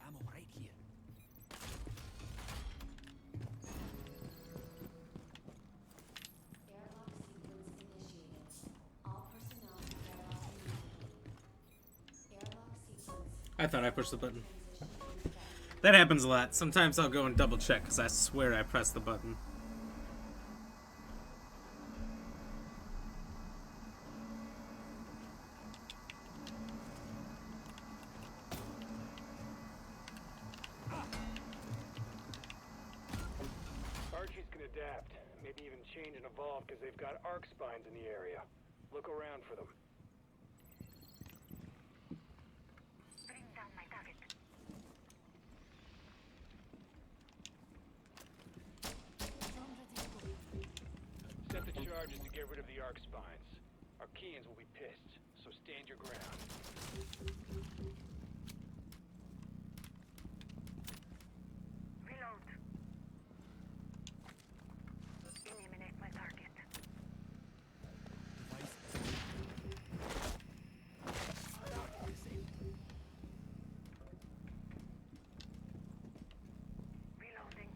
Ammo right here. Airlock sequence initiated. All personnel to airlock immediately. Airlock sequence. I thought I pushed the button. Transition in effect. That happens a lot. Sometimes I'll go and double check, because I swear I pressed the button. Archies can adapt, maybe even change and evolve because they've got arc spines in the area. Look around for them. Bring down my target. Drone ready to go. Set the charges to get rid of the arc spines. Archeans will be pissed, so stand your ground. Reload. Eliminate my target. Device disabled. Reloading.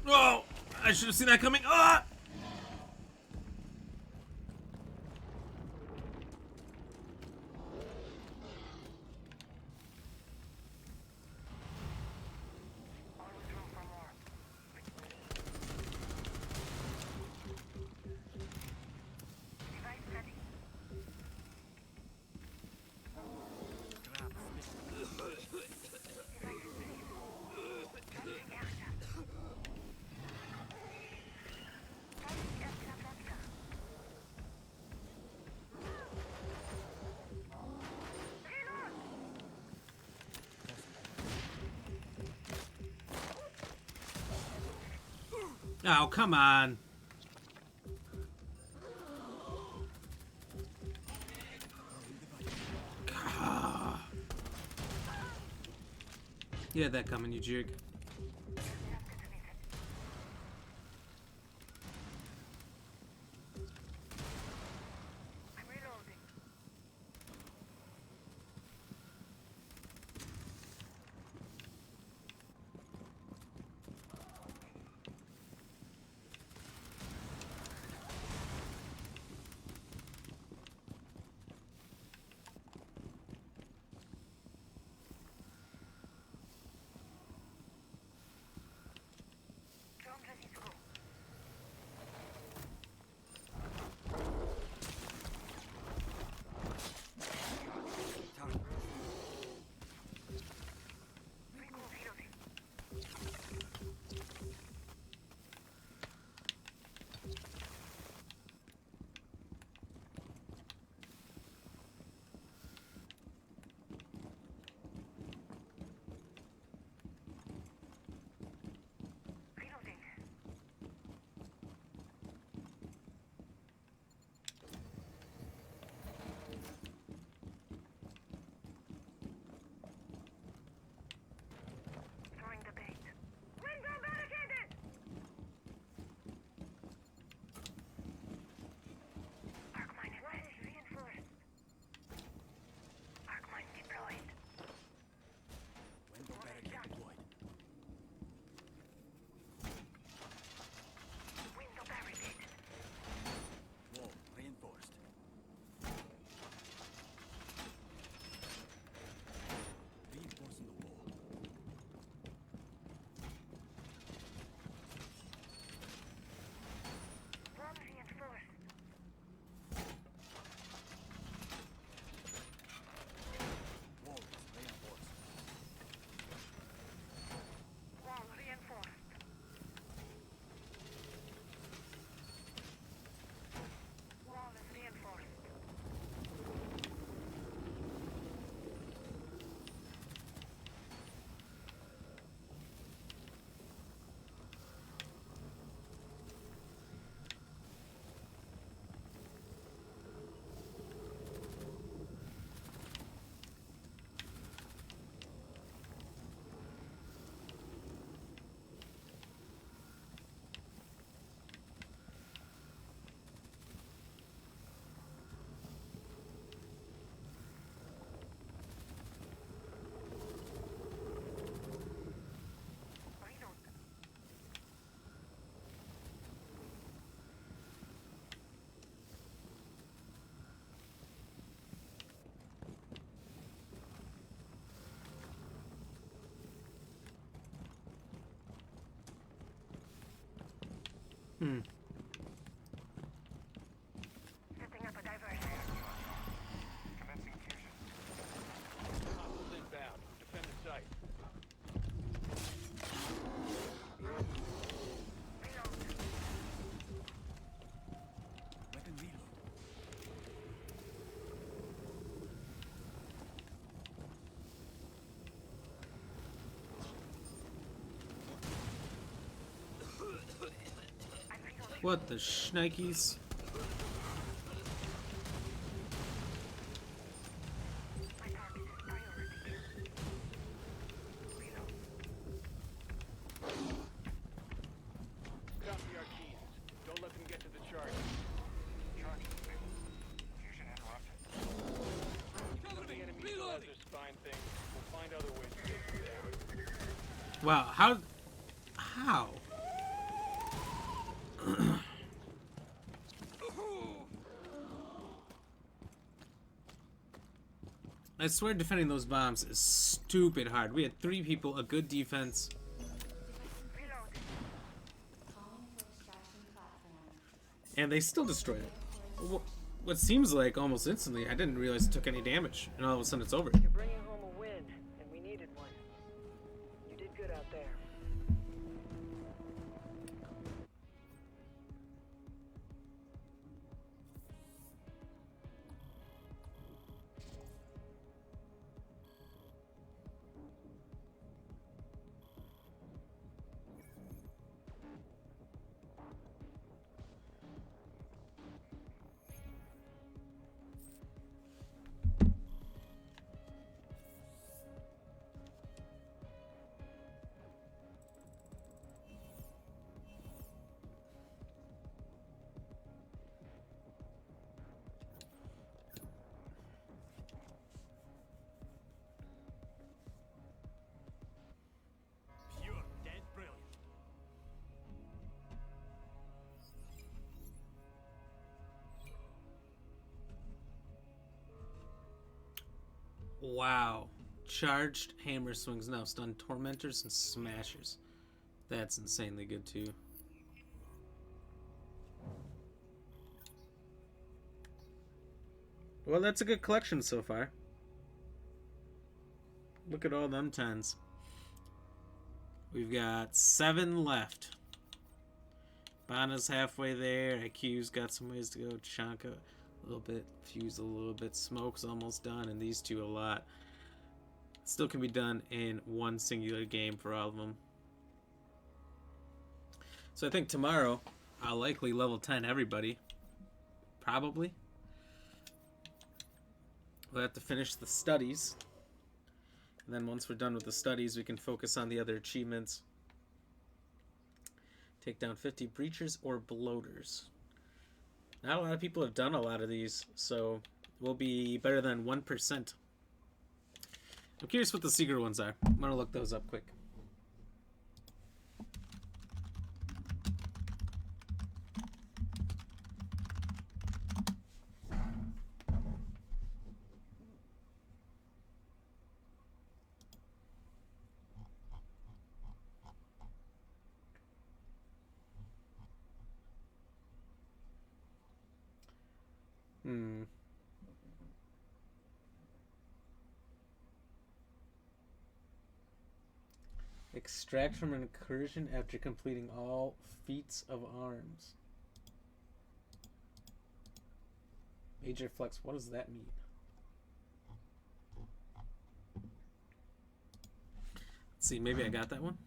Oh! I should have seen that coming. Ah! Always room for more. Device ready. Oh, come on. Ah. You had that coming, you jig. I'm reloading. Drone ready to go. Recall reloading. Reloading. Throwing the bait. Window barricaded! Arc mine is reinforced. Arc mine deployed. Window barricade deployed. Window barricaded. Wall reinforced. Reinforcing the wall. Wall reinforced. Wall is reinforced. Wall reinforced. Wall is reinforced. Reload. Hmm. Setting up a diversion. Commencing fusion. Hostiles inbound. Defend the site. Reload. Weapon reload. I'm reloading. What the shnikes? My target is priority. Reload. Copy our keys. Don't let them get to the charge. Charge failed. Fusion interrupted. If the enemy still has their spine thing, we'll find other ways to get through there. Wow, how? I swear defending those bombs is stupid hard. We had 3 people, a good defense. Calling for extraction platform. And they still destroyed it. What seems like almost instantly. I didn't realize it took any damage. And all of a sudden it's over. You're bringing home a win, and we needed one. You did good out there. Pure, dead brilliant. Wow. Charged hammer swings now stun tormentors and smashers. That's insanely good too. Well, that's a good collection so far. Look at all them 10s. We've got 7 left. Bana's halfway there. IQ's got some ways to go. Chanka a little bit. Fuse a little bit. Smoke's almost done. And these 2 a lot. Still can be done in one singular game for all of them. So I think tomorrow I'll likely level 10 everybody. Probably. We'll have to finish the studies. And then once we're done with the studies, we can focus on the other achievements. Take down 50 breachers or bloaters. Not a lot of people have done a lot of these, so we'll be better than 1%. I'm curious what the secret ones are. I'm going to look those up quick. Extract from an incursion after completing all feats of arms. Major flex, what does that mean? Let's see, maybe I got that one.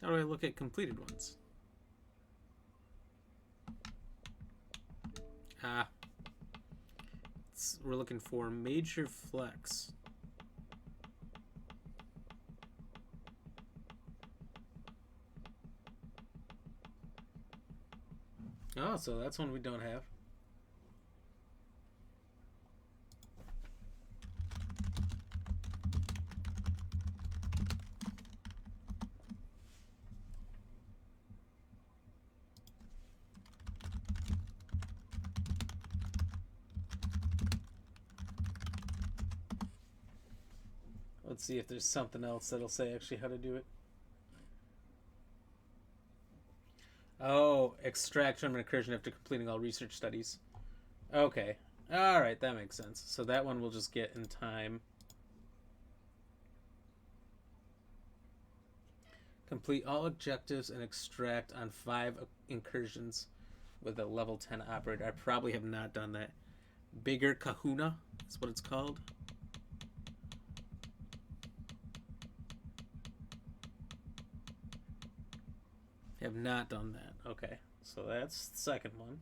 How do I look at completed ones? We're looking for major flex. Oh, so that's one we don't have. Let's see if there's something else that'll say actually how to do it. Oh, extract from an incursion after completing all research studies. Okay. Alright, that makes sense. So that one we'll just get in time. Complete all objectives and extract on 5 incursions with a level 10 operator. I probably have not done that. Bigger Kahuna is what it's called. Have not done that. Okay, so that's the second one.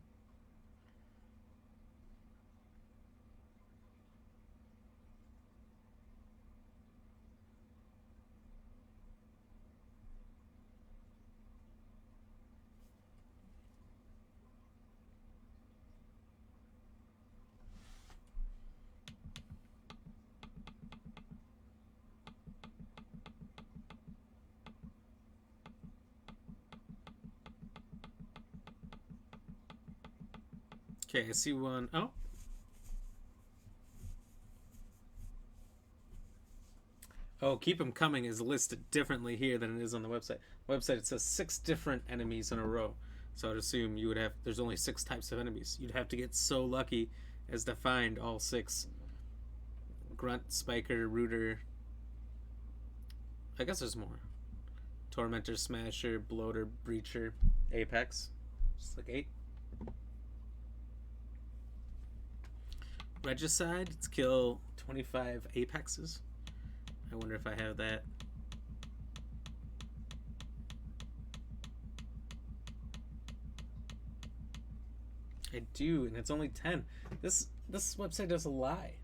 Okay, I see one. Oh. Oh, Keep Them Coming is listed differently here than it is on the website. Website, it says 6 different enemies in a row. So I'd assume you would have, there's only 6 types of enemies. You'd have to get so lucky as to find all 6. Grunt, Spiker, Rooter. I guess there's more. Tormentor, Smasher, Bloater, Breacher, Apex. Just like 8. Regicide, let's kill 25 Apexes. I wonder if I have that. I do, and it's only 10. This website does a lie.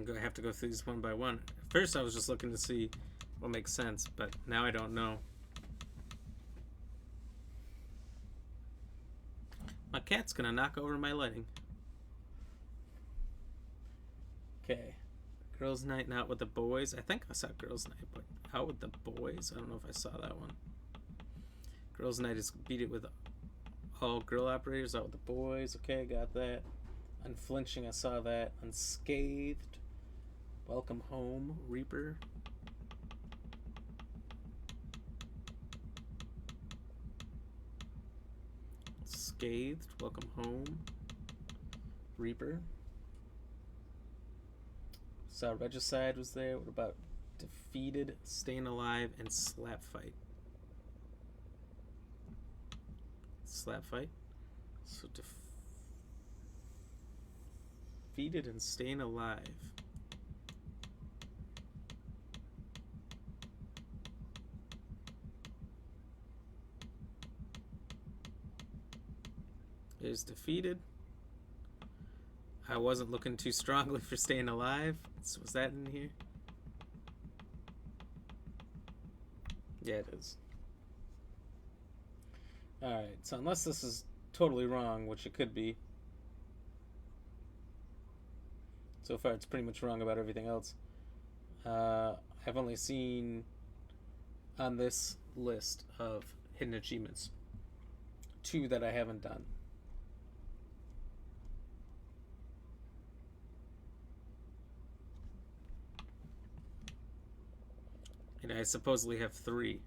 I have to go through these one by one. At first I was just looking to see what makes sense, but now I don't know. My cat's gonna knock over my lighting. Okay. Girls' Night Out with the Boys. I think I saw Girls' Night, but Out with the Boys? I don't know if I saw that one. Girls' Night is Beat It with All Girl Operators. Out with the Boys. Okay, got that. Unflinching, I saw that. Unscathed. Welcome Home, Reaper. Scathed, Welcome Home, Reaper. Saw Regicide was there. What about Defeated, Staying Alive, and Slap Fight? Slap Fight. So Defeated and Staying Alive. Is Defeated. I wasn't looking too strongly for Staying Alive. So was that in here? Yeah, it is. Alright, so unless this is totally wrong, which it could be. So far it's pretty much wrong about everything else. I've only seen on this list of hidden achievements 2 that I haven't done. And I supposedly have 3.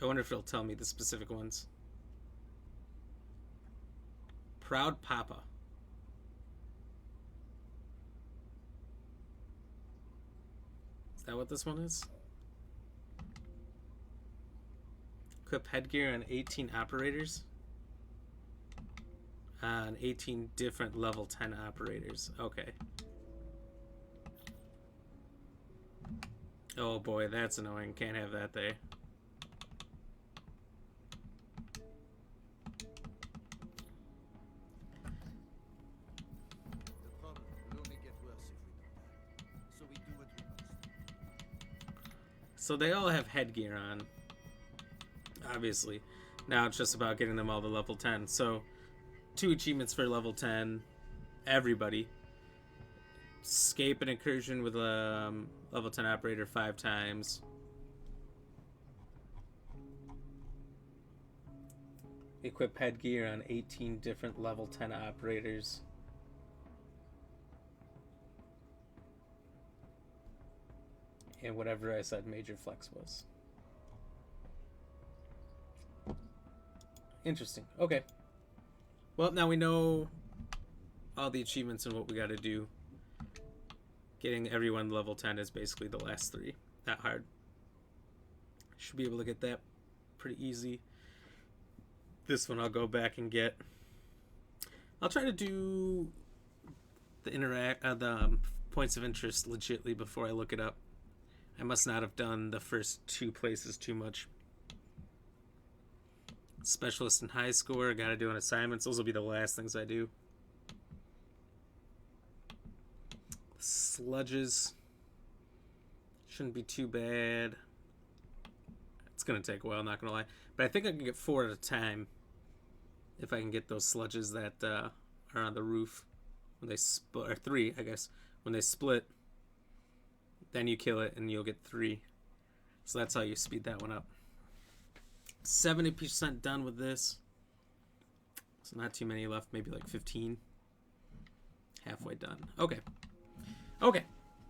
I wonder if it'll tell me the specific ones. Proud Papa. Is that what this one is? Equip headgear on 18 operators. On 18 different level 10 operators. Okay. Oh boy, that's annoying. Can't have that there. The problem will only get worse if we don't act. So we do what we must. So they all have headgear on. Obviously. Now it's just about getting them all to level 10. So 2 achievements for level 10. Everybody. Escape an incursion with a level 10 operator 5 times. Equip headgear on 18 different level 10 operators. And whatever I said Major Flex was. Interesting. Okay. Well, now we know all the achievements and what we got to do. Getting everyone level 10 is basically the last 3. Not hard. Should be able to get that pretty easy. This one I'll go back and get I'll try to do the points of interest legitly before I look it up. I must not have done the first 2 places too much. Specialist in high score, gotta do an assignments. Those will be the last things I do. Sludges shouldn't be too bad. It's gonna take a while, not gonna lie, but I think I can get 4 at a time if I can get those sludges that are on the roof when they split, or 3, I guess, when they split. Then you kill it and you'll get 3. So that's how you speed that one up. 70% done with this. So not too many left, maybe like 15. Halfway done. Okay. Okay.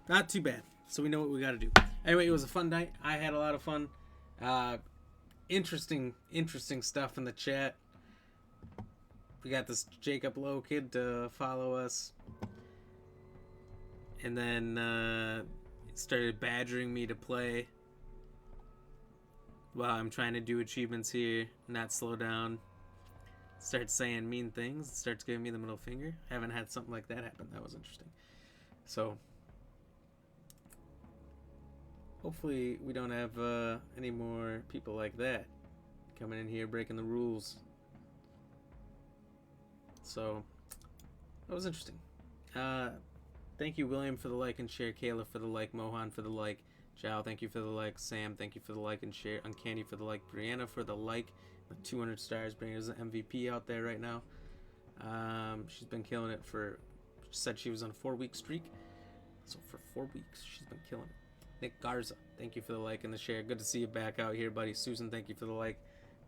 Not too bad. So we know what we got to do. Anyway, it was a fun night. I had a lot of fun. Interesting stuff in the chat. We got this Jacob Lowe kid to follow us. And then started badgering me to play while I'm trying to do achievements here, not slow down. Starts saying mean things, starts giving me the middle finger. Haven't had something like that happen. That was interesting. So hopefully we don't have any more people like that coming in here breaking the rules. So that was interesting. Thank you, William, for the like and share. Kayla for the like. Mohan for the like. Jao, thank you for the like. Sam, thank you for the like and share. Uncanny for the like. Brianna for the like. The 200 stars, bringing us an MVP out there right now. She's been killing it for... She said she was on a 4-week streak. So for 4 weeks, she's been killing it. Nick Garza, thank you for the like and the share. Good to see you back out here, buddy. Susan, thank you for the like.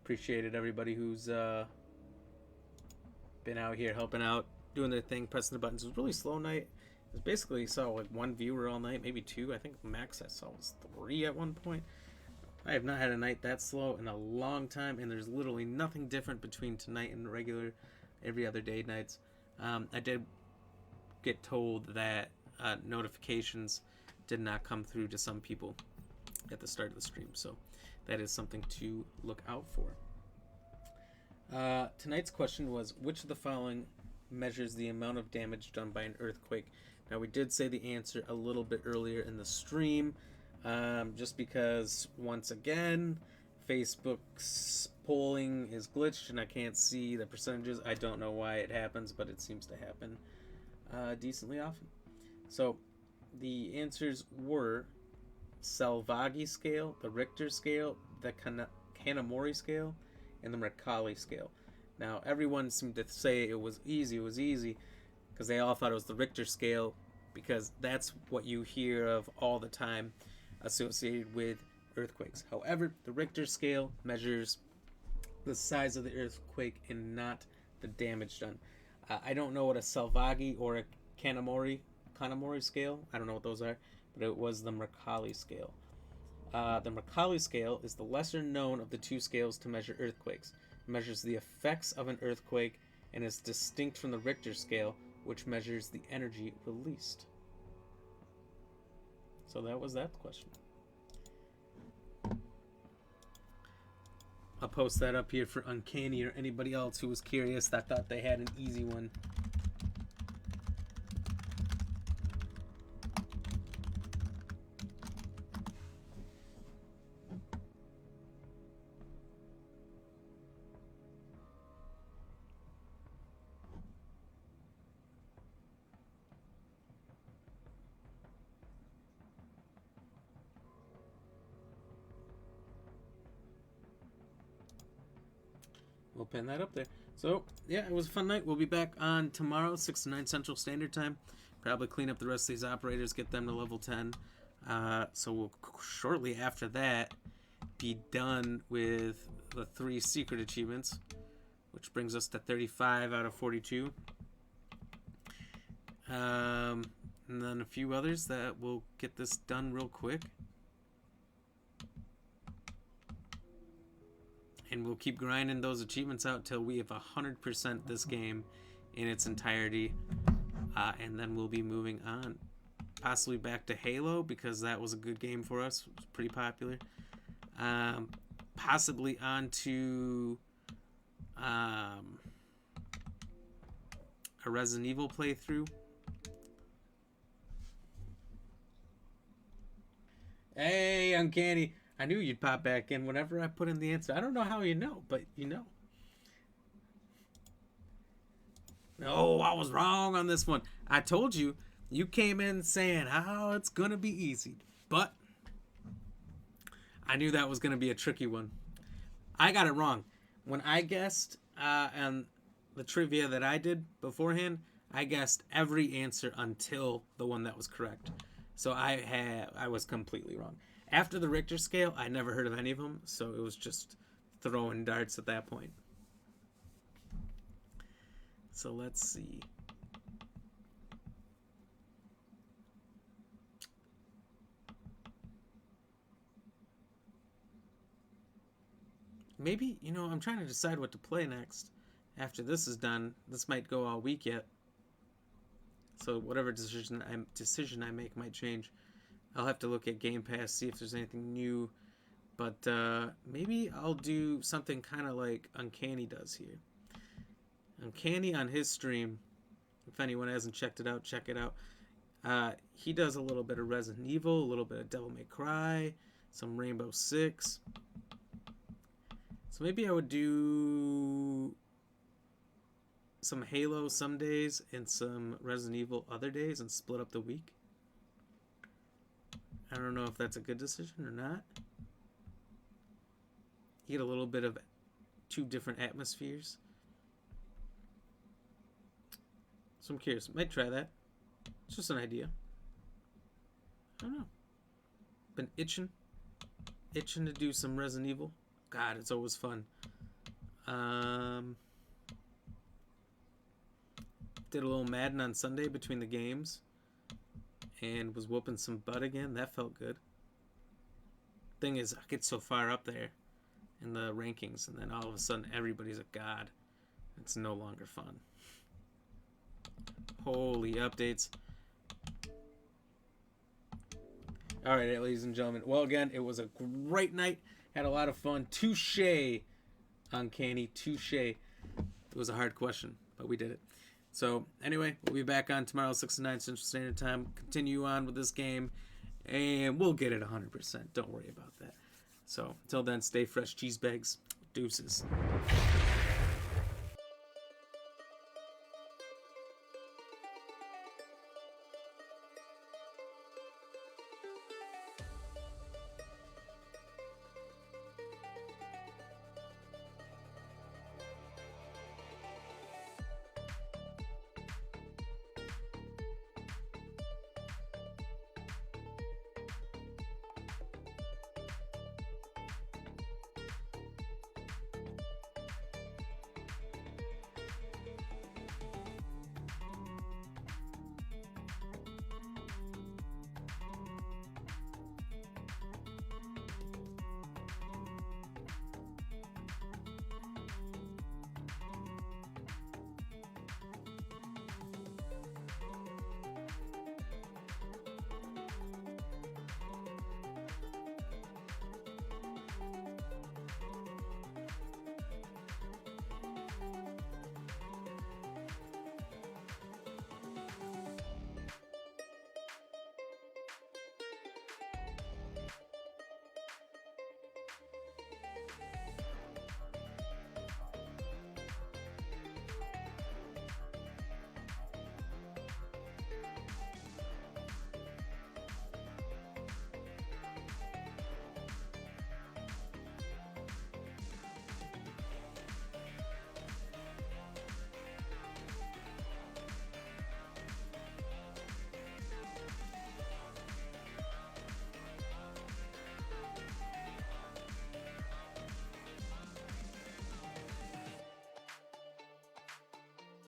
Appreciate it, everybody who's been out here helping out, doing their thing, pressing the buttons. It was a really slow night. I basically saw like 1 viewer all night, maybe 2. I think max I saw was 3 at one point. I have not had a night that slow in a long time, and there's literally nothing different between tonight and regular every other day nights. I did get told that notifications did not come through to some people at the start of the stream, so that is something to look out for. Tonight's question was, which of the following measures the amount of damage done by an earthquake? Now, we did say the answer a little bit earlier in the stream, just because, once again, Facebook's polling is glitched and I can't see the percentages. I don't know why it happens, but it seems to happen decently often. So, the answers were Selvaggi scale, the Richter scale, the Kanamori scale, and the Mercalli scale. Now, everyone seemed to say it was easy, because they all thought it was the Richter scale, because that's what you hear of all the time associated with earthquakes. However, the Richter scale measures the size of the earthquake and not the damage done. I don't know what a Selvaggi or a Kanamori scale, I don't know what those are, but it was the Mercalli scale. The Mercalli scale is the lesser known of the 2 scales to measure earthquakes. It measures the effects of an earthquake and is distinct from the Richter scale, which measures the energy released. So that was that question. I'll post that up here for Uncanny or anybody else who was curious that thought they had an easy one. We'll pin that up there. So, yeah, it was a fun night. We'll be back on tomorrow, 6 to 9 Central Standard Time. Probably clean up the rest of these operators, get them to level 10. So we'll shortly after that be done with the 3 secret achievements, which brings us to 35 out of 42. And then a few others that will get this done real quick. And we'll keep grinding those achievements out till we have 100% this game in its entirety. And then we'll be moving on. Possibly back to Halo, because that was a good game for us. It was pretty popular. Possibly on to a Resident Evil playthrough. Hey, Uncanny. I knew you'd pop back in whenever I put in the answer. I don't know how you know, but you know. No, I was wrong on this one. I told you, you came in saying how it's going to be easy. But I knew that was going to be a tricky one. I got it wrong. When I guessed on the trivia that I did beforehand, I guessed every answer until the one that was correct. So I was completely wrong. After the Richter scale, I never heard of any of them, so it was just throwing darts at that point. So let's see. Maybe, I'm trying to decide what to play next. After this is done, this might go all week yet. So whatever decision I make might change. I'll have to look at Game Pass, see if there's anything new. But maybe I'll do something kind of like Uncanny does here. Uncanny on his stream, if anyone hasn't checked it out, check it out. He does a little bit of Resident Evil, a little bit of Devil May Cry, some Rainbow Six. So maybe I would do some Halo some days and some Resident Evil other days and split up the week. I don't know if that's a good decision or not. You get a little bit of 2 different atmospheres. So I'm curious. Might try that. It's just an idea. I don't know. Been itching to do some Resident Evil. God, it's always fun. Did a little Madden on Sunday between the games. And was whooping some butt again. That felt good. Thing is, I get so far up there in the rankings, and then all of a sudden everybody's a god. It's no longer fun. Holy updates. Alright, ladies and gentlemen. Well, again, it was a great night. Had a lot of fun. Touche, Uncanny. Touche. It was a hard question, but we did it. So, anyway, we'll be back on tomorrow, 6 to 9 Central Standard Time. Continue on with this game, and we'll get it 100%. Don't worry about that. So, until then, stay fresh, cheese bags. Deuces.